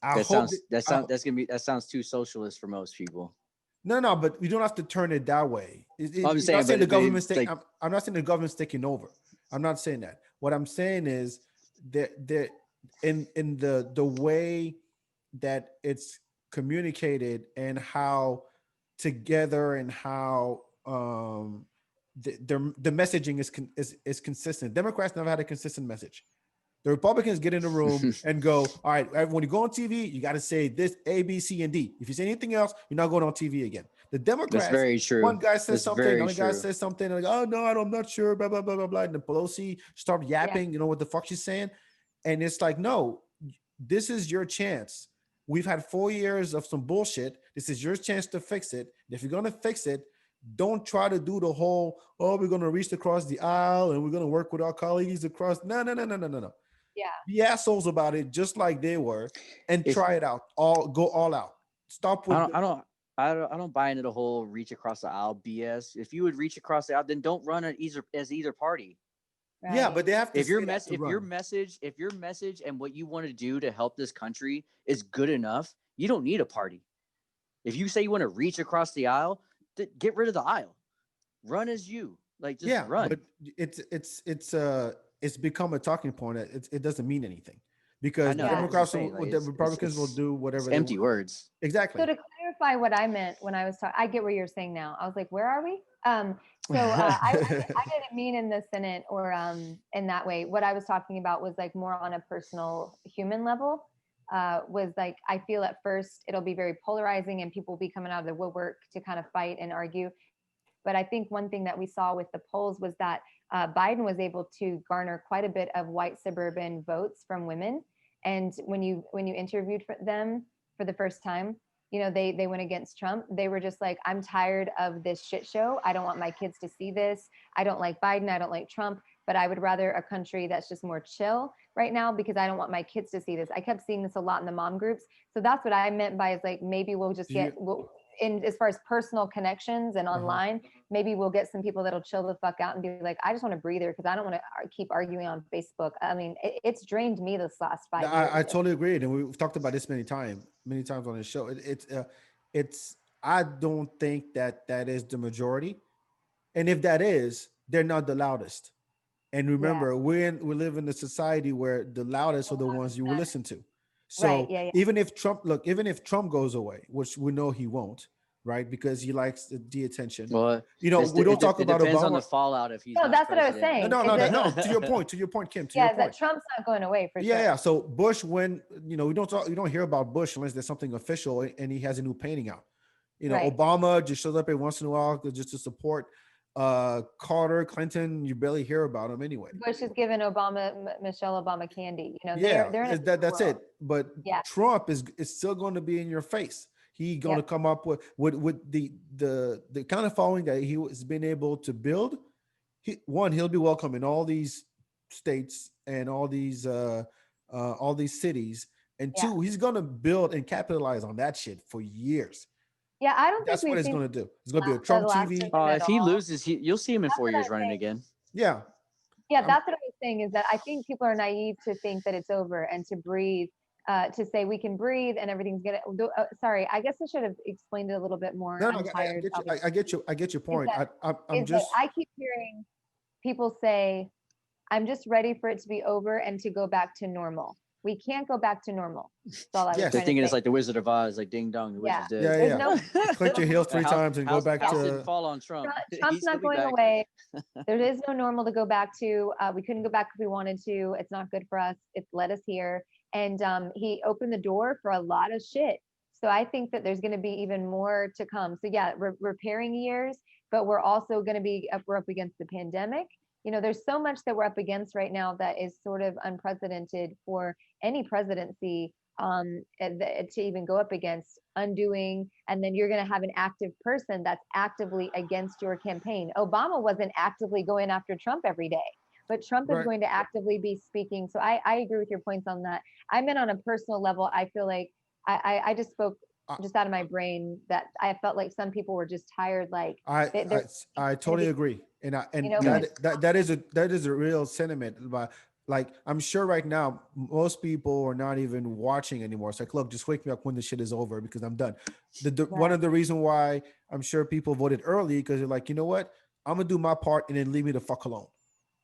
[SPEAKER 1] I hope
[SPEAKER 2] that sounds too socialist for most people.
[SPEAKER 1] no, but we don't have to turn it that way.
[SPEAKER 2] I'm saying,
[SPEAKER 1] not saying the government's
[SPEAKER 2] like,
[SPEAKER 1] I'm not saying the government's taking over. I'm not saying that. What I'm saying is that in the way that it's communicated and how together and how the messaging is consistent. Democrats never had a consistent message. The Republicans get in the room and go, all right, when you go on TV, you got to say this, A, B, C, and D. If you say anything else, you're not going on TV again. The Democrats,
[SPEAKER 2] that's very true.
[SPEAKER 1] one guy says
[SPEAKER 2] That's
[SPEAKER 1] something, another guy
[SPEAKER 2] true.
[SPEAKER 1] says something, and like, oh, no, I'm not sure, blah, blah, blah, blah, blah. And then Pelosi start yapping, what the fuck she's saying. And it's like, no, this is your chance. We've had 4 years of some bullshit. This is your chance to fix it. If you're going to fix it, don't try to do the whole, we're going to reach across the aisle and we're going to work with our colleagues across. No.
[SPEAKER 3] Yeah.
[SPEAKER 1] Be assholes about it, just like they were, and try it out. Go all out. Stop with.
[SPEAKER 2] I don't buy into the whole reach across the aisle BS. If you would reach across the aisle, then don't run as either party.
[SPEAKER 3] Right.
[SPEAKER 1] Yeah, but they have to.
[SPEAKER 2] If your message and what you want to do to help this country is good enough, you don't need a party. If you say you want to reach across the aisle, get rid of the aisle. Run as you. Like, just run.
[SPEAKER 1] But it's become a talking point. It doesn't mean anything, because the Democrats the Republicans will do whatever.
[SPEAKER 2] Empty words.
[SPEAKER 1] Exactly.
[SPEAKER 3] So to clarify what I meant when I was talking, I get what you're saying now. I was like, where are we? I didn't mean in the Senate or in that way. What I was talking about was like more on a personal human level. Was like, I feel at first it'll be very polarizing and people will be coming out of the woodwork to kind of fight and argue. But I think one thing that we saw with the polls was that Biden was able to garner quite a bit of white suburban votes from women. And when you interviewed them for the first time, they went against Trump. They were just like, I'm tired of this shit show. I don't want my kids to see this. I don't like Biden. I don't like Trump, but I would rather a country that's just more chill right now, because I don't want my kids to see this. I kept seeing this a lot in the mom groups. So that's what I meant by, is like, maybe we'll just in as far as personal connections and online, maybe we'll get some people that'll chill the fuck out and be like, I just want to breathe here because I don't want to keep arguing on Facebook. I mean, it's drained me this last 5 years.
[SPEAKER 1] I totally agree, and we've talked about this many times on the show. It's I don't think that is the majority, and if that is, they're not the loudest. And remember, we live in a society where the loudest are the ones you will listen to. So even if Trump goes away, which we know he won't, right? Because he likes the attention.
[SPEAKER 2] Well,
[SPEAKER 1] we don't talk about
[SPEAKER 2] depends
[SPEAKER 1] Obama.
[SPEAKER 2] on the fallout if he's.
[SPEAKER 3] No, that's what I was saying.
[SPEAKER 1] No. To your point, Kim.
[SPEAKER 3] That Trump's not going away for sure.
[SPEAKER 1] Yeah. So Bush, when we don't hear about Bush unless there's something official and he has a new painting out. You know,
[SPEAKER 3] Right.
[SPEAKER 1] Obama just shows up every once in a while just to support. Carter, Clinton, you barely hear about him anyway.
[SPEAKER 3] Bush is giving Michelle Obama candy. You know,
[SPEAKER 1] Yeah,
[SPEAKER 3] they're in a
[SPEAKER 1] that's
[SPEAKER 3] world.
[SPEAKER 1] it. But
[SPEAKER 3] Yeah.
[SPEAKER 1] Trump is still going to be in your face. He going to
[SPEAKER 3] Yep.
[SPEAKER 1] come up with the kind of following that he has been able to build. He'll be welcome in all these states and all these cities. And
[SPEAKER 3] Yeah.
[SPEAKER 1] two, he's going to build and capitalize on that shit for years.
[SPEAKER 3] Yeah, I don't think
[SPEAKER 1] That's what
[SPEAKER 3] we've
[SPEAKER 1] he's
[SPEAKER 3] seen
[SPEAKER 1] going to do. It's going to be a
[SPEAKER 3] the
[SPEAKER 1] Trump
[SPEAKER 3] last
[SPEAKER 1] TV.
[SPEAKER 3] of him at
[SPEAKER 2] If he
[SPEAKER 3] all.
[SPEAKER 2] loses, you'll see him in
[SPEAKER 3] That's
[SPEAKER 2] 4
[SPEAKER 3] what
[SPEAKER 2] years
[SPEAKER 3] I'm
[SPEAKER 2] running
[SPEAKER 3] saying.
[SPEAKER 2] again.
[SPEAKER 1] Yeah.
[SPEAKER 3] Yeah, that's what I was saying, is that I think people are naive to think that it's over and to breathe, to say we can breathe and everything's gonna. Sorry, I guess I should have explained it a little bit more.
[SPEAKER 1] No,
[SPEAKER 3] I'm tired.
[SPEAKER 1] I get you. I get your point. I'm
[SPEAKER 3] Is that
[SPEAKER 1] just.
[SPEAKER 3] I keep hearing people say, "I'm just ready for it to be over and to go back to normal." We can't go back to normal. That's all I was
[SPEAKER 1] Yes.
[SPEAKER 2] They're
[SPEAKER 3] trying to
[SPEAKER 2] thinking
[SPEAKER 3] say.
[SPEAKER 2] it's like the Wizard of Oz, like ding dong, the wizard's
[SPEAKER 1] Yeah,
[SPEAKER 2] dead.
[SPEAKER 3] There's
[SPEAKER 1] yeah.
[SPEAKER 3] no
[SPEAKER 1] Click your heels 3 times and go back
[SPEAKER 2] house
[SPEAKER 1] to.
[SPEAKER 2] didn't fall on Trump.
[SPEAKER 3] Trump's
[SPEAKER 2] He'll
[SPEAKER 3] not
[SPEAKER 2] be
[SPEAKER 3] going
[SPEAKER 2] back.
[SPEAKER 3] away. There is no normal to go back to. We couldn't go back if we wanted to. It's not good for us. It's led us here. And he opened the door for a lot of shit. So I think that there's going to be even more to come. So yeah, repairing years, but we're also going to be we're up against the pandemic. You know, there's so much that we're up against right now that is sort of unprecedented for any presidency, to even go up against, undoing. And then you're going to have an active person that's actively against your campaign. Obama wasn't actively going after Trump every day, but Trump is
[SPEAKER 1] Right.
[SPEAKER 3] going to actively be speaking. So I agree with your points on that. I meant on a personal level, I feel like I just spoke just out of my brain, that I felt like some people were just tired. Like
[SPEAKER 1] I totally agree, and
[SPEAKER 3] You know,
[SPEAKER 1] that is a real sentiment. But like, I'm sure right now most people are not even watching anymore. It's like, look, just wake me up when the shit is over because I'm done. One of the reason why I'm sure people voted early, because they're like, you know what, I'm gonna do my part and then leave me the fuck alone.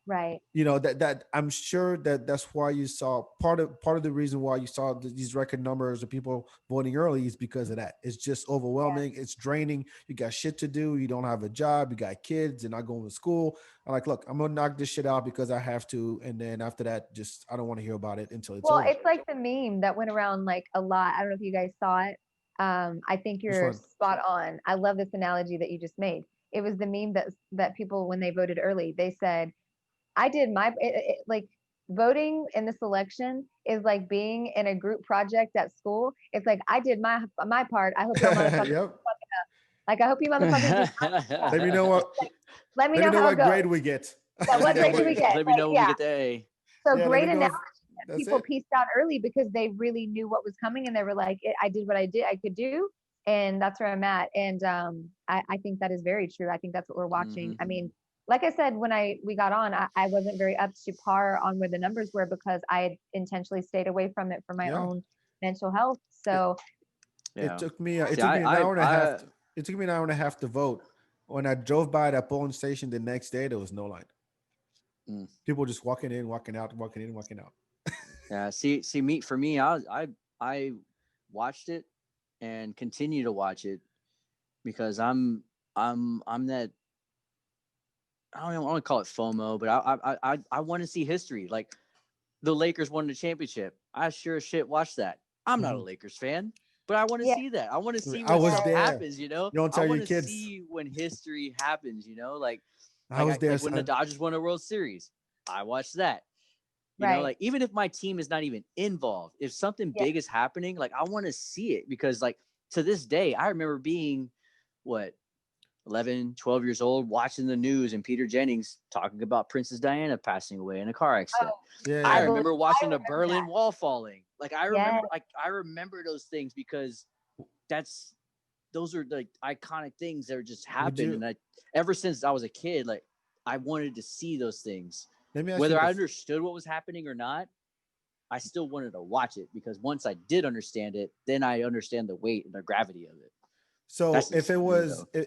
[SPEAKER 3] right.
[SPEAKER 1] You know, that I'm sure that's why you saw part of the reason why you saw these record numbers of people voting early is because of that. It's just overwhelming. It's draining. You got shit to do. You don't have a job. You got kids and not going to school. I'm like, look, I'm gonna knock this shit out because I have to, and then after that, just I don't want to hear about it until it's
[SPEAKER 3] Well,
[SPEAKER 1] over.
[SPEAKER 3] it's like the meme that went around like a lot. I don't know if you guys saw it. I think
[SPEAKER 1] Which
[SPEAKER 3] you're
[SPEAKER 1] one?
[SPEAKER 3] spot on. I love this analogy that you just made. It was the meme that people, when they voted early, they said, I did like voting in this election is like being in a group project at school. It's like, I did my part. I hope y'all motherfuckers
[SPEAKER 1] Yep.
[SPEAKER 3] like, I hope you motherfuckers
[SPEAKER 1] Let me know what.
[SPEAKER 3] let me
[SPEAKER 1] Let me
[SPEAKER 3] know
[SPEAKER 1] know
[SPEAKER 3] how
[SPEAKER 1] what
[SPEAKER 3] it goes.
[SPEAKER 1] grade we get.
[SPEAKER 3] Yeah, what grade do we get?
[SPEAKER 2] Let me know when
[SPEAKER 3] Yeah.
[SPEAKER 2] we get the A.
[SPEAKER 3] So
[SPEAKER 1] Yeah, let
[SPEAKER 3] great
[SPEAKER 1] me know if-
[SPEAKER 3] analogy.
[SPEAKER 1] that's
[SPEAKER 3] People
[SPEAKER 1] it.
[SPEAKER 3] pieced out early because they really knew what was coming, and they were like, I did what I could do, and that's where I'm at. And I think that is very true. I think that's what we're watching. I mean, like I said, when we got on, I wasn't very up to par on where the numbers were because I had intentionally stayed away from it for my own mental health. So
[SPEAKER 1] It took me an
[SPEAKER 2] See,
[SPEAKER 1] hour and a half. It took me an hour and a half to vote. When I drove by that polling station the next day, there was no line. People just walking in, walking out, walking in, walking out.
[SPEAKER 2] Yeah. See, for me, I watched it and continue to watch it because I'm that. I don't even want to call it FOMO, but I want to see history. Like the Lakers won the championship. I sure as shit watched that. I'm not a Lakers fan, but I want to see that. I want to see
[SPEAKER 1] I
[SPEAKER 2] when
[SPEAKER 1] was
[SPEAKER 2] stuff
[SPEAKER 1] there.
[SPEAKER 2] happens. You know,
[SPEAKER 1] You don't tell
[SPEAKER 2] I
[SPEAKER 1] your
[SPEAKER 2] want to
[SPEAKER 1] kids.
[SPEAKER 2] see when history happens. You know, like
[SPEAKER 1] I was there,
[SPEAKER 2] like when the
[SPEAKER 1] son.
[SPEAKER 2] Dodgers won a World Series. I watched that. You know, like even if my team is not even involved, if something big is happening, like I want to see it because like to this day, I remember being what 11, 12 years old, watching the news and Peter Jennings talking about Princess Diana passing away in a car accident.
[SPEAKER 1] Yeah,
[SPEAKER 2] I
[SPEAKER 1] yeah.
[SPEAKER 2] remember watching the Berlin Wall falling. Like I remember,
[SPEAKER 3] Yes.
[SPEAKER 2] I remember those things because those are like iconic things that just happened. And ever since I was a kid, like I wanted to see those things.
[SPEAKER 1] Let me ask
[SPEAKER 2] Whether
[SPEAKER 1] you
[SPEAKER 2] I
[SPEAKER 1] this.
[SPEAKER 2] understood what was happening or not, I still wanted to watch it because once I did understand it, then I understand the weight and the gravity of it.
[SPEAKER 1] So
[SPEAKER 2] That's
[SPEAKER 1] if it
[SPEAKER 2] insane,
[SPEAKER 1] was,
[SPEAKER 2] though.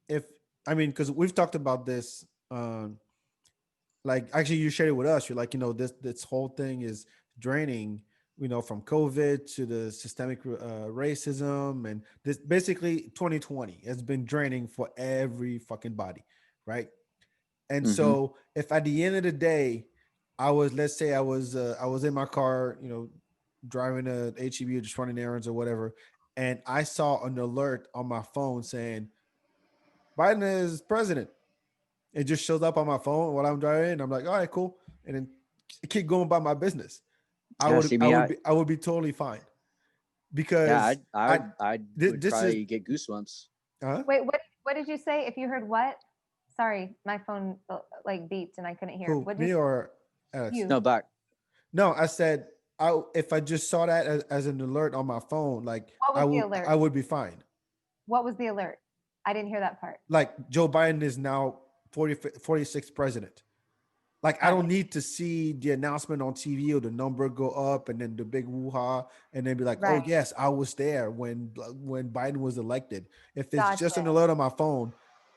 [SPEAKER 1] if I mean, because we've talked about this, like actually you shared it with us. You're like, you know, this whole thing is draining, you know, from COVID to the systemic racism, and this basically 2020 has been draining for every fucking body, right? And so if at the end of the day, let's say I was in my car, you know, driving a HEB or just running errands or whatever, and I saw an alert on my phone saying Biden is president. It just shows up on my phone while I'm driving. I'm like, all right, cool, and then keep going about my business.
[SPEAKER 2] Yeah, see me,
[SPEAKER 1] I would be totally fine
[SPEAKER 2] yeah,
[SPEAKER 1] because
[SPEAKER 2] I would
[SPEAKER 1] this is
[SPEAKER 2] probably get goosebumps.
[SPEAKER 3] Wait, what did you say? If you heard what? Sorry, my phone like beeped and I couldn't hear.
[SPEAKER 1] who,
[SPEAKER 3] What did
[SPEAKER 1] me
[SPEAKER 3] you say?
[SPEAKER 1] or Alex?
[SPEAKER 3] You.
[SPEAKER 2] No, back.
[SPEAKER 1] No, I said if I just saw that as an alert on my phone, like
[SPEAKER 3] What was the alert?
[SPEAKER 1] I would be fine.
[SPEAKER 3] What was the alert? I didn't hear that part.
[SPEAKER 1] Like Joe Biden is now 46th president. Like I don't
[SPEAKER 3] Okay.
[SPEAKER 1] need to see the announcement on TV or the number go up and then the big woo-ha and then be like, oh
[SPEAKER 3] Right.
[SPEAKER 1] yes, I was there when Biden was elected. If it's just an
[SPEAKER 3] Gotcha.
[SPEAKER 1] alert on my phone,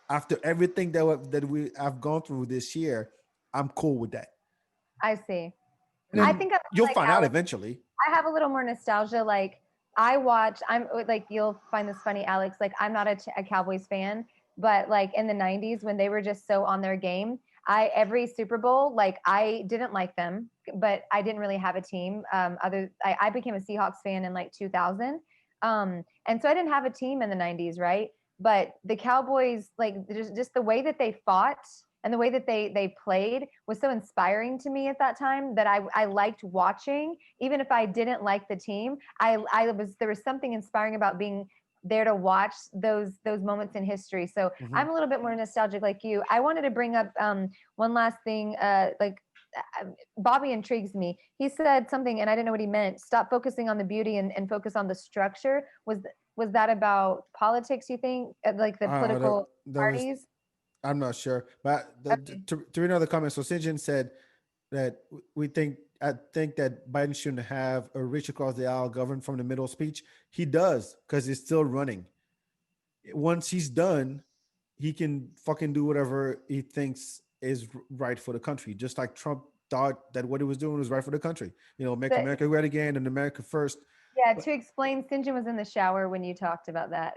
[SPEAKER 1] after everything that I've gone through this year, I'm cool with that.
[SPEAKER 3] I see.
[SPEAKER 1] And
[SPEAKER 3] I
[SPEAKER 1] then
[SPEAKER 3] think I'm
[SPEAKER 1] you'll
[SPEAKER 3] like
[SPEAKER 1] find out
[SPEAKER 3] Alex.
[SPEAKER 1] eventually.
[SPEAKER 3] I have a little more nostalgia. Like I'm like, you'll find this funny, Alex. Like I'm not a Cowboys fan, but like in the 90s when they were just so on their game, every Super Bowl, like I didn't like them, but I didn't really have a team. I became a Seahawks fan in like 2000. And so I didn't have a team in the 90s, right? But the Cowboys, like just the way that they fought and the way that they played was so inspiring to me at that time that I liked watching. Even if I didn't like the team, there was something inspiring about being there to watch those moments in history. So
[SPEAKER 1] Mhm.
[SPEAKER 3] I'm a little bit more nostalgic like you. I wanted to bring up one last thing. Bobby intrigues me. He said something, and I didn't know what he meant. Stop focusing on the beauty and focus on the structure. Was that about politics? You think, like the political
[SPEAKER 1] That was
[SPEAKER 3] parties?
[SPEAKER 1] I'm not sure, but
[SPEAKER 3] Okay.
[SPEAKER 1] to read another comment. So Sinjin said that I think that Biden shouldn't have a reach across the aisle govern from the middle speech. He does because he's still running. Once he's done, he can fucking do whatever he thinks is right for the country. Just like Trump thought that what he was doing was right for the country. You know, make
[SPEAKER 3] The,
[SPEAKER 1] America great again and America first.
[SPEAKER 3] yeah,
[SPEAKER 1] But
[SPEAKER 3] to explain, St. John was in the shower when you talked about that.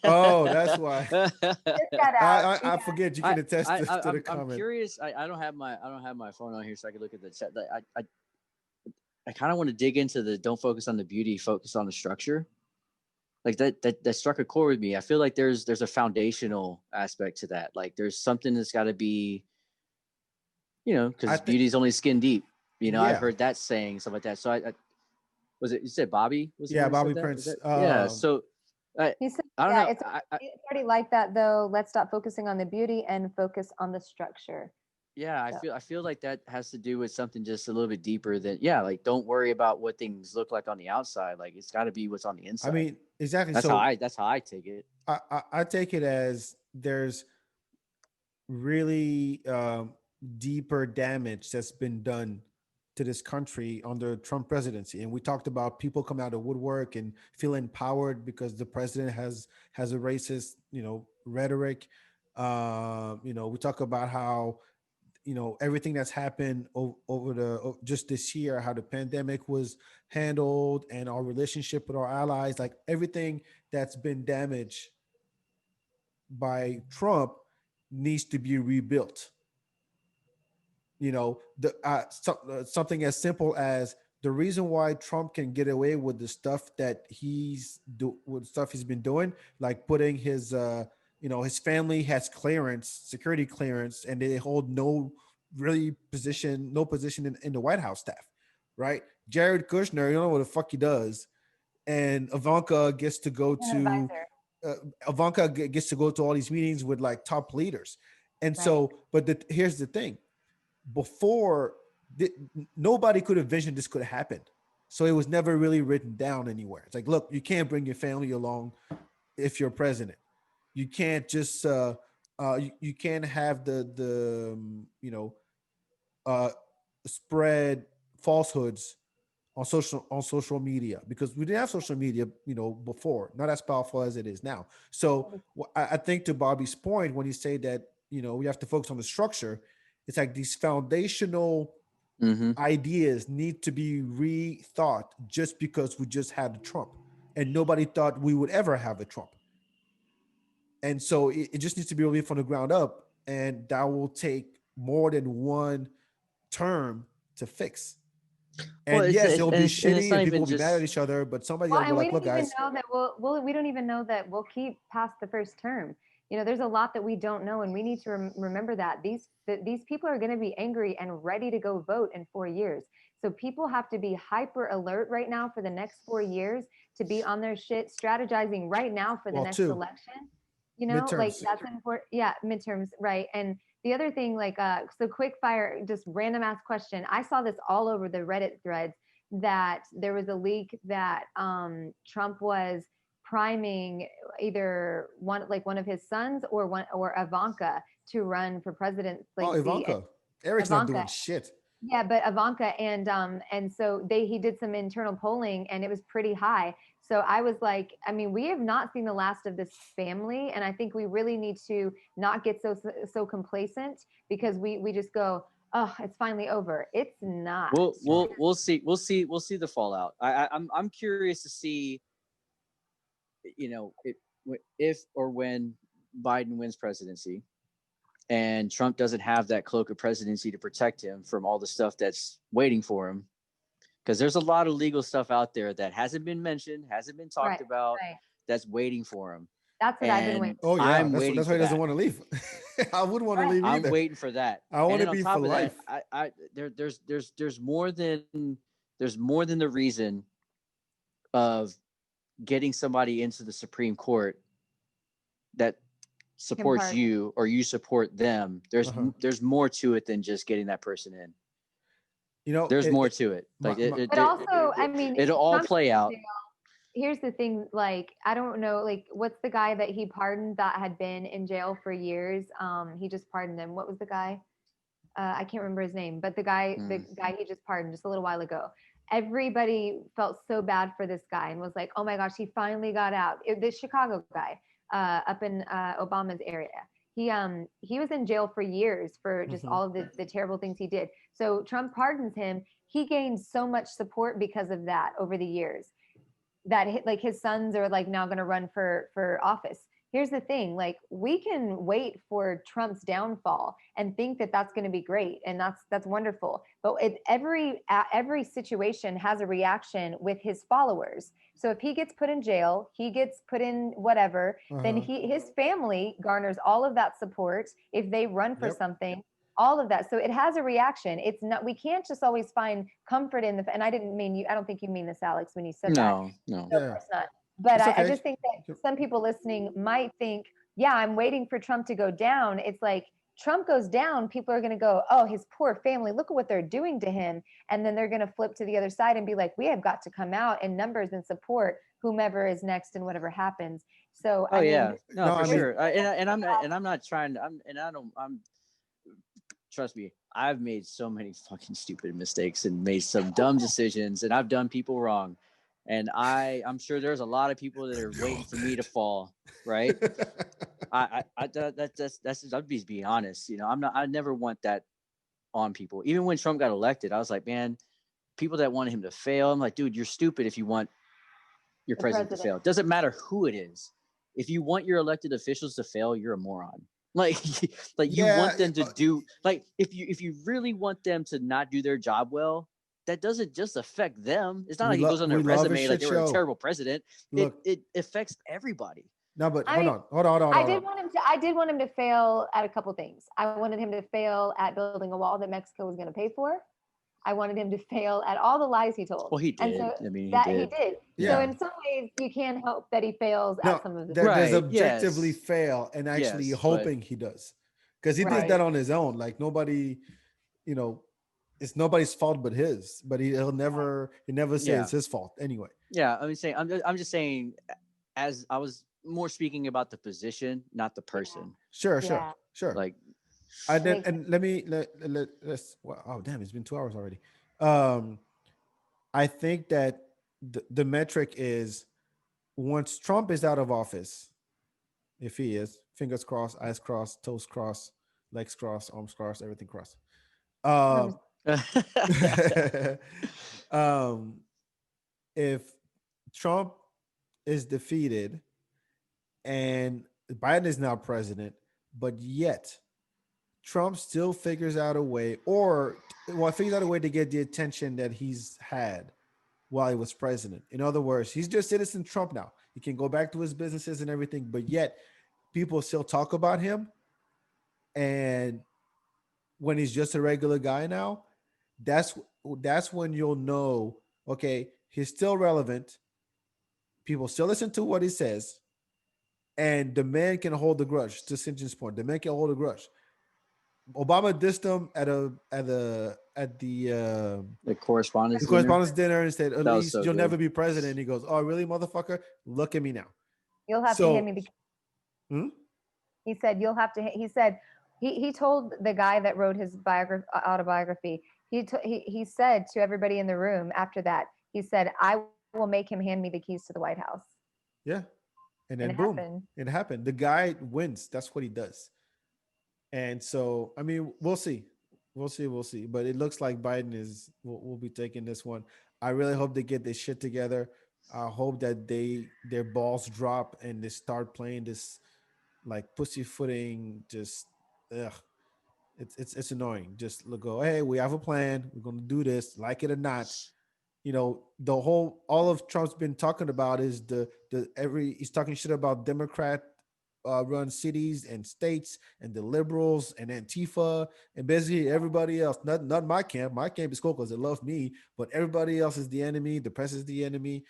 [SPEAKER 1] oh, that's why.
[SPEAKER 3] Get that out. Yeah.
[SPEAKER 1] I forget. You can attest to the
[SPEAKER 2] I'm
[SPEAKER 1] comment.
[SPEAKER 2] curious. I don't have my phone on here, so I can look at the chat. I kind of want to dig into the don't focus on the beauty, focus on the structure. Like that struck a chord with me. I feel like there's a foundational aspect to that. Like there's something that's got to be, because beauty is only skin deep. I've
[SPEAKER 1] Yeah,
[SPEAKER 2] heard that saying, stuff like that. So I was it you said Bobby was the
[SPEAKER 1] yeah,
[SPEAKER 2] one who
[SPEAKER 1] Bobby
[SPEAKER 2] said that?
[SPEAKER 1] Prince.
[SPEAKER 2] Yeah. So
[SPEAKER 3] He said,
[SPEAKER 2] I don't
[SPEAKER 3] yeah,
[SPEAKER 2] know.
[SPEAKER 3] it's already like that though. Let's stop focusing on the beauty and focus on the structure.
[SPEAKER 2] Yeah,
[SPEAKER 3] So,
[SPEAKER 2] I feel like that has to do with something just a little bit deeper than like don't worry about what things look like on the outside. Like it's got to be what's on the
[SPEAKER 1] I
[SPEAKER 2] inside.
[SPEAKER 1] mean, exactly.
[SPEAKER 2] That's
[SPEAKER 1] So
[SPEAKER 2] how I take it.
[SPEAKER 1] I take it as there's really deeper damage that's been done to this country under Trump presidency, and we talked about people coming out of woodwork and feel empowered because the president has a racist, rhetoric. We talk about how everything that's happened over just this year, how the pandemic was handled and our relationship with our allies, like everything that's been damaged by Trump needs to be rebuilt. Something as simple as the reason why Trump can get away with the stuff that with stuff he's been doing, like putting his family has security clearance, and they hold no position in the White House staff, right? Jared Kushner, you don't know what the fuck he does, and Ivanka gets to go
[SPEAKER 3] an
[SPEAKER 1] to
[SPEAKER 3] advisor,
[SPEAKER 1] Ivanka gets to go to all these meetings with like top leaders, and
[SPEAKER 3] right?
[SPEAKER 1] so, but here's the thing: before, th- nobody could have envisioned this could happen, so it was never really written down anywhere. It's like, look, you can't bring your family along if you're president. You can't just you can't have uh, spread falsehoods on social media, because we didn't have social media before, not as powerful as it is now. So I think to Bobby's point, when he said that we have to focus on the structure, it's like these foundational
[SPEAKER 2] Mm-hmm.
[SPEAKER 1] ideas need to be rethought, just because we just had a Trump and nobody thought we would ever have a Trump. And so it just needs to be reviewed from the ground up, and that will take more than one term to fix.
[SPEAKER 2] Well,
[SPEAKER 1] And yes, it'll be
[SPEAKER 2] and it's
[SPEAKER 1] shitty
[SPEAKER 2] not
[SPEAKER 1] and people
[SPEAKER 2] even
[SPEAKER 1] will be mad at
[SPEAKER 2] just.
[SPEAKER 1] each other, but somebody
[SPEAKER 3] Well,
[SPEAKER 1] will be
[SPEAKER 3] and we
[SPEAKER 1] like,
[SPEAKER 3] don't
[SPEAKER 1] look,
[SPEAKER 3] even
[SPEAKER 1] guys,
[SPEAKER 3] know that we don't even know that we'll keep past the first term. There's a lot that we don't know, and we need to remember that these people are going to be angry and ready to go vote in 4 years. So people have to be hyper alert right now for the next 4 years, to be on their shit, strategizing right now for the
[SPEAKER 1] well,
[SPEAKER 3] next
[SPEAKER 1] two
[SPEAKER 3] election. Like
[SPEAKER 1] midterms.
[SPEAKER 3] that's important. Yeah, midterms, right? And the other thing, like, so quick fire, just random ass question. I saw this all over the Reddit threads that there was a leak that Trump was priming either one of his sons or Ivanka to run for president.
[SPEAKER 1] Oh, Ivanka. Eric's not doing
[SPEAKER 3] Ivanka,
[SPEAKER 1] shit.
[SPEAKER 3] yeah, but Ivanka and so he did some internal polling and it was pretty high. So I was like, I mean, we have not seen the last of this family, and I think we really need to not get so complacent, because we just go, oh, it's finally over. It's not.
[SPEAKER 2] We'll see the fallout. I'm curious to see, if or when Biden wins presidency, and Trump doesn't have that cloak of presidency to protect him from all the stuff that's waiting for him. Because there's a lot of legal stuff out there that hasn't been mentioned, hasn't been talked about,
[SPEAKER 3] Right.
[SPEAKER 2] that's waiting for him.
[SPEAKER 3] That's what I've been waiting.
[SPEAKER 1] Oh yeah,
[SPEAKER 2] I'm
[SPEAKER 1] that's
[SPEAKER 2] waiting
[SPEAKER 1] why he
[SPEAKER 2] for
[SPEAKER 1] doesn't
[SPEAKER 2] that.
[SPEAKER 1] want to leave. I wouldn't want to leave
[SPEAKER 2] I'm
[SPEAKER 1] either.
[SPEAKER 2] waiting for that.
[SPEAKER 1] I want
[SPEAKER 2] And then
[SPEAKER 1] to
[SPEAKER 2] on
[SPEAKER 1] be
[SPEAKER 2] top
[SPEAKER 1] for
[SPEAKER 2] of
[SPEAKER 1] life.
[SPEAKER 2] that, there's more than the reason of getting somebody into the Supreme Court that supports you or you support them. There's more to it than just getting that person in. There's more to it. Like
[SPEAKER 3] but also, I mean,
[SPEAKER 2] it'll all play out.
[SPEAKER 3] Here's the thing, like, I don't know, like, what's the guy that he pardoned that had been in jail for years? He just pardoned him. What was the guy? I can't remember his name, but the guy he just pardoned just a little while ago. Everybody felt so bad for this guy and was like, oh my gosh, he finally got out. The Chicago guy, up in Obama's area. He was in jail for years for just all of the terrible things he did. So Trump pardons him. He gained so much support because of that over the years, that like his sons are like now going to run for office. Here's the thing, like, we can wait for Trump's downfall and think that that's going to be great, and that's wonderful, but every situation has a reaction with his followers. So if he gets put in jail, he gets put in whatever, then his family garners all of that support if they run for something, all of that. So it has a reaction. It's not, we can't just always find comfort in and I didn't mean you, I don't think you mean this, Alex, when you said that.
[SPEAKER 2] No,
[SPEAKER 3] of course not. But I just think that some people listening might think, yeah, I'm waiting for Trump to go down. It's like, Trump goes down, people are going to go, oh, his poor family, look at what they're doing to him. And then they're going to flip to the other side and be like, we have got to come out in numbers and support whomever is next and whatever happens. So,
[SPEAKER 2] for sure. I'm not trying to, trust me, I've made so many fucking stupid mistakes and made some dumb decisions, and I've done people wrong. And I'm sure there's a lot of people that are waiting for me to fall, right? I'd be honest. I never want that on people. Even when Trump got elected, I was like, man, people that wanted him to fail, I'm like, dude, you're stupid if you want your president to fail. It doesn't matter who it is. If you want your elected officials to fail, you're a moron. Like you want them to do, like, if you really want them to not do their job well, that doesn't just affect them. It's not like it goes on their resume like they were a terrible president. It affects everybody.
[SPEAKER 1] No, but hold on.
[SPEAKER 3] I did want him to fail at a couple things. I wanted him to fail at building a wall that Mexico was going to pay for. I wanted him to fail at all the lies he told.
[SPEAKER 2] Well, he did.
[SPEAKER 3] And so
[SPEAKER 2] he
[SPEAKER 3] did.
[SPEAKER 1] Yeah.
[SPEAKER 3] So in some ways, you can't help that he fails at some of the
[SPEAKER 1] there's objectively fail and actually hoping he does, because he did that on his own. Like nobody, it's nobody's fault but his. But he'll never say it's his fault anyway.
[SPEAKER 2] Yeah, I'm just saying, as I was more speaking about the position, not the person.
[SPEAKER 1] Sure.
[SPEAKER 2] Like,
[SPEAKER 1] let's. Well, oh damn! It's been 2 hours already. I think that the metric is, once Trump is out of office, if he is, fingers crossed, eyes crossed, toes crossed, legs crossed, arms crossed, everything crossed. If Trump is defeated and Biden is now president, but yet Trump still figures out a way, or well, figures out a way to get the attention that he's had while he was president. In other words, he's just citizen Trump now. He can go back to his businesses and everything, but yet people still talk about him. And when he's just a regular guy now, that's that's when you'll know, okay, he's still relevant. People still listen to what he says, and the man can hold the grudge. To Sinjin's point, the man can hold a grudge. Obama dissed him
[SPEAKER 2] The correspondence
[SPEAKER 1] the
[SPEAKER 2] dinner.
[SPEAKER 1] correspondence dinner and said, "At
[SPEAKER 2] That was
[SPEAKER 1] least
[SPEAKER 2] so
[SPEAKER 1] you'll
[SPEAKER 2] good.
[SPEAKER 1] never be president." And he goes, "Oh, really, motherfucker? Look at me now."
[SPEAKER 3] You'll have to
[SPEAKER 1] So,
[SPEAKER 3] hand me the.
[SPEAKER 1] hmm?
[SPEAKER 3] He said you'll have to. He said he told the guy that wrote his autobiography. He said to everybody in the room after that. He said, "I will make him hand me the keys to the White House."
[SPEAKER 1] Yeah, and
[SPEAKER 3] And
[SPEAKER 1] then
[SPEAKER 3] it
[SPEAKER 1] boom,
[SPEAKER 3] happened.
[SPEAKER 1] it happened. The guy wins. That's what he does. And so, I mean, we'll see. We'll see. But it looks like Biden will be taking this one. I really hope they get this shit together. I hope that their balls drop and they start playing this like pussyfooting. Just ugh, it's annoying. Just look, go, hey, we have a plan. We're gonna do this, like it or not. You know, the whole all of Trump's been talking about is the every he's talking shit about Democrat run cities and states and the liberals and Antifa and basically everybody else. Not my camp. My camp is cool because they love me, but everybody else is the enemy. The press is the enemy,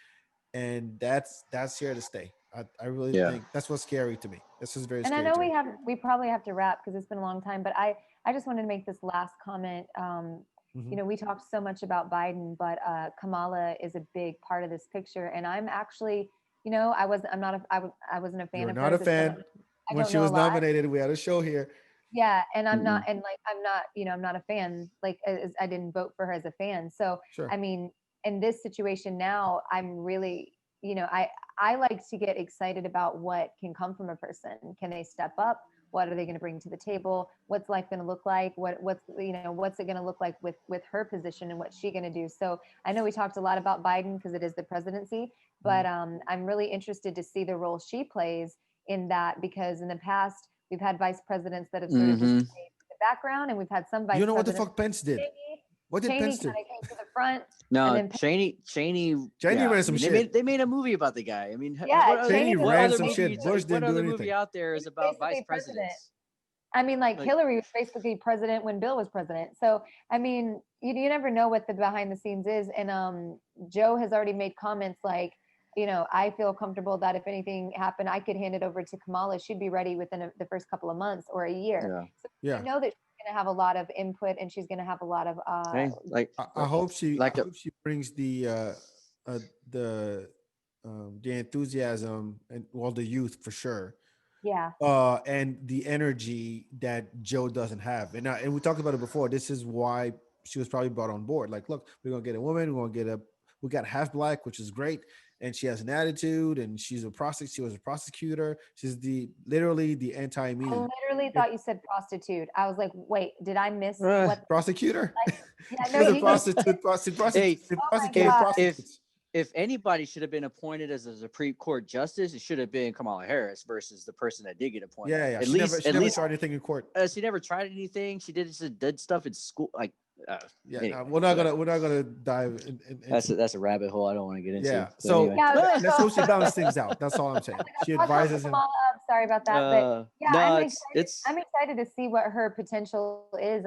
[SPEAKER 1] and that's here to stay. I really
[SPEAKER 2] Yeah.
[SPEAKER 1] think that's what's scary to me. This is very
[SPEAKER 3] And I
[SPEAKER 1] scary
[SPEAKER 3] know
[SPEAKER 1] to me.
[SPEAKER 3] we probably have to wrap because it's been a long time, but I just wanted to make this last comment.
[SPEAKER 1] Mhm.
[SPEAKER 3] You know, we talked so much about Biden, but Kamala is a big part of this picture. And I'm actually, you know, I wasn't a fan
[SPEAKER 1] You're
[SPEAKER 3] of
[SPEAKER 1] not
[SPEAKER 3] hers.
[SPEAKER 1] a
[SPEAKER 3] As someone,
[SPEAKER 1] fan.
[SPEAKER 3] I
[SPEAKER 1] When
[SPEAKER 3] don't
[SPEAKER 1] she
[SPEAKER 3] know a
[SPEAKER 1] was
[SPEAKER 3] lot.
[SPEAKER 1] nominated, we had a show here.
[SPEAKER 3] Yeah, and I'm not,
[SPEAKER 2] Mm-mm.
[SPEAKER 3] and like I'm not, you know, I'm not a fan. Like I didn't vote for her as a fan. So
[SPEAKER 1] Sure.
[SPEAKER 3] I mean, in this situation now, I'm really, you know, I like to get excited about what can come from a person. Can they step up? What are they going to bring to the table? What's life going to look like? What's you know what's it going to look like with her position and what's she going to do? So I know we talked a lot about Biden because it is the presidency, but I'm really interested to see the role she plays in that because in the past we've had vice presidents that have sort of just
[SPEAKER 2] Mm-hmm.
[SPEAKER 3] stayed in the background, and we've had some
[SPEAKER 1] You
[SPEAKER 3] vice
[SPEAKER 1] know what the
[SPEAKER 3] presidents.
[SPEAKER 1] fuck Pence did? What did
[SPEAKER 3] Cheney
[SPEAKER 1] Pence do?
[SPEAKER 3] kind of came to the front, and
[SPEAKER 2] No,
[SPEAKER 3] then
[SPEAKER 2] Cheney.
[SPEAKER 1] Cheney
[SPEAKER 2] Yeah,
[SPEAKER 1] ran
[SPEAKER 2] I
[SPEAKER 1] some
[SPEAKER 2] mean,
[SPEAKER 1] shit.
[SPEAKER 2] they made a movie about the guy. I mean,
[SPEAKER 3] Yeah,
[SPEAKER 2] what other,
[SPEAKER 1] Cheney
[SPEAKER 3] Cheney was
[SPEAKER 2] what
[SPEAKER 1] ran
[SPEAKER 3] like
[SPEAKER 2] other
[SPEAKER 1] some
[SPEAKER 2] movie?
[SPEAKER 1] shit. Bush
[SPEAKER 2] What
[SPEAKER 1] didn't do
[SPEAKER 2] other
[SPEAKER 1] anything.
[SPEAKER 2] movie out there
[SPEAKER 3] he
[SPEAKER 2] is
[SPEAKER 3] was
[SPEAKER 2] about vice
[SPEAKER 3] basically president.
[SPEAKER 2] presidents?
[SPEAKER 3] I mean, like
[SPEAKER 2] Like,
[SPEAKER 3] Hillary was basically president when Bill was president. So I mean, you never know what the behind the scenes is. And Joe has already made comments like, you know, I feel comfortable that if anything happened, I could hand it over to Kamala. She'd be ready within the first couple of months or a year.
[SPEAKER 2] yeah.
[SPEAKER 3] So
[SPEAKER 1] Yeah.
[SPEAKER 3] I know that she's going to have a lot of input and she's going to have a lot of
[SPEAKER 2] Hey, like,
[SPEAKER 1] I hope she
[SPEAKER 2] like
[SPEAKER 1] I hope she brings uh the the enthusiasm and well the youth for sure.
[SPEAKER 3] yeah.
[SPEAKER 1] And the energy that Joe doesn't have. And we talked about it before. This is why she was probably brought on board. Like, look, we're gonna get a woman, we got half black, which is great. And she has an attitude and she was a prosecutor. She's literally the
[SPEAKER 3] I
[SPEAKER 1] anti-me.
[SPEAKER 3] literally thought you said prostitute. I was like, wait, did I miss what?
[SPEAKER 1] Prosecutor.
[SPEAKER 3] Yeah,
[SPEAKER 1] She
[SPEAKER 3] no,
[SPEAKER 1] was a
[SPEAKER 3] you.
[SPEAKER 1] prostitute,
[SPEAKER 2] hey,
[SPEAKER 3] Oh my
[SPEAKER 1] prosecuted
[SPEAKER 2] if
[SPEAKER 3] god.
[SPEAKER 1] prostitutes.
[SPEAKER 2] if anybody should have been appointed as a Supreme Court justice, it should have been Kamala Harris versus the person that did get appointed.
[SPEAKER 1] Yeah, yeah.
[SPEAKER 2] At
[SPEAKER 1] She
[SPEAKER 2] least,
[SPEAKER 1] never tried anything in court.
[SPEAKER 2] she never tried anything. She did stuff in school. Like,
[SPEAKER 1] Yeah,
[SPEAKER 2] anyway,
[SPEAKER 1] we're not gonna dive into
[SPEAKER 2] that's a rabbit hole I don't want to get into.
[SPEAKER 1] yeah.
[SPEAKER 2] But
[SPEAKER 1] So
[SPEAKER 2] anyway.
[SPEAKER 3] Yeah,
[SPEAKER 1] let's hope she balances things out. That's all I'm saying. She advises him.
[SPEAKER 3] Sorry about that, but yeah,
[SPEAKER 2] no,
[SPEAKER 3] I'm
[SPEAKER 2] it's
[SPEAKER 3] excited. I'm excited to see what her potential is,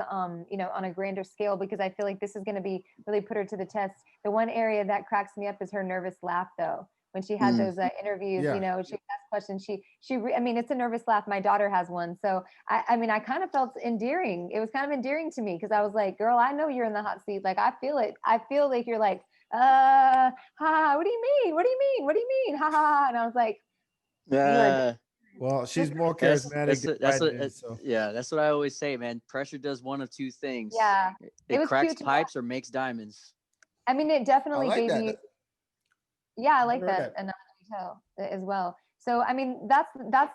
[SPEAKER 3] you know, on a grander scale because I feel like this is going to be really put her to the test. The one area that cracks me up is her nervous laugh, though. When she had those interviews,
[SPEAKER 1] Yeah.
[SPEAKER 3] you know, she asked questions. I mean, it's a nervous laugh. My daughter has one, so I mean, I kind of felt endearing. It was kind of endearing to me because I was like, "Girl, I know you're in the hot seat. Like, I feel it. I feel like you're like, what do you mean? What do you mean? What do you mean? Ha ha!" And I was like,
[SPEAKER 1] Well, she's more
[SPEAKER 2] That's
[SPEAKER 1] charismatic than Biden is, so
[SPEAKER 2] yeah, that's what I always say, man. Pressure does one of two things.
[SPEAKER 3] yeah, it
[SPEAKER 2] It
[SPEAKER 3] was
[SPEAKER 2] cracks
[SPEAKER 3] cute to
[SPEAKER 2] pipes or makes diamonds.
[SPEAKER 3] I mean, it
[SPEAKER 1] I
[SPEAKER 3] definitely
[SPEAKER 1] like
[SPEAKER 3] gave
[SPEAKER 1] that.
[SPEAKER 3] you. Yeah, I like
[SPEAKER 1] Heard
[SPEAKER 3] that
[SPEAKER 1] that.
[SPEAKER 3] analogy as well. So, I mean, that's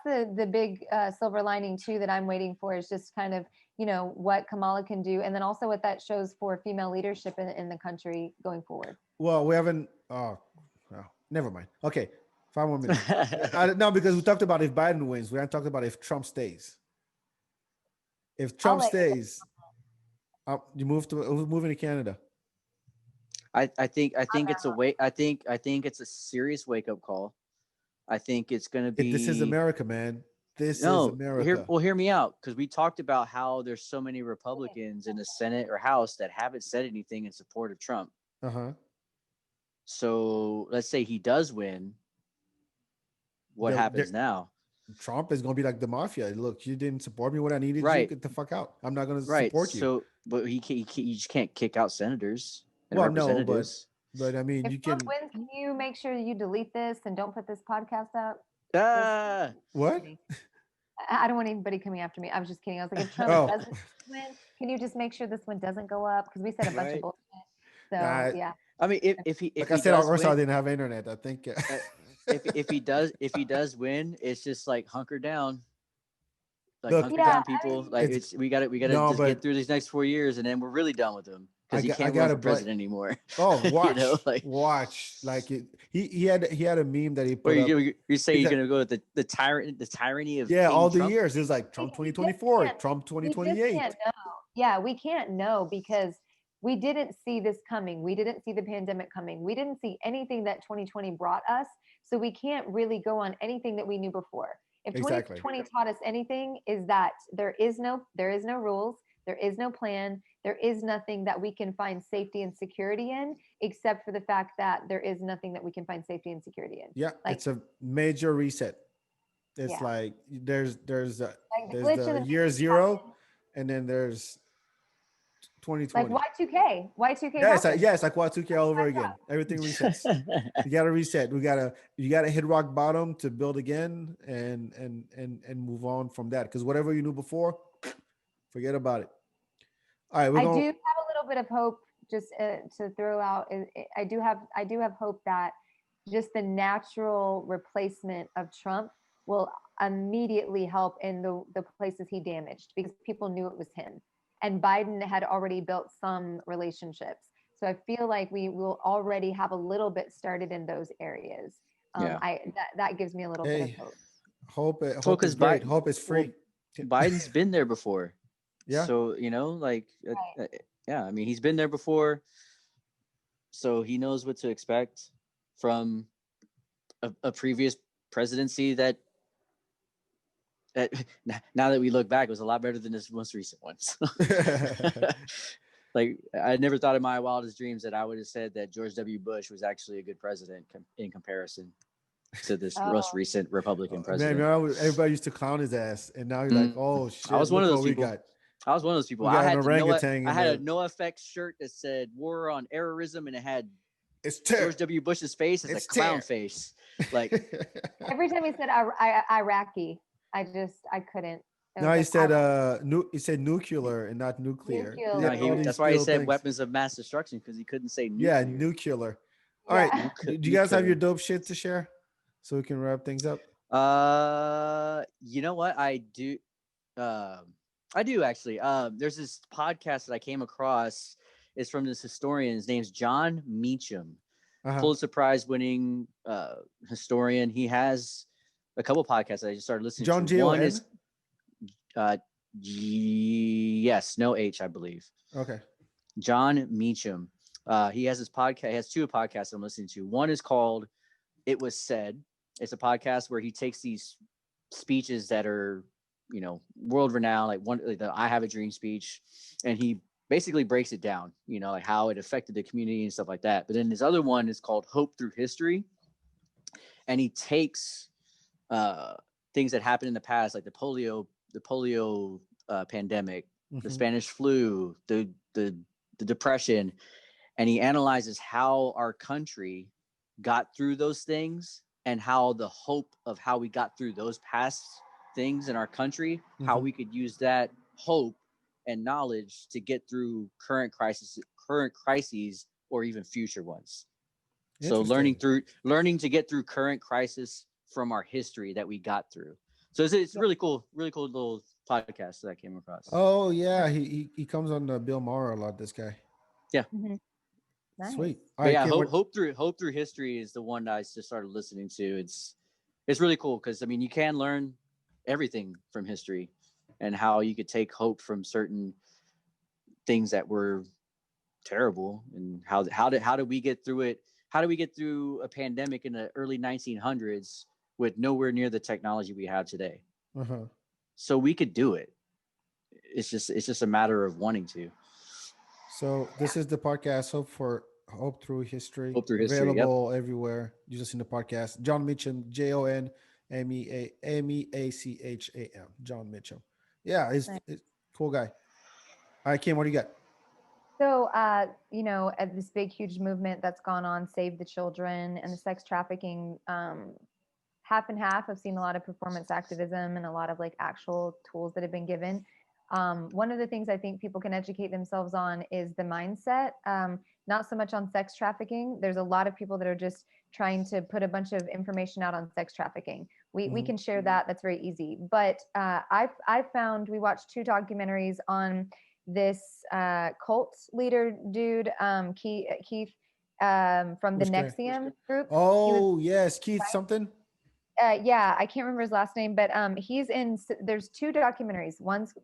[SPEAKER 3] the big silver lining too that I'm waiting for is just kind of what Kamala can do, and then also what that shows for female leadership in the country going forward.
[SPEAKER 1] Well, we haven't. Oh, well, never mind. Okay, 5 more minutes. No, because we talked about if Biden wins. We haven't talked about if Trump stays. If Trump
[SPEAKER 3] let you know.
[SPEAKER 1] stays, you moving to Canada.
[SPEAKER 2] I think it's a wait. I think it's a serious wake up call. I think it's going to
[SPEAKER 1] This is
[SPEAKER 2] be
[SPEAKER 1] America, man. This is
[SPEAKER 2] no.
[SPEAKER 1] America.
[SPEAKER 2] Hear me out, because we talked about how there's so many Republicans in the Senate or House that haven't said anything in support of Trump.
[SPEAKER 1] Uh-huh.
[SPEAKER 2] So let's say he does win. What happens now?
[SPEAKER 1] Trump is going to be like the mafia. Look, you didn't support me when I needed you. Get the fuck out. I'm not going to support you.
[SPEAKER 2] So, but you just can't kick out senators and
[SPEAKER 1] Well, no,
[SPEAKER 2] representatives.
[SPEAKER 1] but I mean,
[SPEAKER 3] If
[SPEAKER 1] you
[SPEAKER 3] Trump
[SPEAKER 1] can.
[SPEAKER 3] wins, can you make sure you delete this and don't put this podcast up?
[SPEAKER 1] What?
[SPEAKER 3] I don't want anybody coming after me. I was just kidding. I was like, if Trump doesn't win, can you just make sure this one doesn't go up? Because we said a bunch of bullshit. So yeah.
[SPEAKER 2] I mean, if he
[SPEAKER 1] I said, I didn't have internet. I think
[SPEAKER 2] if he does win, it's just like hunker down. Like
[SPEAKER 1] look,
[SPEAKER 2] hunker down, people. Like we got to just get through these next 4 years, and then we're really done with him, because he can't run for president anymore.
[SPEAKER 1] Oh, watch,
[SPEAKER 2] watch.
[SPEAKER 1] Like he had a meme that he put up.
[SPEAKER 2] You say you're gonna go with the tyranny of
[SPEAKER 1] all the
[SPEAKER 2] Trump?
[SPEAKER 1] years. It's like Trump 2024, Trump 2028.
[SPEAKER 3] We can't know. Yeah, we can't know, because we didn't see this coming. We didn't see the pandemic coming. We didn't see anything that 2020 brought us. So we can't really go on anything that we knew before. If 2020 taught us anything, is that there is no rules, there is no plan, there is nothing that we can find safety and security in, except for the fact that there is nothing that we can find safety and security in.
[SPEAKER 1] Yeah, it's a major reset. It's like there's the year zero, and then there's 2020.
[SPEAKER 3] Like Y2K.
[SPEAKER 1] Yeah, it's like Y2K all over again. Everything resets. You gotta reset. You gotta hit rock bottom to build again and move on from that. Because whatever you knew before, forget about it. All right,
[SPEAKER 3] I do have a little bit of hope, just to throw out. I do have hope that just the natural replacement of Trump will immediately help in the places he damaged, because people knew it was him. And Biden had already built some relationships. So I feel like we will already have a little bit started in those areas. That gives me a little bit of hope.
[SPEAKER 1] Hope is great. Hope is free.
[SPEAKER 2] Well, Biden's been there before.
[SPEAKER 1] Yeah.
[SPEAKER 2] So, I mean, he's been there before. So he knows what to expect from a previous presidency that now that we look back, it was a lot better than this most recent one. Like, I never thought in my wildest dreams that I would have said that George W. Bush was actually a good president in comparison to this most recent Republican president.
[SPEAKER 1] Man, everybody used to clown his ass, and now you're like, oh shit!
[SPEAKER 2] I was one of those people. I had a NoFX shirt that said "War on Terrorism," and it had George W. Bush's face as a clown face. Like
[SPEAKER 3] every time he said Iraqi, I couldn't.
[SPEAKER 1] No, he said he said nuclear and not nuclear.
[SPEAKER 2] That's why he said weapons of mass destruction, because he couldn't say nuclear.
[SPEAKER 1] Yeah, nuclear. All right. Do you guys have your dope shit to share so we can wrap things up?
[SPEAKER 2] You know what? I do actually. There's this podcast that I came across. It's from this historian. His name's John Meacham. Pulitzer Prize winning historian. He has a couple podcasts that I just started listening
[SPEAKER 1] to.
[SPEAKER 2] John One is yes, no H, I believe.
[SPEAKER 1] Okay.
[SPEAKER 2] John Meacham. He has this podcast. He has two podcasts I'm listening to. One is called It Was Said. It's a podcast where he takes these speeches that are, world renowned, like the I Have a Dream speech, and he basically breaks it down, like how it affected the community and stuff like that. But then his other one is called Hope Through History, and he takes things that happened in the past, like the polio pandemic, the Spanish flu, the Depression, and he analyzes how our country got through those things and how the hope of how we got through those past things in our country, how we could use that hope and knowledge to get through current crises, or even future ones. So learning to get through current crisis from our history that we got through. So it's really cool little podcast that I came across.
[SPEAKER 1] Oh yeah, he comes on Bill Maher a lot. This guy.
[SPEAKER 2] Yeah.
[SPEAKER 3] Nice.
[SPEAKER 1] Sweet.
[SPEAKER 2] But yeah, hope through history is the one that I just started listening to. It's really cool because I mean you can learn everything from history. and how you could take hope from certain things that were terrible, and how did we get through it? How do we get through a pandemic in the early 1900s with nowhere near the technology we have today?
[SPEAKER 1] Uh-huh.
[SPEAKER 2] So we could do it. It's just a matter of wanting to.
[SPEAKER 1] So this is the podcast Hope Through History,
[SPEAKER 2] Hope through history. Yep.
[SPEAKER 1] available everywhere. You just in the podcast. John Mitchum, JonMeacham. John Mitchum. Yeah, it's cool guy. All right, Kim, what do you got?
[SPEAKER 3] So, at this big, huge movement that's gone on, Save the Children and the sex trafficking, half and half. I've seen a lot of performance activism and a lot of like actual tools that have been given. One of the things I think people can educate themselves on is the mindset, not so much on sex trafficking. There's a lot of people that are just trying to put a bunch of information out on sex trafficking. We can share that. That's very easy. But I found, we watched 2 documentaries on this cult leader dude, Keith, from the
[SPEAKER 1] Which guy?
[SPEAKER 3] NXIVM group.
[SPEAKER 1] Oh, yes, Keith something.
[SPEAKER 3] Yeah, I can't remember his last name, but he's in. There's 2 documentaries. One's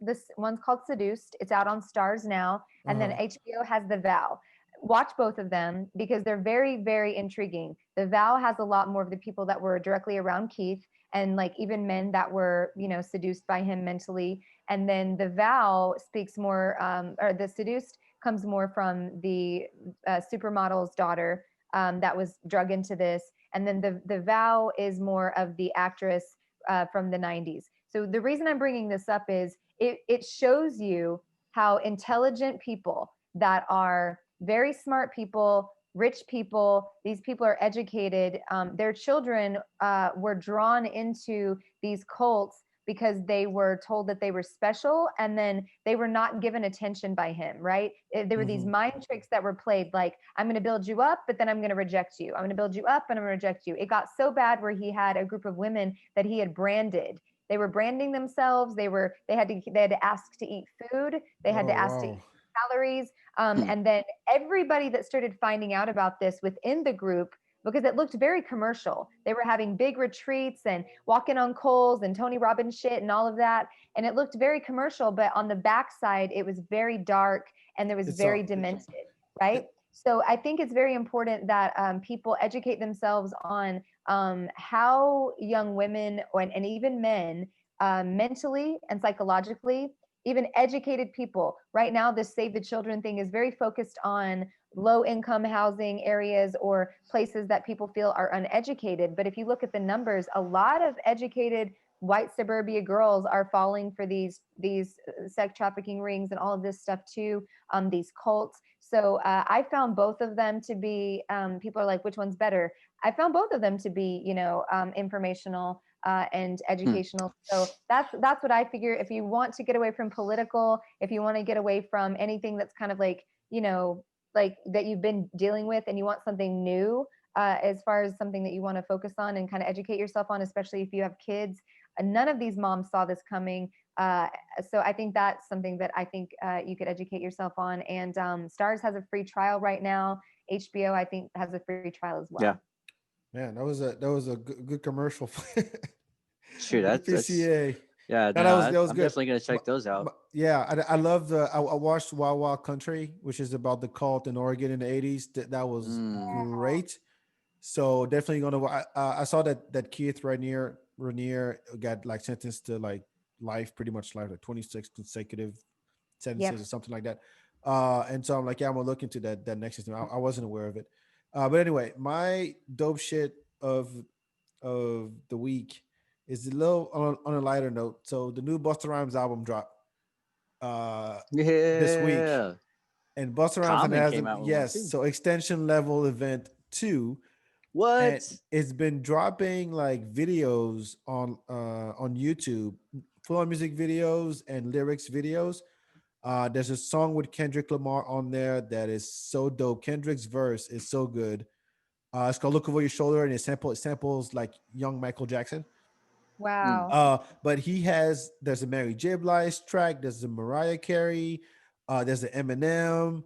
[SPEAKER 3] called Seduced. It's out on Stars now, and then HBO has The Vow. Watch both of them because they're very, very intriguing. The Vow has a lot more of the people that were directly around Keith, and like even men that were, seduced by him mentally. And then The Vow speaks more, or the Seduced comes more from the supermodel's daughter that was drug into this. And then the Vow is more of the actress from the 90s. So the reason I'm bringing this up is it shows you how intelligent people that are very smart people, rich people, these people are educated, their children were drawn into these cults because they were told that they were special, and then they were not given attention by him, right? There were these mind tricks that were played, like, I'm going to build you up, but then I'm going to reject you. I'm going to build you up and I'm going to reject you. It got so bad where he had a group of women that he had branded. They were branding themselves. They had to ask to eat food. They had to ask to eat calories. And then everybody that started finding out about this within the group, because it looked very commercial. They were having big retreats and walking on coals and Tony Robbins shit and all of that. And it looked very commercial, but on the backside, it was very dark and there was very demented, right? So I think it's very important that people educate themselves on how young women and even men mentally and psychologically, even educated people. Right now, this Save the Children thing is very focused on low income housing areas or places that people feel are uneducated. But if you look at the numbers, a lot of educated white suburbia girls are falling for these sex trafficking rings and all of this stuff too, these cults. So I found both of them to be, people are like, which one's better? I found both of them to be, informational and educational. So that's what I figure. If you want to get away from political, if you want to get away from anything that's kind of like, like that you've been dealing with, and you want something new, as far as something that you want to focus on and kind of educate yourself on, especially if you have kids. None of these moms saw this coming. So I think that's something that I think you could educate yourself on. And Stars has a free trial right now. HBO, I think, has a free trial as well.
[SPEAKER 2] Yeah.
[SPEAKER 1] Man, that was a good commercial.
[SPEAKER 2] Sure, that's
[SPEAKER 1] PCA.
[SPEAKER 2] Yeah,
[SPEAKER 1] that was
[SPEAKER 2] I'm
[SPEAKER 1] good.
[SPEAKER 2] definitely gonna check those out.
[SPEAKER 1] Yeah, I love I watched Wild Wild Country, which is about the cult in Oregon in the 80s. That was great. So definitely gonna. I saw that Keith Rainier got like sentenced to like life, pretty much life, like 26 consecutive sentences or something like that. And so I'm like, yeah, I'm gonna look into that next system. I wasn't aware of it. But anyway, my dope shit of the week is a little on a lighter note. So the new Busta Rhymes album dropped this week, and Busta Rhymes
[SPEAKER 2] came out with one too.
[SPEAKER 1] So Extension Level Event 2.
[SPEAKER 2] What?
[SPEAKER 1] And it's been dropping like videos on YouTube, full on music videos and lyrics videos. There's a song with Kendrick Lamar on there that is so dope. Kendrick's verse is so good. It's called "Look Over Your Shoulder," and it samples like young Michael Jackson.
[SPEAKER 3] Wow.
[SPEAKER 1] But there's a Mary J. Blige track. There's a Mariah Carey. There's an Eminem.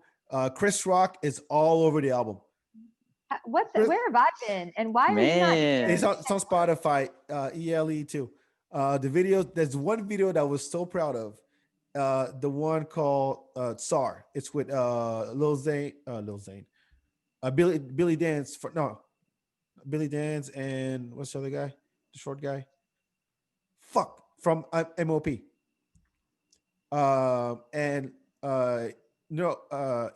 [SPEAKER 1] Chris Rock is all over the album.
[SPEAKER 3] Where have I been? And why are you not here?
[SPEAKER 1] It's on Spotify, ELE too. The videos. There's one video that I was so proud of. The one called Tsar. It's with Lil Zane, Billy Dance for no, Billy Dance and what's the other guy? The short guy. Fuck from MOP. And no,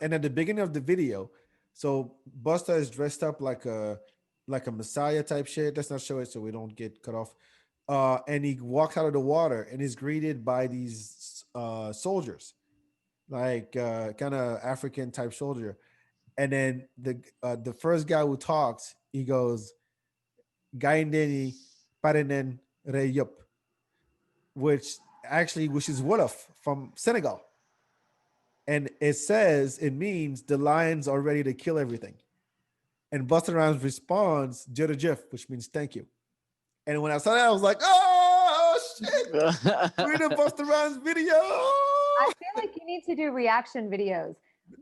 [SPEAKER 1] and at the beginning of the video, so Busta is dressed up like a messiah type shit. Let's not show it so we don't get cut off. And he walks out of the water and is greeted by these soldiers, like kind of African type soldier. And then the first guy who talks, he goes, "Gaindeni parenen reyup," which is Wolof from Senegal. And it means the lions are ready to kill everything. And Busta Rhymes responds, Jerejef, which means thank you. And when I saw that, I was like, oh shit, we're in a Busta Rhymes video.
[SPEAKER 3] I feel like you need to do reaction videos.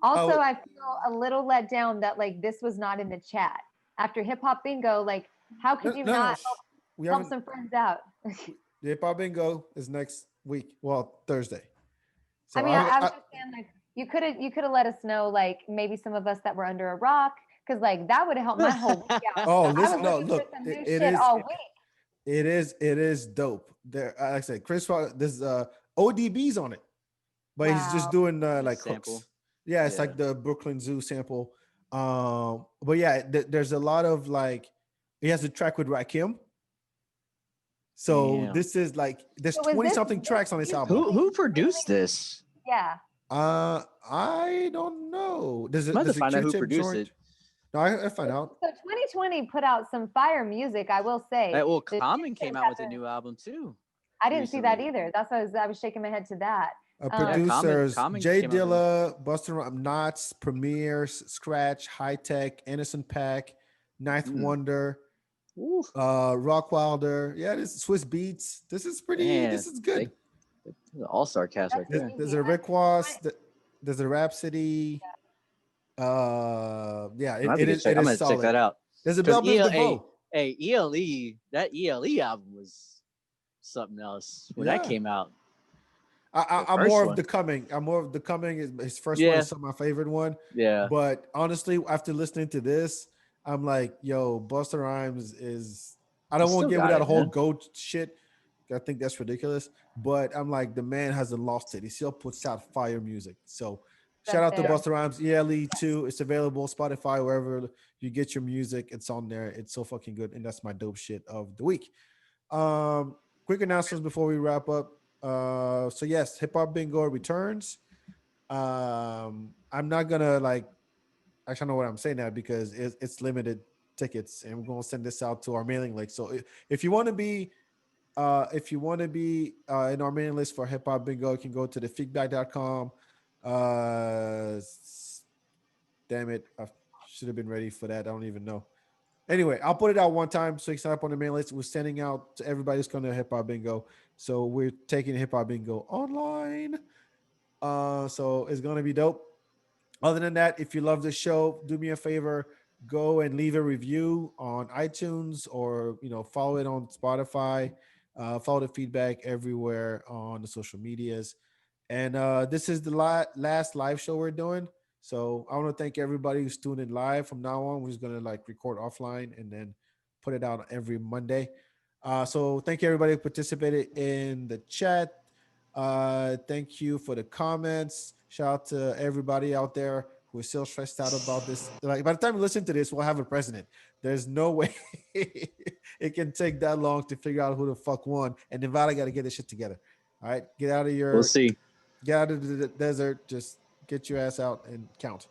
[SPEAKER 3] Also, I feel a little let down that like this was not in the chat. After Hip Hop Bingo, like how could you not help some friends out?
[SPEAKER 1] The Hip Hop Bingo is next week. Well, Thursday. So
[SPEAKER 3] I mean, I was just saying, like, you could have let us know, like, maybe some of us that were under a rock, because like that would have helped my whole week out.
[SPEAKER 1] Oh, listen, no, look,
[SPEAKER 3] it is all week.
[SPEAKER 1] It is dope. There, like I said, Chris Rock, there's ODB's on it, but he's just doing like hooks. Yeah, it's like the Brooklyn Zoo sample. But yeah, there's a lot of like, he has a track with Rakim. So this is like there's 20 something tracks on this album.
[SPEAKER 2] Who produced this?
[SPEAKER 3] Yeah.
[SPEAKER 1] I don't know. Does it
[SPEAKER 2] find out who produced it?
[SPEAKER 1] No, I find out.
[SPEAKER 3] So 2020 put out some fire music, I will say.
[SPEAKER 2] Well, Common came out with a new album too.
[SPEAKER 3] I didn't see that either. That's why I was shaking my head to that.
[SPEAKER 1] Producers: Jay Dilla, Busta Rhymes, Knots, Premier, Scratch, High Tech, Innocent Pack, Ninth Wonder. Rock Wilder, this is Swiss Beats. This is pretty. This is good.
[SPEAKER 2] All-star cast right there.
[SPEAKER 1] There's a Rick Ross. There's a Rhapsody. It
[SPEAKER 2] I'm gonna
[SPEAKER 1] is
[SPEAKER 2] check
[SPEAKER 1] solid.
[SPEAKER 2] that out.
[SPEAKER 1] There's a Bell Biv DeVoe.
[SPEAKER 2] Hey, ELE. That ELE album was something else when that came out.
[SPEAKER 1] I'm more of the coming. His first one is my favorite one.
[SPEAKER 2] Yeah.
[SPEAKER 1] But honestly, after listening to this, I'm like, yo, Busta Rhymes is. I don't want to give it that whole goat shit. I think that's ridiculous. But I'm like, the man hasn't lost it. He still puts out fire music. So shout out to Busta Rhymes. ELE 2. It's available Spotify, wherever you get your music. It's on there. It's so fucking good. And that's my dope shit of the week. Quick announcements before we wrap up. So yes, Hip Hop Bingo returns. I'm not gonna like. Actually, I know what I'm saying now because it's limited tickets, and we're gonna send this out to our mailing list. So if you want to be, in our mailing list for Hip Hop Bingo, you can go to the feedback.com. Damn it, I should have been ready for that. I don't even know. Anyway, I'll put it out one time so you can sign up on the mailing list. We're sending out to everybody who's going to Hip Hop Bingo. So we're taking Hip Hop Bingo online. So it's going to be dope. Other than that, if you love the show, do me a favor, go and leave a review on iTunes or, follow it on Spotify, follow the feedback everywhere on the social medias. And this is the last live show we're doing. So I want to thank everybody who's tuning in live. From now on, we're just going to record offline and then put it out every Monday. So thank you everybody who participated in the chat. Thank you for the comments. Shout out to everybody out there who is still stressed out about this. By the time you listen to this, we'll have a president. There's no way it can take that long to figure out who the fuck won. And Nevada got to get this shit together. All right, get out of your.
[SPEAKER 2] We'll see.
[SPEAKER 1] Get out of the desert. Just get your ass out and count.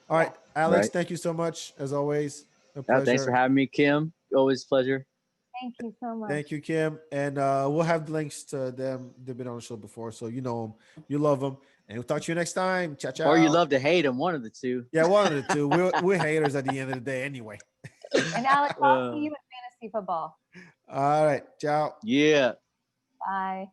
[SPEAKER 1] All right, Alex. Thank you so much as always. A pleasure.
[SPEAKER 2] Thanks for having me, Kim. Always a pleasure.
[SPEAKER 3] Thank you so much.
[SPEAKER 1] Thank you, Kim. And we'll have links to them. They've been on the show before, so you know them. You love them. And we'll talk to you next time. Ciao, ciao.
[SPEAKER 2] Or you love to hate them, one of the two.
[SPEAKER 1] Yeah, one of the two. We're haters at the end of the day anyway.
[SPEAKER 3] And Alex, I'll see you in fantasy football.
[SPEAKER 1] All right. Ciao.
[SPEAKER 2] Yeah.
[SPEAKER 3] Bye.